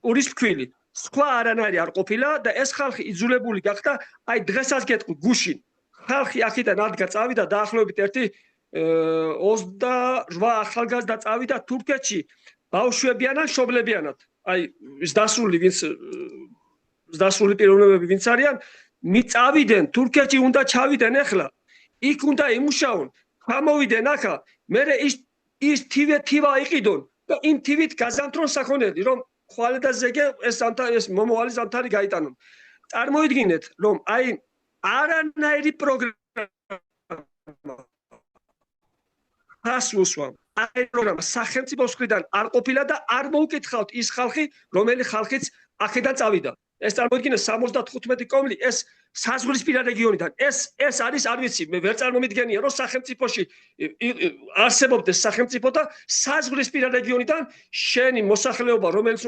პურის ფქვილი. სხვა არანაირი არ ყოფილა და ეს ხალხი იძულებული გახდა, აი დღესაც გეტყვი გუშინ ხალხი აქედან ადგა წავიდა დაახლოებით ერთი 28 ახალგაზრდა წავიდა თურქეთში ბავშვებიანად, შობლებიანად. აი ის დასრული პიროვნებები ვინც არიან, მიწავიდნენ თურქეთში უნდა ჩავიდნენ ახლა. იქ უნდა იმუშაონ, გამოვიდნენ ახლა, მერე ის თივა იყიდონ და იმ თივით გაზამთრონ საქონელი, რომ ხვალე და ზეგე ეს მომავალი ზამთარი გაიტანონ. წარმოიდგინეთ, რომ აი არანაირი პროგრამა ასუსვა აი პროგრამა სახელმწიფოს მხრიდან არ ყოფილა და არ მოუკითხავთ ის ხალხი, რომელი ხალხიც აქედან წავიდა. ეს წარმოიდგინეთ 75 კომლი, ეს საზღვრისპირა რეგიონიდან. ეს არის, არ ვიცი, მე ვერ წარმომიდგენია, რომ სახელმწიფოში არსებობდეს სახელმწიფო და საზღვრისპირა რეგიონიდან შენი მოსახლეობა, რომელიც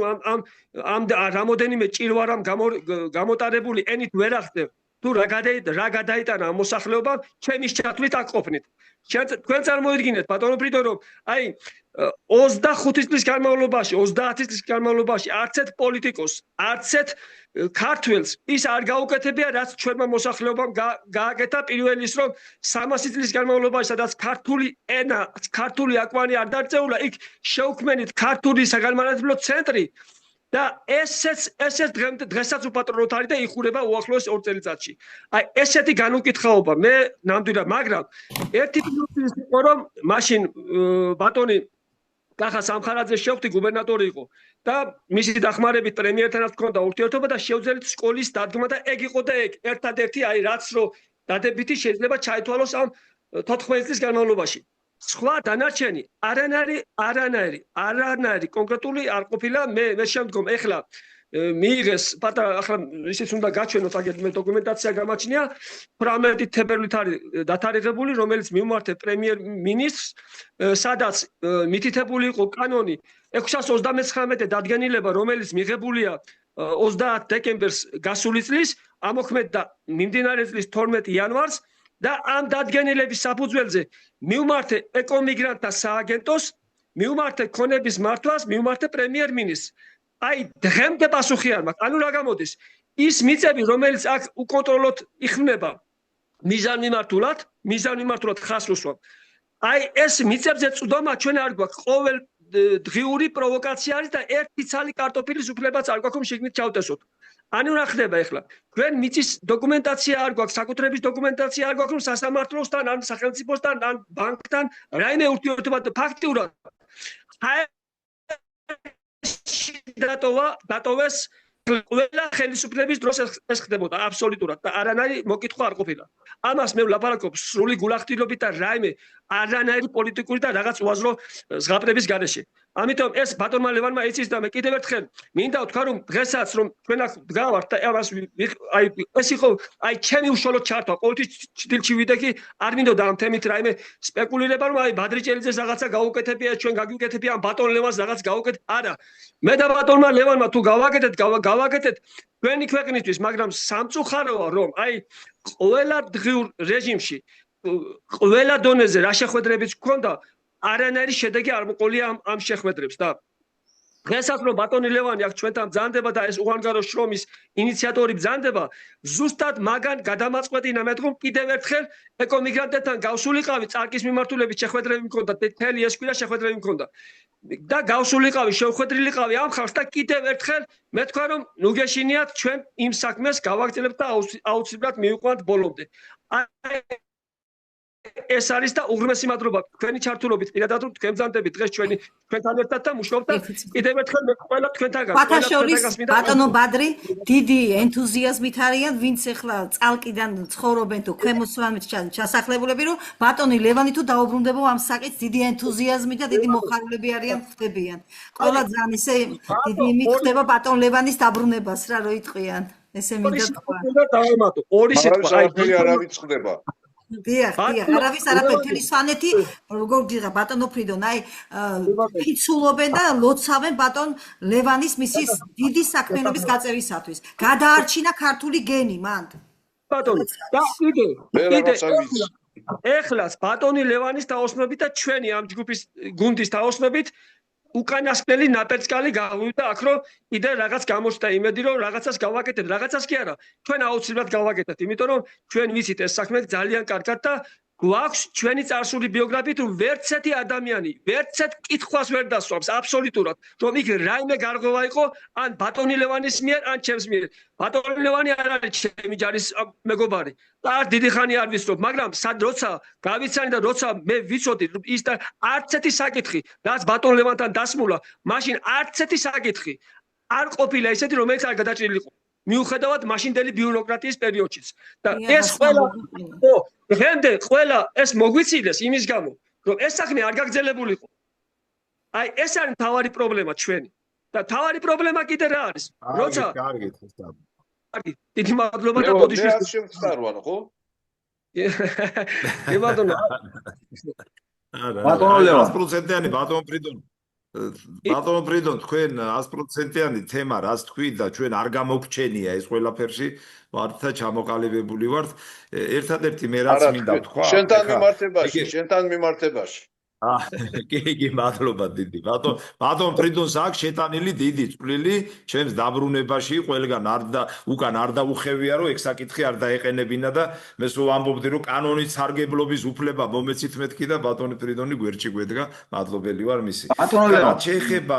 ამ რამოდენიმე ჭირვარამ გამოტარებული ენით ვერ ახდებ, თუ რა გადაიტანა ამ მოსახლეობამ, ჩემის ჩათვლით აქ ყოფნით. თქვენ წარმოიდგინეთ, ბატონო ფრიდო, რომ აი 25 წლის განმავლობაში, 30 წლის განმავლობაში არც ერთ პოლიტიკოს, არც ერთ ქართველს ის არ გაუკეთებია, რაც ჩვენმა მოსახლეობამ გააკეთა პირველ ის, რომ 300 წლის განმავლობაში, სადაც ქართული ენა, ქართული აკვანი არ დარწეულა, იქ შეუქმნით ქართული საგანმანათლებლო ცენტრი და ესეც დღესაც უპატრონოთ არის და იხურება უახლოეს 2 წელიწადში. აი ესეთი განუკითხაობა მე ნამდვილად, მაგრამ ერთი პლუსი იყო, რომ მაშინ ბატონი კახა სამხარაძე შევხვდი, გუბერნატორი იყო და მისი დახმარებით პრემიერთანაც ჰქონდა ურთიერთობა და შევძელით სკოლის დადგმა და ეგ იყო და ეგ ერთადერთი აი რაც რო დადებითი შეიძლება ჩაითვალოს ამ 14 წლის განმავლობაში. სხვა დანარჩენი არანაირი კონკრეტული არ ყოფილა მე შემდგომ ეხლა მიიღეს პატარა ახლა ისიც უნდა გაჩვენოთ აგერ მე დოკუმენტაცია გამაჩნია 18 თებერვლით არის დათარიღებული რომელიც მიუმართე პრემიერ-მინისტრს სადაც მითითებული იყო კანონი 639 დადგენილება რომელიც მიღებულია 30 დეკემბერს გასული წლის ამოქმედდა მიმდინარე წლის 12 იანვარს და ამ დადგენილების საფუძველზე მიუმართე ეკომიგრანტთა სააგენტოს მიუმართე ქონების მართვას მიუმართე პრემიერ-მინისტრს აი დღემდე პასუხი არ მაქვს ანუ რა გამოდის ის მიწები რომელიც აქ უკონტროლოდ იხმება მიზანმიმართულად ხას უსვამ აი ეს მიწებზე წვდომა ჩვენ არ გვაქვს ყოველ დღიური პროვოკაცია არის და ერთი ცალი კარტოფილის უფლებაც არ გვაქვს რომ შიგნით ჩავტესოთ ანუ რა ხდება ახლა ჩვენ მიწის დოკუმენტაცია არ გვაქვს საკუთრების დოკუმენტაცია არ გვაქვს რომ სასამართლოსთან ან სახელმწიფოსთან ან ბანკთან რაიმე ურთიერთობა ფაქტიურად დატოვეს ყველა ხელისუფლების დროს ეს ხდებოდა აბსოლუტურად და არანაირი მოკითხვა არ ყოფილა ამას მე ვლაპარაკობ სრული გულახდილობით და რაიმე არანაირი პოლიტიკური და რაღაც უაზრო ზღაპრების გარეშე ამიტომ ეს ბატონმა ლევანმა იცის და მე კიდევ ერთხელ მინდა ვთქვა რომ დღესაც რომ ჩვენ აქ დგავართ და ამას აი ეს იყო აი ჩემი უშუალოდ ჩართვა ყოველთვის ჭდილში ვიდექი არ მინდოდა ამ თემით რაიმე სპეკულირება რომ აი ბადრიჭელიძეს რაღაცა გაუკეთებია ჩვენ გაგვიკეთებია ამ ბატონ ლევანს რაღაც გაუკეთეთ არა მე და ბატონმა ლევანმა თუ გავაკეთეთ ჩვენი ქვეყნისთვის მაგრამ სამწუხაროა რომ აი ყველა დღიურ რეჟიმში ყველა დონეზე რა შეხვედრებიც გქონდა არანაირი შედეგი არ მოყოლია ამ შეხვედრებს და დღესაც რომ ბატონი ლევანი აქ ჩვენთან ბრძანდება და ეს უანგარო შრომის ინიციატორი ბრძანდება ზუსტად მაგან გადამაწყვეტინა მე თქო კიდევ ერთხელ ეკომიგრანტებთან გავსულიყავი წარკის მიმართულებით შეხვედრები მქონდა თელი ეს კვირა შეხვედრები მქონდა და გავსულიყავი შეხვედრილიყავი ამ ხალხს და კიდევ ერთხელ მე თქვა რომ ნუ გეშინიათ ჩვენ იმ საქმეს გავაგრძელებთ და აუცილებლად მივიყვანთ ბოლომდე ეს არის და უღრმესი მადლობა თქვენი ჩართულობით პირადად რომ თქვენ ბრძანდებით დღეს ჩვენთან ერთად და მუშაობთ და კიდევ ერთხელ მე ყველა თქვენთან ბატონო ბადრი დიდი ენთუზიაზმით არიან ვინც ახლა წალკიდან ცხოვრობენ თუ ქვემოსვანეთ ჩასახლებულები რომ ბატონი ლევანი თუ დაუბრუნდება ამ საკითხს დიდი ენთუზიაზმით და დიდი მოხარულები არიან ხდებიან ყველა ძალიან ისე დიდი იმით ხდება ბატონ ლევანის დაბრუნებას რა რო იტყვიან ესე მინდა თქვა დავამატო ორი სიტყვა აი არავის ხდება დიახ, არავის არაფერი თელი სვანეთი, როგორ გიღა ბატონო ფრიდონ, აი ფიცულობენ და ლოცავენ ბატონ ლევანის მისის დიდი საქმიანობის გაწერისათვის. გადაარჩინა ქართული გენი მან. ბატონო, და კიდე ეხლას ბატონი ლევანის დაოსნობით და ჩვენი ამ ჯგუფის გუნდის დაოსნობით უკანასკნელი ნაპერწკალი გავივიდა აქ რომ კიდე რაღაც გამოჩნდა იმედი რომ რაღაცას გავაკეთეთ რაღაცას კი არა ჩვენ აუცილებლად გავაკეთეთ იმიტომ რომ ჩვენ ვიცით ეს საქმე ძალიან კარგად და გვაქვს ჩვენი წარსული ბიოგრაფიით რომ ვერცერთი ადამიანი ვერცერთ კითხვას ვერ დასვამს აბსოლუტურად რომ იქ რაიმე გარღვევა იყო ან ბატონი ლევანის მიერ ან ჩემს მიერ ბატონი ლევანი არ არის ჩემი ჯარის მეგობარი და არ დიდი ხანი არ ვიცნობ მაგრამ როცა გავიცანი და როცა მე ვიცოდი ის და არც ერთი საკითხი რაც ბატონ ლევანთან დასმულა მაშინ არც ერთი საკითხი არ ყოფილა ისეთი რომელიც არ გადაჭრილიყო მიუხედავად მაშინდელი ბიუროკრატიის პერიოდშიც და ეს ყველა დღემდე ყველა ეს მოგვიცილეს იმის გამო რომ ეს საქმე არ გაგრძელებულიყო აი ეს არის მთავარი პრობლემა ჩვენი და მთავარი პრობლემა კიდე რა არის როცა კარგი დიდი მადლობა და ბოდიშვის შემწარვან ხო ბატონო ლევან 100%-იანი ბატონ ფრიდონ ბატონო ფრიდონ თქვენ 100%-იანი თემა რაც თქვით და ჩვენ არ გამოგჩენია ეს ყველაფერში ვართ ჩამოყალიბებული ვართ ერთადერთი მე რაც მინდა თქვა შენთან მიმართებაში კი მადლობა დიდი ბატონ ფრიდონს აქვს შეტანილი დიდი წვლილი ჩემს დაბრუნებაში ყველგან უკან არ დაუხევია რომ ეგ საკითხი არ დაეყენებინა და მე სულ ამბობდი რომ კანონის სარგებლობის უფლება მომეცით მეთქი და ბატონი ფრიდონი გვერდში გვედგა მადლობელი ვარ მისი ბატონო შეიძლება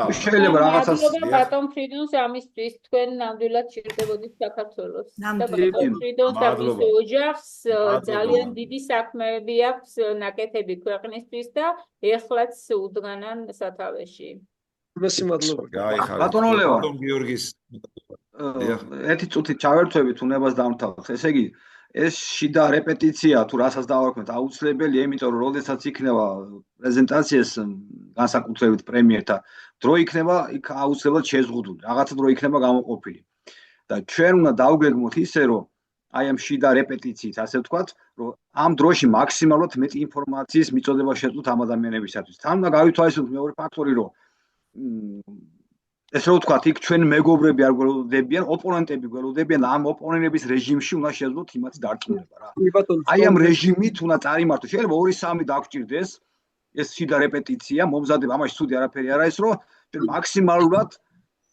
რაღაცას ბატონ ფრიდონს ამისთვის თქვენ ნამდვილად ჭირდებოდით საქართველოს და ბატონ ფრიდონს და მის ოჯახს ძალიან დიდი საქმეები აქვს ნაკეთები ქვეყნისთვის და ეხლაც უდგანან სათავეში. მესმ მადლობა. ბატონო ლევან. ბატონ გიორგის. ერთი წუთი ჩავერთვებით უნებას დამთავრდეთ. ესე იგი, ეს შიდა რეპეტიცია თუ რასაც დავარქმევთ აუცილებელია, იმიტომ რომ როდესაც იქნება პრეზენტაციას განსაკუთრებით პრემიერთა დრო იქნება იქ აუცილებლად შეზღუდული, რაღაცა დრო იქნება გამოყოფილი. და ჩვენ უნდა დავგეგმოთ ისე, რომ აი ამ შიდა რეპეტიციით, ასე ვთქვათ, რომ ამ დროში მაქსიმალურად მეტი ინფორმაციის მიწოდება შეძლოთ ამ ადამიანებისათვის. თან უნდა გავითვალისწინოთ მეორე ფაქტორი, რომ ეს რო ვთქვათ, იქ ჩვენ მეგობრები არ გველოდებიან, ოპონენტები გველოდებიან, ამ ოპონენტების რეჟიმში უნდა შეძლოთ იმათი დარწმუნება რა. აი ამ რეჟიმით უნდა წარიმართოს. შეიძლება 2-3 დაგჭირდეს ეს შიდა რეპეტიცია, მომზადება, ამაში ცუდი არაფერი არ არის, რომ ჩვენ მაქსიმალურად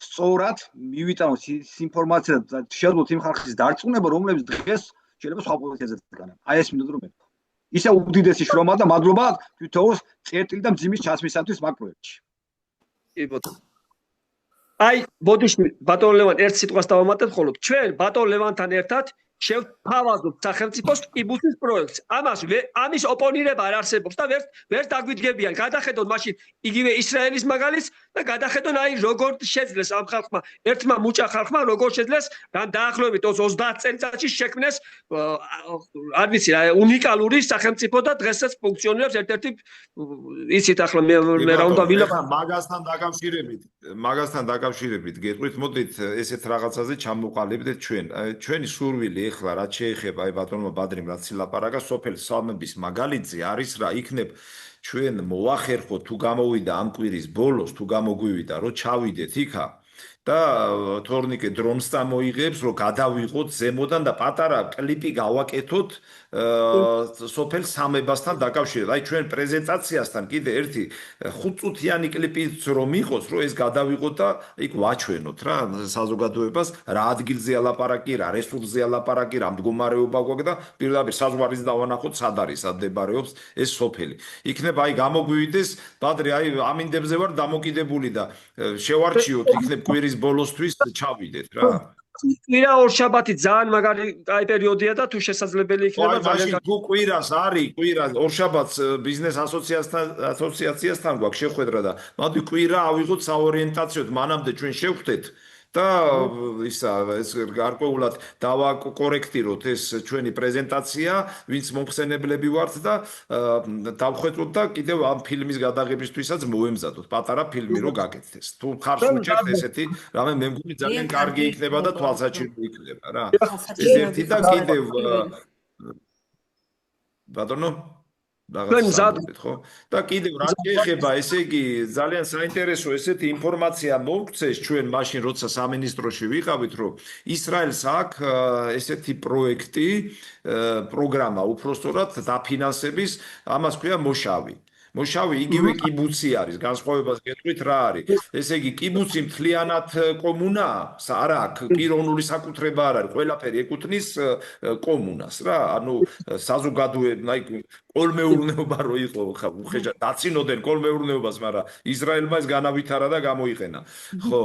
სწორად მივიტანოთ ის ინფორმაცია და შეძლოთ იმ ხალხის დარწმუნება, რომლებიც დღეს შეიძლება სხვა პოზიციაზე დგანან. აი ეს მინდოდა რომ მეთქვა. ისე უდიდესი შრომა და მადლობა თვითონ წერტილი და მძიმის ჩასმისათვის მაგ პროექტში. კი ბატონო. აი, ბოდიში ბატონ ლევან ერთ სიტყვას დავამატებ ხოლმე. ჩვენ ბატონ ლევანთან ერთად შევთავაზობთ სახელმწიფოს კიბუცის პროექტს. ამის ოპონირება არ არსებობს და ვერ დაგვიდგებიან. გადახედოთ მაშინ იგივე ისრაელის მაგალითს და გადახედონ აი როგორ შეძლეს ამ ხალხმა, ერთმა მუჭა ხალხმა როგორ შეძლეს დაახლოებით 30 წელიწადში შექმნეს არ ვიცი რა უნიკალური სახელმწიფო და დღესაც ფუნქციონირებს ერთ-ერთი იცით ახლა მე რა უნდა ვილაპარაკო მაგასთან დაკავშირებით გეტყვით მოდით ესეთ რაღაცაზე ჩამოვყალიბდეთ ჩვენი სურვილი ეხლა რაც შეეხება აი ბატონმა ბადრიმ რაც ილაპარაკა სოფელ სამების მაგალითზე არის რა იქნებ ჩვენ მოახერხოთ თუ გამოვიდა ამ კვირის ბოლოს თუ გამოგვივიდა რომ ჩავიდეთ იქა და თორნიკე დრონს წამოიღებს რომ გადავიღოთ ზემოდან და პატარა კლიპი გავაკეთოთ სოფელ სამებასთან დაკავშირებით. აი ჩვენ პრეზენტაციასთან კიდე ერთი 5 წუთიანი კლიპიც რომ იყოს, რომ ეს გადავიღოთ და იქ ვაჩვენოთ რა საზოგადოებას, რა ადგილზეა ლაპარაკი, რა რესურსზეა ლაპარაკი, რა მდგომარეობა გვაქვს და პირდაპირ საზღვარის დავანახოთ, სად არის, სად მდებარეობს ეს სოფელი. იქნება აი გამოგვივიდეს, ბადრი აი ამინდებზე ვარ დამოკიდებული და შევარჩიოთ იქნებ კვირის ბოლოსთვის ჩავიდეთ რა. კვირა ორშაბათი ძალიან მაგარი აი პერიოდია და თუ შესაძლებელი იქნება ძალიან თუ კვირას არის კვირა ორშაბათს ბიზნეს ასოციაციასთან გვაქვს შეხვედრა და მოდი კვირა ავიღოთ საორიენტაციოდ მანამდე ჩვენ შევხვდეთ და ისა ეს გარკვეულად დავაკორექტიროთ ეს ჩვენი პრეზენტაცია ვინც მომხსენებლები ვართ და დავხვედროთ და კიდევ ამ ფილმის გადაღებისთვისაც მოვემზადოთ პატარა ფილმი რო გაკეთდეს თუ ხარს უჭერთ ესეთი რამე მე მგონი ძალიან კარგი იქნება და თვალსაჩინო იქნება რა ეს ერთი და კიდევ ბატონო რაღაცა ხო და კიდევ რა შეეხება ესე იგი ძალიან საინტერესო ესეთი ინფორმაცია მოგცეს ჩვენ მაშინ როცა სამინისტროში ვიყავით რომ ისრაელს აქვს ესეთი პროექტი პროგრამა უпростоრად დაფინანსების ამას ქვია მოშავი მოშავი იგივე კიბუცი არის განსხვავებას გეტყვით რა არის ესე იგი კიბუცი მთლიანად კომუნაა არა აქვს პიროვნული საკუთრება არ არის ყველაფერი ეკუთვნის კომუნას რა ანუ საზოგადოება აი კოლმეურნეობა რო იყო ხა უხეშა დაცინოდნენ კოლმეურნეობას მაგრამ ისრაელმა ეს განავითარა და გამოიყენა ხო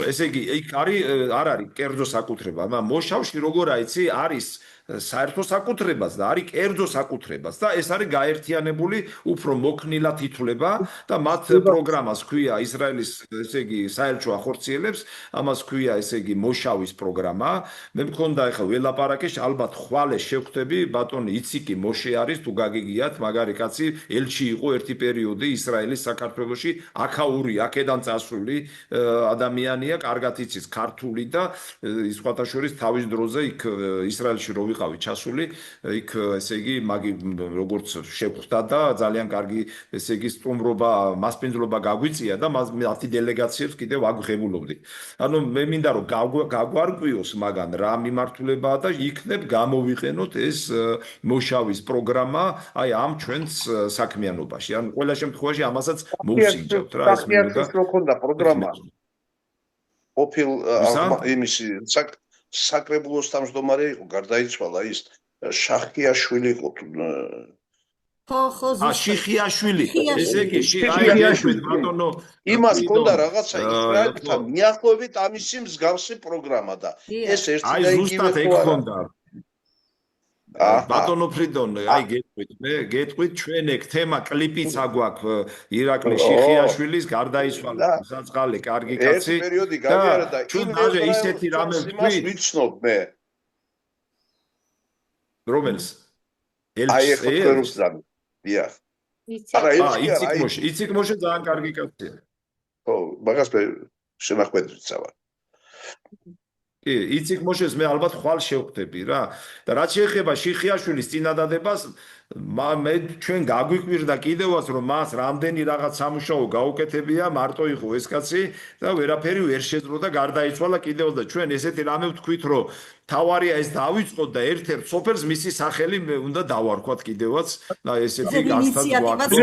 ესე იგი იქ არ არის კერძო საკუთრება მაგრამ მოშავში როგორ აიცი არის საერთო საკუთრებას და არის კერძო საკუთრებას და ეს არის გაერთიანებული უფრო მოქნილად ითვლება და მათ პროგრამას ქვია ისრაელის ესე იგი საელჩო ახორციელებს ამას ქვია ესე იგი მოშავის პროგრამა მე მქონდა ახლა ველაპარაკე ალბათ ხვალე შევხვდები ბატონი იციკი მოშე არის თუ გაგიგიათ მაგარი კაცი ელჩი იყო ერთი პერიოდი ისრაელის საქართველოში აქაური აქედან წასული ადამიანია კარგად იცის ქართული და სხვათა შორის თავის დროზე იქ ისრაელში რო ვიყავი ჩასული იქ ესე იგი მაგი როგორც შევხვდა და ძალიან კარგი ესე იგი სტუმრობა მასპინძლობა გაგვიწია და მათი დელეგაციებს კიდევ აგვღებულობდი ანუ მე მინდა რომ გაგვარკვიოს მაგან რა მიმართულებაა და იქნებ გამოვიყენოთ ეს მოშავის პროგრამა აი ამ ჩვენს საქმიანობაში ანუ ყველა შემთხვევაში ამასაც მოუსინჯავთ რა ეს მინდა რო ქონდა პროგრამა ოფილ იმისი საკრებულოს თავმჯდომარე იყო გარდაიცვალა ის შახიაშვილი იყო ხო შიხიაშვილი ესე იგი შიხიაშვილი ბატონო იმას ქონდა რაღაცა ისრაელთან მიახლოებით ამისი მსგავსი პროგრამა და ეს ერთი და იგივე ქონდა ბატონო ფრიდონ აი გეტყვით ჩვენ ეგ თემა კლიპიც აგვაქვს ირაკლი შიხიაშვილის გარდაიცვალა საწყალი კარგი კაცი ეს პერიოდი გავიარა და ჩვენ ისეთი რამე ვთქვით ვიცნობ მე რომელს? აი ეხლა თქვენ უცდამთ. დიახ. არა, იციქ მოშე ძალიან კარგი კაცია. ხო, მაგას მე შემახვედრით სავალ. კი, იციქ მოშეს მე ალბათ ხვალ შევხვდები რა. და რაც შეეხება შიხიაშვილის წინადადებას, მე ჩვენ გაგვიკვირდა კიდევაც რომ მას რამდენი რაღაც სამუშაო გაუკეთებია, მარტო იყო ეს კაცი და ვერაფერი ვერ შეძლო და გარდაიცვალა კიდევ და ჩვენ ესეთი რამე ვთქვით რომ თავარია ეს დავიწყოთ და ერთ-ერთ სოფელს მისი სახელი უნდა დავარქვათ კიდევაც და ესეთი გასთან გვაქვს.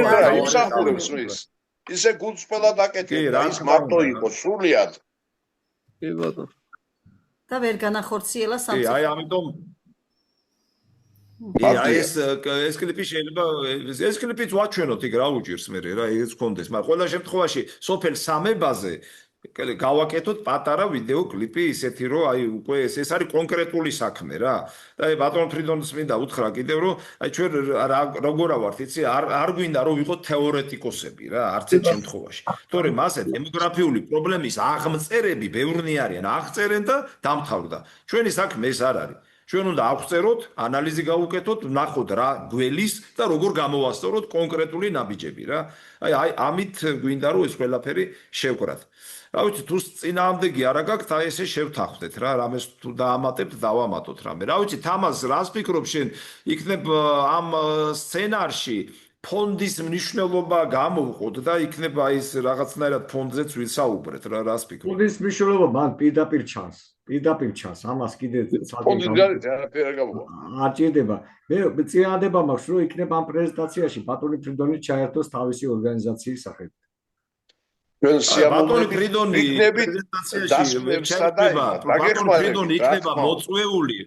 ისე გულს ყველა დაკეთებდა, ის მარტო იყო სრულიად. კი ბატონო. და ვერ განახორციელა სამწუხაროდ. კი, აი ამიტომ ეს კლიპი შეიძლება ეს კლიპიც ვაჩვენოთ იქ რა უჭირს მე რა ეს გქონდეს, მაგრამ ყველა შემთხვევაში სოფელ სამებაზე გავაკეთოთ პატარა ვიდეო კლიპი ისეთი რომ აი უკვე ეს არის კონკრეტული საქმე რა. და აი ბატონ ფრიდონის მინდა უთხრა კიდევ რომ აი ჩვენ როგორა ვართ იცი არ გვინდა რომ ვიყოთ თეორეტიკოსები რა არც ერთ შემთხვევაში. თორემ ასე დემოგრაფიული პრობლემის აღმწერები ბევრნი არიან, აღწერენ და დამთავრდა. ჩვენი საქმე ეს არ არის. ჩვენ უნდა აღწეროთ, ანალიზი გავუკეთოთ, ვნახოთ რა გველის და როგორ გამოვასწოროთ კონკრეტული ნაბიჯები რა. აი ამით გვინდა რომ ეს ყველაფერი შევკრათ. რა ვიცი თუ წინააღმდეგი არა გაქვთ, აი ესე შევთანხმდეთ რა, რამეს თუ დაამატებთ, დავამატოთ რამე. რა ვიცი თამას რას ფიქრობ შენ, იქნებ ამ სცენარში ფონდის მნიშვნელობა გამოვყოთ და იქნება ის რაღაცნაირად ფონდზეც ვისაუბრეთ რა, რას ფიქრობ? ფონდის მნიშვნელობა მან პირდაპირ ჩანს. პირდაპირ ჩანს, ამას კიდე არ ჭირდება. მე წინადადება მაქვს, რომ იქნება ამ პრეზენტაციაში ბატონი ფრიდონი ჩაერთოს თავისი ორგანიზაციის სახელით. ბატონი ფრიდონი პრეზენტაციაში იქნება მოწვეული,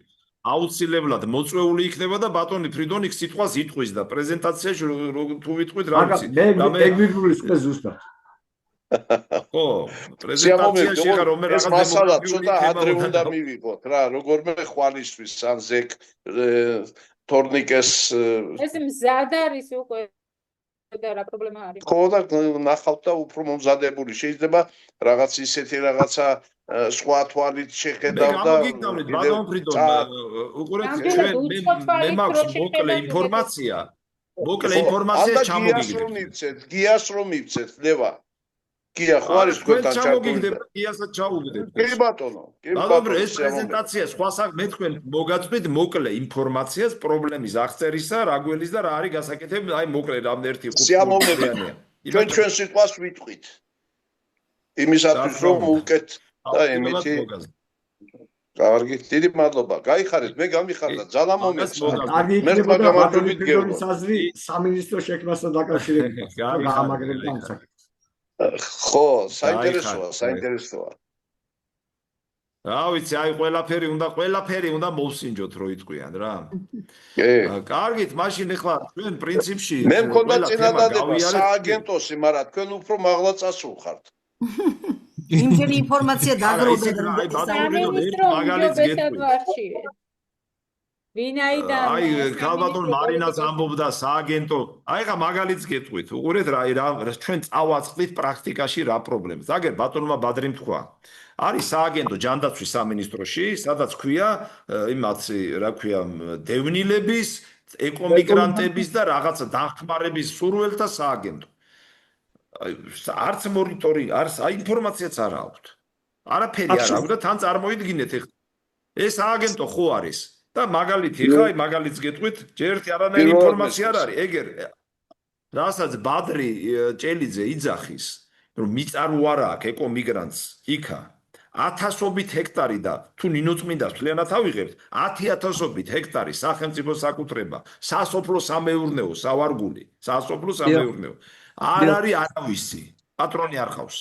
აუცილებლად მოწვეული იქნება და ბატონი ფრიდონი სიტყვას იტყვის და პრეზენტაციაში თუ ვიტყვით რა ვიცი. მე გვიგულის ეს ზუსტად. ხო, პრეზენტაციაში რომ ეს მასალა ცოტა ადრე უნდა მივიღოთ რა, როგორმე ხვალისთვის ან ზეკ თორნიკეს ეს მზად არის უკვე და რა პრობლემა არის? ხო და ნახავთ და უფრო მომზადებული შეიძლება რაღაც ისეთი რაღაცა სხვა თვალით შეხედავ და ბატონ ფრიდონ უყურეთ ჩვენ მე მაქვს მოკლე ინფორმაცია ჩამოგიგდეთ. გიას რომ მივცეთ, ლევა. გია ხო არის თქვენთან ჩამოგიგდება, გიასაც ჩაუგდებით. კი ბატონო, კი ბატონო, ეს პრეზენტაცია სხვა საქმე თქვენ მოგაწვით მოკლე ინფორმაციას პრობლემის აღწერისა, რა გველის და რა არის გასაკეთებელი, აი მოკლე რამ ერთი ხუთი სიამოვნებაა. ჩვენ სიტყვას ვიტყვით. იმისათვის რომ უკეთ და ემეთი კარგი, დიდი მადლობა. გაიხარეთ, მე გამიხარდა, ძალიან მომეწონა. კარგი იქნება და ბატონი ფრიდონის აზრი სამინისტრო შექმნასთან დაკავშირებით. გამაგრებდა ამ საკითხს. ხო, საინტერესოა. რა ვიცი, აი ყველაფერი უნდა მოვსინჯოთ რო იტყვიან რა. კარგით, მაშინ ახლა ჩვენ პრინციპში მე მქონდა წინადადება სააგენტოსი, მაგრამ თქვენ უფრო მაღლა წასულხართ. იმდენი ინფორმაცია დაგროვდა და აი ბატონო ერთ მაგალითს გეტყვი. ვინაიდან აი ქალბატონ მარინას ამბობდა სააგენტო აი ხა მაგალითს გეტყვით უყურეთ რა ჩვენ წავაწყდით პრაქტიკაში რა პრობლემას აგერ ბატონმა ბადრიმ თქვა არის სააგენტო ჯანდაცვის სამინისტროში სადაც ქვია იმაც რა ქვია დევნილების ეკომიგრანტების და რაღაცა დახმარების სურველთა სააგენტო არც მონიტორი არც აი ინფორმაციაც არ აქვთ არაფერი არ აქვს და თან წარმოიდგინეთ ეხლა ეს სააგენტო ხო არის და მაგალითი ხა აი მაგალითს გეტყვით ჯერ ერთი არანაირი ინფორმაცია არ არის ეგერ რასაც ბადრი ჭელიძე იძახის რომ მიწარვა არ აქვს ეკომიგრანტს იქა 1000-ობით ჰექტარი და თუ ნინოწმინდას მთლიანად ავიღებთ 10000-ობით ჰექტარი სახელმწიფო საკუთრება სასოფლო სამეურნეო სავარგული სასოფლო სამეურნეო არ არის არავისი პატრონი არ ხავს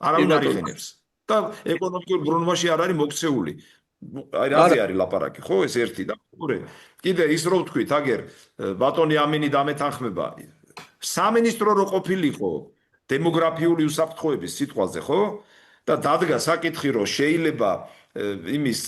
არავინ არ იღენებს და ეკონომიკურ ბრუნვაში არ არის მოქცეული აი რაზე არის ლაპარაკი ხო ეს ერთი და ორი კიდე ის რო ვთქვით აგერ ბატონი ამინი დამეთანხმება სამინისტრო რო ყოფილიყო დემოგრაფიული უსაფრთხოების სიტყვაზე ხო და დადგა საკითხი რომ შეიძლება იმის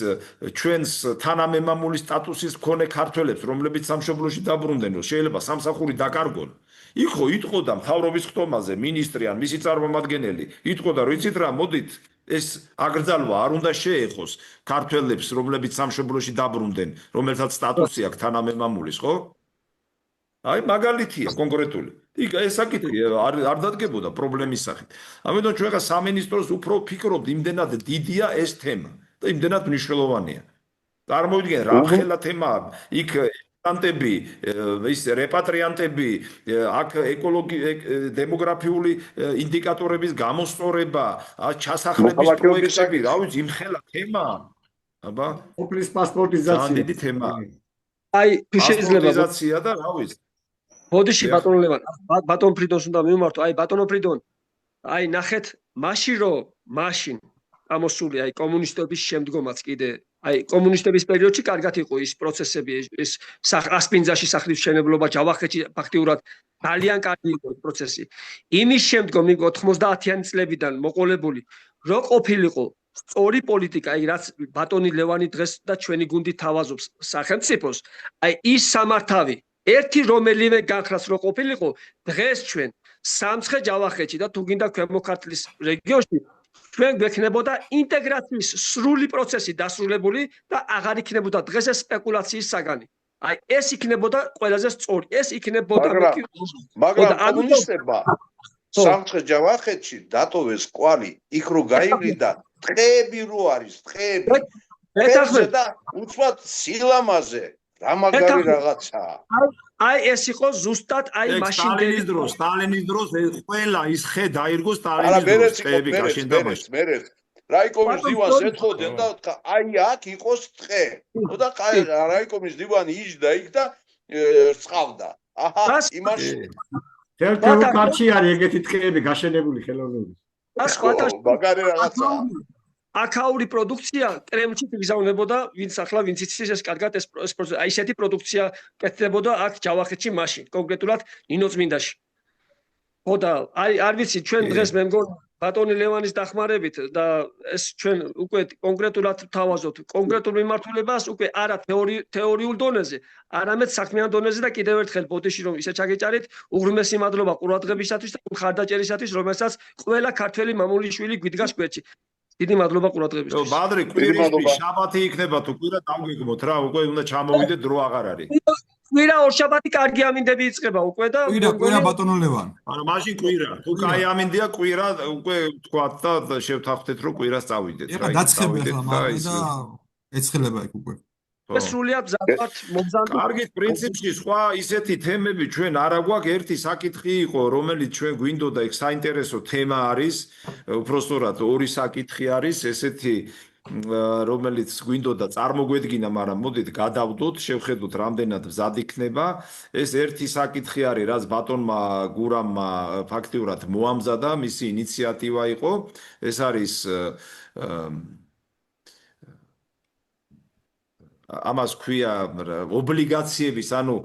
ჩვენს თანამემამული სტატუსის მქონე ქართველებს, რომლებიც სამშობლოში დაბრუნდნენ, შეიძლება სამსახური დაკარგონ. იქ ხო იტყოდა მთავრობის ხტომაზე მინისტრი ან მისი წარმომადგენელი, იტყოდა, რომ იცით რა, მოდით ეს აკრძალვა არ უნდა შეეხოს ქართველებს, რომლებიც სამშობლოში დაბრუნდნენ, რომელთაც სტატუსი აქვს თანამემამულის, ხო? აი მაგალითია კონკრეტული. იქ ეს საკითხი არ დადგებოდა პრობლემის სახით. ამიტომ ჩვენ ხა სამინისტროს უფრო ფიქრობთ, იმდენად დიდია ეს თემა და იმდენად მნიშვნელოვანია. წარმოვიდგენ რა ხელა თემაა იქ ემიგრანტები, ის რეპატრიანტები, აქ დემოგრაფიული ინდიკატორების გამოსწორება, ჩასახლების პროექტები, რა ვიცი, იმხელა თემაა. აბა, ოფლის პასპორტიზაცია. ძალიან დიდი თემაა. აი, შეიძლება პასპორტიზაცია და რა ვიცი. ბოდიში ბატონო ლევან, ბატონ ფრიდონს უნდა მიმართო, აი ბატონო ფრიდონ, აი ნახეთ, მაშინ რომ მაშინ ამოსული აი კომუნისტების შემდგომაც კიდე აი კომუნისტების პერიოდში კარგად იყო ის პროცესები, ეს ასპინძაში სახლის მშენებლობა, ჯავახეთში ფაქტიურად ძალიან კარგი იყო პროცესი. იმის შემდგომ 90-იანი წლებიდან მოყოლებული რო ყოფილიყო სწორი პოლიტიკა, აი რაც ბატონი ლევანი დღეს და ჩვენი გუნდი თავაზობს სახელმწიფოს, აი ის სამართავი ერთი რომელიმე განხრას რო ყოფილიყო, დღეს ჩვენ სამცხე ჯავახეთში და თუ გინდა ქვემო ქართლის რეგიონში ჩვენ გვექნებოდა ინტეგრაციის სრული პროცესი დასრულებული და აღარ იქნებოდა დღეს ეს სპეკულაციის საგანი. აი ეს იქნებოდა ყველაზე სწორი, ეს იქნებოდა მაგრამ კომუნისტებმა სამცხე ჯავახეთში დატოვეს კვალი, იქ რო გაივლინდა ტყეები რო არის, ტყეები. და უცბად სილამაზე რა მაგარი რაღაცაა. აი ეს იყო ზუსტად აი მაშინ სტალინის დროს ყველა ის ხე დაირგო სტალინის დროს ტყეები გაშენდა მაშინ. რაიკომის დივანს ეთხოვდნენ და აი აქ იყოს ტყე. და რაიკომის დივანი იჯდა იქ და წყავდა. აჰა, იმაში თელქერო კაცი არის ეგეთი ტყეები გაშენებული ხელოვნური. მაგარი რაღაცაა. აკაური პროდუქცია კრემლში იგზავნებოდა, ვინც ახლა ვინც იცის ეს კარგად ეს აი ესეთი პროდუქცია კეთდებოდა აქ ჯავახეთში მაშინ, კონკრეტულად ნინოწმინდაში. ხო და აი არ ვიცი ჩვენ დღეს მე მგონი ბატონი ლევანის დახმარებით და ეს ჩვენ უკვე კონკრეტულად ვთავაზობთ კონკრეტულ მიმართულებას უკვე არა თეორიულ დონეზე, არამედ საქმიან დონეზე და კიდევ ერთხელ ბოდიში რომ ისე ჩაგეჭარით, უღრმესი მადლობა ყურადღებისათვის და მხარდაჭერისათვის, რომელსაც ყველა ქართველი მამულიშვილი გვიდგას გვერდში. დიდი მადლობა ყურადღებისთვის. ბადრი, კვირაში შაბათი იქნება თუ კვირა დავგეგმოთ რა, უკვე უნდა ჩამოვიდეთ, დრო აღარ არის. კვირა ორშაბათი კარგი ამინდები იწყება უკვე და კვირა ბატონო ლევან. ანუ მაშინ კვირა, თუ კაი ამინდია კვირა უკვე თქვათ და შევთანხმდეთ რომ კვირას წავიდეთ. ეხლა დაცხები ახლა მაგრამ და ეცხელება იქ უკვე. სრულიად ზარბათ მოგზაურობთ. კარგი, პრინციპში სხვა ისეთი თემები ჩვენ არა გვაქვს, ერთი საკითხი იყო, რომელიც ჩვენ გვინდოდა იქ საინტერესო თემა არის, უпростоრად ორი საკითხი არის, ესეთი რომელიც გვინდოდა წარმოგვედგინა, მაგრამ მოდით გადავდოთ, შევხედოთ რამდენად მზად იქნება. ეს ერთი საკითხი არის, რაც ბატონმა გურამმა ფაქტიურად მოამზადა, მისი ინიციატივა იყო, ეს არის ამას ქვია ობლიგაციების, ანუ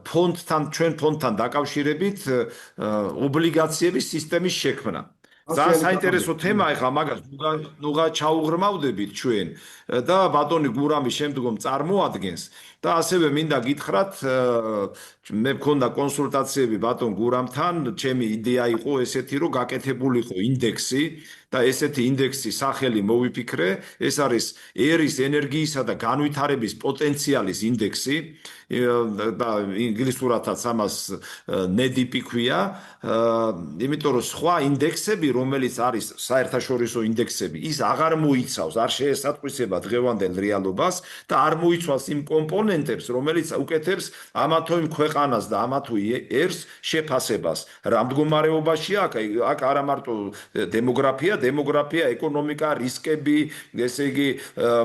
ფონდთან, ჩვენ ფონდთან დაკავშირებით ობლიგაციების სისტემის შექმნა. ძალიან საინტერესო თემაა, ეხლა მაგას ნუღა ჩაუღრმავდებით ჩვენ და ბატონი გურამი შემდგომ წარმოადგენს და ასევე მინდა გითხრათ, მე მქონდა კონსულტაციები ბატონ გურამთან, ჩემი იდეა იყო ესეთი, რომ გაკეთებულიყო ინდექსი და ესეთი ინდექსი სახელი მოვიფიქრე, ეს არის ერის ენერგიისა და განვითარების პოტენციალის ინდექსი და ინგლისურადაც ამას NEDP ქვია, იმიტომ რომ სხვა ინდექსები, რომელიც არის საერთაშორისო ინდექსები, ის აღარ მოიცავს, არ შეესატყვისება დღევანდელ რეალობას და არ მოიცავს იმ კომპონენტებს, რომელიც უკეთებს ამა თუ იმ ქვეყანას და ამა თუ ერს შეფასებას. რა მდგომარეობაშია აქ არა მარტო დემოგრაფია, ეკონომიკა, რისკები, ესე იგი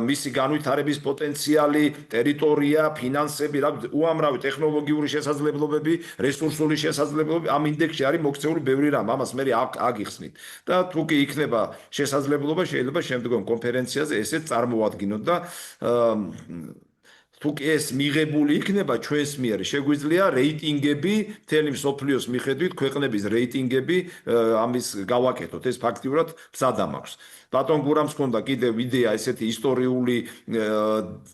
მისი განვითარების პოტენციალი, ტერიტორია, ფინანსები, უამრავი ტექნოლოგიური შესაძლებლობები, რესურსული შესაძლებლობები ამ ინდექსში არის მოქცეული ბევრი რამ, ამას მე აგიხსნით. და თუ კი იქნება შესაძლებლობა, შეიძლება შემდგომ კონფერენციაზე ესეც წარმოვადგინოთ და თუ ეს მიღებული იქნება ჩვენს მიერ შეგვიძლია რეიტინგები მთელი მსოფლიოს მიხედვით ქვეყნების რეიტინგები ამის გავაკეთოთ ეს ფაქტიურად მცადა მაქვს ბატონ გურამს ქონდა კიდევ იდეა ესეთი ისტორიული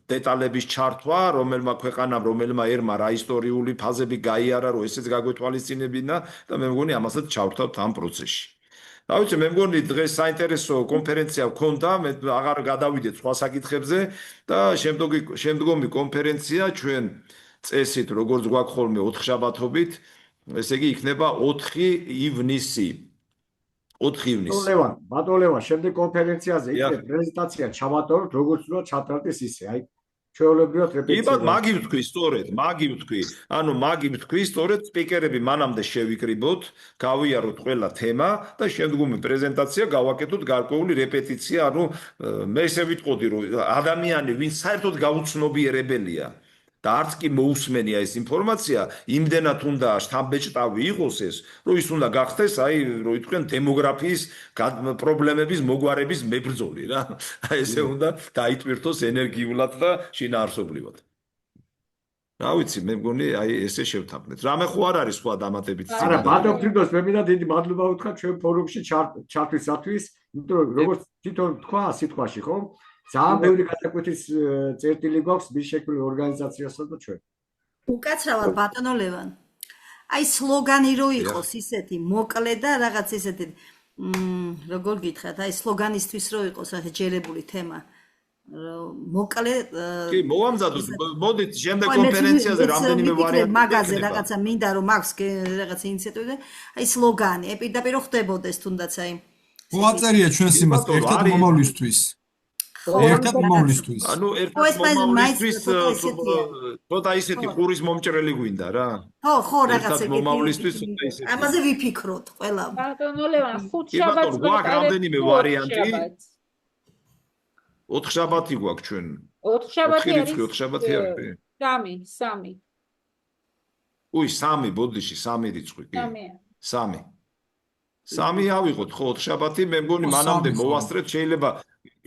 დეტალების ჩართვა რომელმა ქვეყანამ რომელმა ერმა რა ისტორიული ფაზები გაიარა რომ ესეც გაგვეთვალისწინებინა და მე მგონი ამასაც ჩავთავთ ამ პროცესში რა ვიცი მე მგონი დღეს საინტერესო კონფერენცია გქონდა მე აღარ გადავიდეთ სხვა საკითხებზე და შემდგომი კონფერენცია ჩვენ წესით როგორც გვაქვს ხოლმე 4 შაბათობით ესე იგი იქნება 4 ივნისი 4 ივნისი ბატონ ლევან შემდეგ კონფერენციაზე იქნება პრეზენტაცია ჩავატაროთ როგორც უნდა ჩატარდეს ისე აი ჩვეულებრივად რეპეტიცია მაგი ვთქვი სწორედ მაგი ვთქვი სწორედ სპიკერები მანამდე შევიკრიბოთ გავიაროთ ყველა თემა და შემდგომი პრეზენტაცია გავაკეთოთ გარკვეული რეპეტიცია მე ესე ვიტყოდი რომ ადამიანი ვინც საერთოდ გაუცნობიერებელია და არც კი მოусმენია ეს ინფორმაცია იმდენად უნდა შთამბეჭდავი იყოს ეს რომ ის უნდა გახდეს აი რომ ითქვენ დემოგრაფიის პრობლემების მოგვარების მებრძოლი რა აი ესე უნდა დაიტვირთოს ენერგიულად და შინაარსობრივად რა ვიცი მე მგონი აი ესე შევთანხმდეთ რამე ხო არ არის სხვა დამატებითი არა ბატონ ფრიდოს მე მინდა დიდი მადლობა ვუთხრა ჩვენ ფორუმში ჩართვისათვის იმიტომ რომ როგორც თვითონ თქვა სიტყვაში ხო ძალიან ბევრი გადაკვეთის წერტილი გვაქვს მის შექმნილ ორგანიზაციასა და ჩვენ. უკაცრავად ბატონო ლევან. აი სლოგანი რო იყოს ისეთი მოკლე და რაღაც ისეთი როგორ გითხრათ, აი სლოგანისთვის რო იყოს ახლა ჯერებული თემა. მოკლე კი მოვამზადოთ მოდით შემდეგ კონფერენციაზე რამდენიმე ვარიანტი მაგაზე რაღაცა მინდა რომ მაქვს რაღაცა ინიციატივა აი სლოგანი ეპიდაპირ ხდებოდეს თუნდაც აი მოაწერია ჩვენს იმას ერთად მომავლისთვის ერთად მომავლისთვის ანუ ერთად მომავლისთვის ცოტა ისეთი ყურის მომჭრელი გვინდა რა ხო რაღაცა ერთად მომავლისთვის ამაზე ვიფიქროთ ყველა ბატონო ლევან 5 შაბათს გვაქვს რამდენიმე ვარიანტი 4 შაბათი გვაქვს ჩვენ 4 შაბათი არის 4 შაბათი არის 3 უი 3 ბოდიში 3 რიცხვი კი 3 ავიღოთ ხო 4 შაბათი მე მგონი მანამდე მოვასწრეთ შეიძლება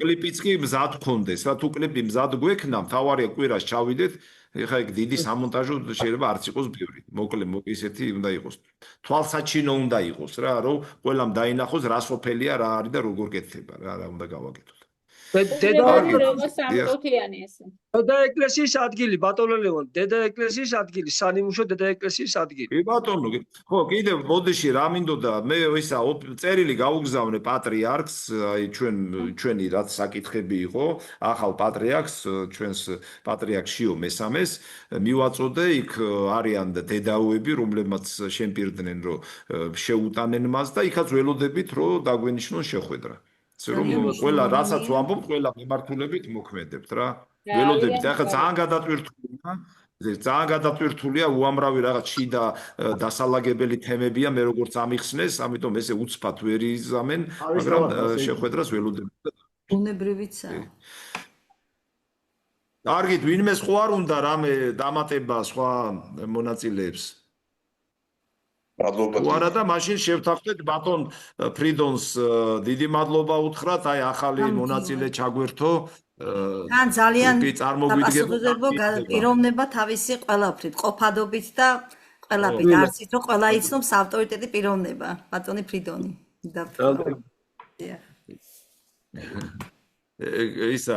კლიპიც კი მზად გქონდეს რა თუ კლიპი მზად გვექნა მთავარია კვირას ჩავიდეთ ეხლა ეგ დიდი სამონტაჟო შეიძლება არც იყოს ბევრი მოკლე ისეთი უნდა იყოს თვალსაჩინო უნდა იყოს რა რომ ყველამ დაინახოს რა სოფელია რა არის და როგორ კეთდება რა უნდა გავაკეთოთ დედა ეკლესიის ადგილი ბატონო ლევან დედა ეკლესიის ადგილი სანიმუშო დედა ეკლესიის ადგილი კი ბატონო ხო კიდევ მოდიში რა მინდოდა მე ისა წერილი გაუგზავნე პატრიარქს აი ჩვენი რაც საკითხები იყო ახალ პატრიარქს ჩვენს პატრიარქშიო მესამეს მივაწოდე იქ არიან დედაუები რომლებმაც შემპირდნენ რომ შეუტანენ მას და იქაც ველოდებით რომ დაგვენიშნონ შეხვედრა რომ ყველა რასაც ვამბობთ ყველა მიმართულებით მოქმედებთ რა ველოდებით ახლა ძალიან გადატვირთულია უამრავი რაღაც შიდა დასალაგებელი თემებია მე როგორც ამიხსნეს ამიტომ ესე უცბად ვერ იზამენ მაგრამ შეხვედრას ველოდებით უნებრივიცა კარგით ვინმე სხვა არ უნდა რამე დამატება სხვა მონაწილეებს ვარა და მაშინ შევთანხმდეთ ბატონ ფრიდონს დიდი მადლობა უთხრათ აი ახალი მონაწილე ჩაგვერთო თან ძალიან პასუხისმგებლობა პიროვნება თავისი ყველაფრით ყოფადობით და ყველაფრით არცით რომ ყველა იცნობს ავტორიტეტი პიროვნება ბატონი ფრიდონი ისა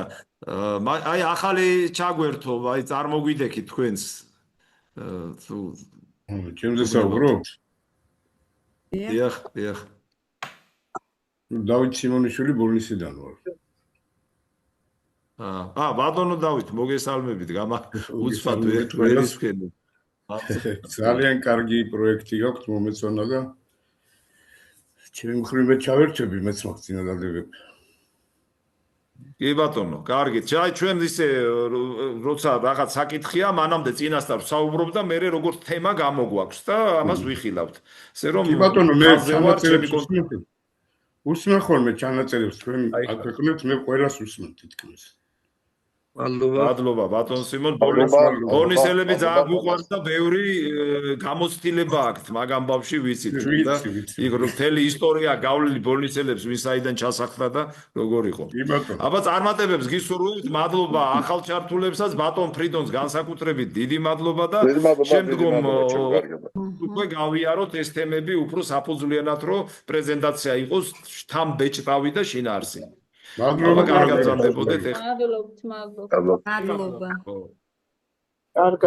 აი ახალი ჩაგვერთო აი წარმოგვიდექით თქვენს ჩემზე საუბრობთ დიახ დავით სიმონიშვილი ბოლნისიდან ვარ ბატონო დავით მოგესალმებით უცბად ვერის ვქენი ძალიან კარგი პროექტი გაქვთ მომეწონა და ჩემი მხრივ ჩავერთები მეც მაქვს წინადადებები კი ბატონო კარგი ჩვენ ისე როცა რაღაც საკითხია მანამდე წინასწარ ვსაუბრობ და მე როგორც თემა გამოგვაქვს და ამას ვიხილავთ ესე რომ კი ბატონო მე ჩანაწერებს უსმენ ხოლმე ჩანაწერებს თქვენ აქვეყნებთ მე ყველას უსმენ თითქმის მადლობა ბატონ სიმონ. მადლობა. ბონისელები ძალიან გვიყვარს და ბევრი გამოცდილება აქვთ მაგ ამბავში ვიცით და იქ მთელი ისტორია გავლილი ბონისელებს ვინ საიდან ჩასახდა და როგორ იყო. აბა წარმატებებს გისურვებთ, მადლობა ახალ ჩართულებსაც, ბატონ ფრიდონს განსაკუთრებით დიდი მადლობა და შემდგომ უკვე გავიაროთ ეს თემები უფრო საფუძვლიანად, რომ პრეზენტაცია იყოს თან ბეჭდავი და შინაარსი. მადლობა, კარგად გაგზავნებოდეთ. მადლობთ. მადლობა. კარგად.